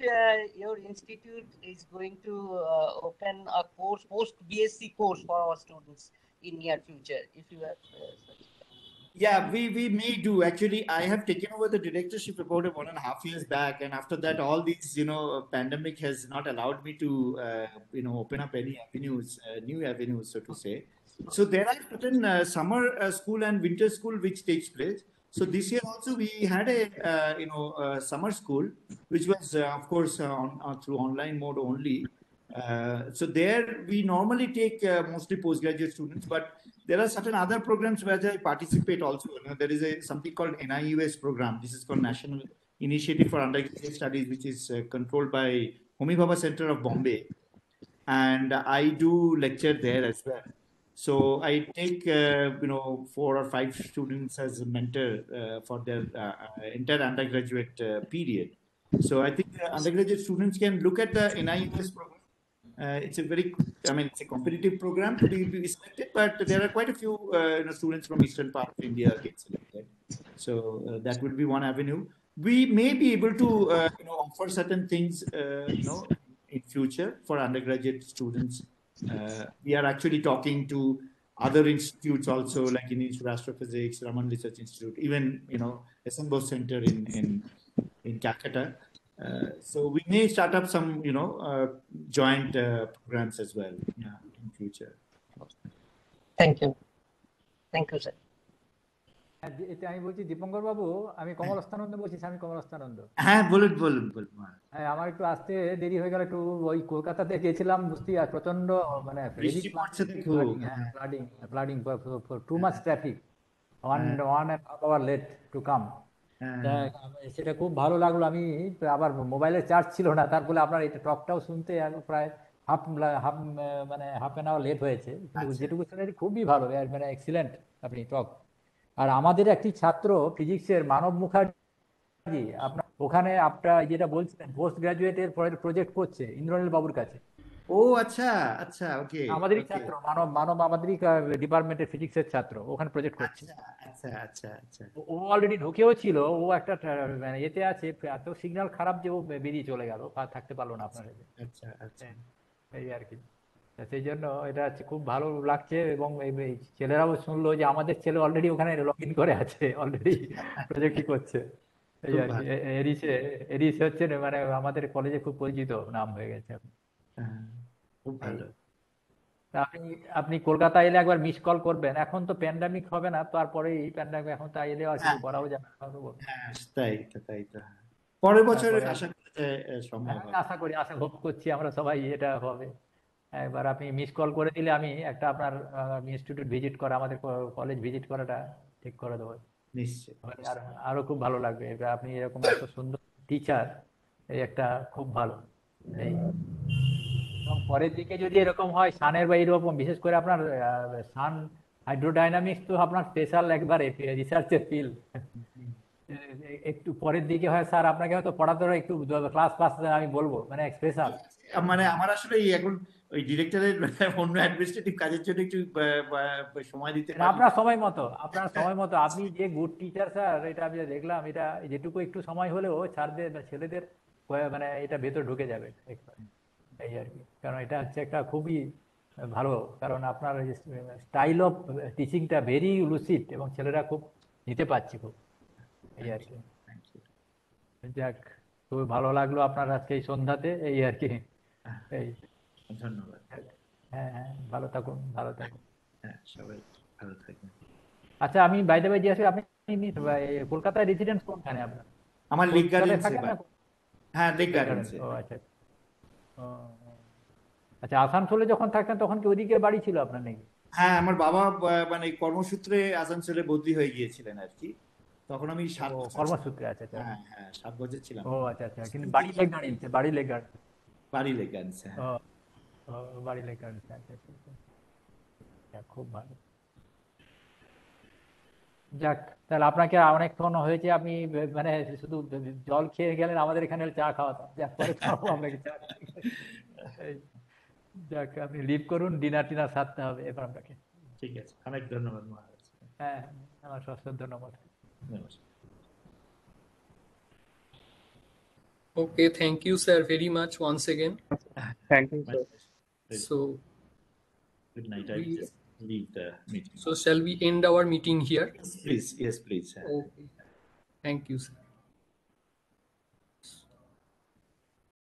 your institute is going to open a course, post BSc course for our students in near future, if you have such. Yeah, we may do. Actually, I have taken over the directorship about 1.5 years back, and after that, all these, pandemic has not allowed me to, open up any avenues, new avenues, so to say. So there are certain summer school and winter school which takes place. So this year also we had a summer school, which was of course through online mode only. So there we normally take mostly postgraduate students, but there are certain other programs where I participate also. There is something called NIUS program. This is called National Initiative for Undergraduate Studies, which is controlled by Homi Bhabha Center of Bombay, and I do lecture there as well. So I take 4 or 5 students as a mentor for their entire undergraduate period. So I think undergraduate students can look at the NIUS program. It's it's a competitive program to be selected, but there are quite a few students from eastern part of India get selected. So that would be one avenue. We may be able to offer certain things in future for undergraduate students. We are actually talking to other institutes also, like in Institute of Astrophysics, Raman Research Institute, even SN Bose Center in Calcutta. So we may start up some joint programs as well in future. Thank you, sir. এটা আমি বলছি দীপঙ্কর বাবু, আমি কমলস্থানন্দ বলছি, স্বামী কমলস্থানন্দ। হ্যাঁ, বলুন। হ্যাঁ, আমার একটু আসতে দেরি হয়ে গেল, একটু ওই কলকাতাতে গেছিলাম, বুঝতে আর প্রচন্ড মানে flooding for too much traffic, 1.5 hour late to come. সেটা খুব ভালো লাগলো। আমি আবার মোবাইলের চার্জ ছিল না, তারপরে আপনার এই টকটাও শুনতে প্রায় হাফ অ্যান আওয়ার লেট হয়েছে, কিন্তু যেটুকু শুনেছি খুবই ভালো, মানে এক্সিলেন্ট আপনি টক। আর আমাদের একটি ছাত্র ফিজিক্সের মানব মুখার্জি, আপনার ওখানে আপনার যেটা বলছিলেন পোস্ট গ্রাজুয়েটের প্রজেক্ট করছে ইন্দ্রনীল বাবুর কাছে। ও আচ্ছা, ওকে। আমাদেরই ছাত্র, মানব আমাদেরই ডিপার্টমেন্টের ফিজিক্সের ছাত্র, ওখানে প্রজেক্ট করছে। আচ্ছা। ও অলরেডি ঢুকেও ছিল, ও একটা মানে এতে আছে, এত সিগন্যাল খারাপ যে ও বেরিয়ে চলে গেল, থাকতে পারলো না আপনার। আচ্ছা, এই আর কি। সেই জন্য এটা খুব ভালো লাগছে, এবং ছেলেরাও শুনলো যে আমাদের ছেলে অলরেডি ওখানে লগ ইন করে আছে, অলরেডি প্রজেক্টই করছে। এই আর কি। এরিসে হচ্ছে মানে আমাদের কলেজে খুব পরিচিত নাম হয়ে গেছে। খুব ভালো। আপনি কলকাতা এলে একবার মিস কল করবেন। এখন তো প্যান্ডামিক হবে না, তারপরে এই প্যান্ডামিক, এখন তা এলে আর কিছু করাও যাবে না। তাই তো। পরের বছর আশা করি, আশা ভোগ করছি আমরা সবাই এটা হবে। একবার আপনি মিস কল করে দিলে আমি একটা আপনার ইনস্টিটিউট ভিজিট করা, আমাদের কলেজ ভিজিট করাটা ঠিক করে দেবো নিশ্চয়ই। আরো খুব ভালো লাগবে। আপনি এরকম এত সুন্দর টিচার, এই একটা খুব ভালো। এই এবং পরের দিকে যদি এরকম হয় সানের বা এরকম, বিশেষ করে আপনার সান হাইড্রোডাইনামিক্স তো আপনার স্পেশাল একবারে রিসার্চের ফিল্ড, একটু পরের দিকে হয় স্যার আপনাকে হয়তো পড়াতে হবে একটু ক্লাস আমি বলবো, মানে স্পেশাল। মানে আমার আসলে এখন ওই ডিরেক্টরের অন্য অ্যাডমিনিস্ট্রেটিভ কাজের জন্য একটু সময় দিতে পারি। আপনার সময় মতো আপনি যে গুড টিচার স্যার, এটা আমি দেখলাম, এটা যেটুকু একটু সময় হলেও ছাড়দের ছেলেদের মানে এটা ভেতর ঢুকে যাবে এই আর কি। কারণ এটা হচ্ছে একটা খুবই ভালো, কারণ আপনার স্টাইল অফ টিচিংটা ভেরি লুসিড, এবং ছেলেরা খুব নিতে পারছে খুব, এই আর কি। যাক, খুবই ভালো লাগলো আপনার আজকে এই সন্ধ্যাতে, এই আর কি। এই ধন্যবাদ। হ্যাঁ, ভালো থাকুন। সবাই ভালো থাকবেন। আচ্ছা, আমি বাইরে জিজ্ঞাসা, আপনি কলকাতায় রেসিডেন্স কোনখানে আপনার? আমার লেক গার্ডেন্স। হ্যাঁ, লেক গার্ডেন্স। ও আচ্ছা, আসানসোলে যখন থাকতেন তখন কি ওদিকে বাড়ি ছিল আপনার নাকি? হ্যাঁ, আমার বাবা মানে কর্মসূত্রে আসানসোলে বদলি হয়ে গিয়েছিলেন আর কি, তখন আমি কর্মসূত্রে। আচ্ছা, হ্যাঁ 7 বছর ছিলাম। ও আচ্ছা, কিন্তু বাড়ি লেক গার্ডেন্স। বাড়ি লেক গার্ডেন্স। বাড়ি লেক গার্ডেন্স। আচ্ছা, খুব ভালো। যাক, তাহলে আপনাকে অনেকক্ষণ হয়েছে, আপনি মানে শুধু জল খেয়ে গেলেন, আমাদের এখানে চা খাওয়াতাম। যাক, পরে খাওয়াবো আপনাকে চা। যাক, আপনি লিভ করুন, ডিনার সারতে হবে এবার আপনাকে। ঠিক আছে, অনেক ধন্যবাদ মহারাজ। হ্যাঁ, আমার সশ্রদ্ধ নমস্কার। Okay, thank you, sir, very much once again. Thank you, sir. So, good night. I'll just leave the meeting. So, shall we end our meeting here? Please, yes, please. Okay. Thank you, sir.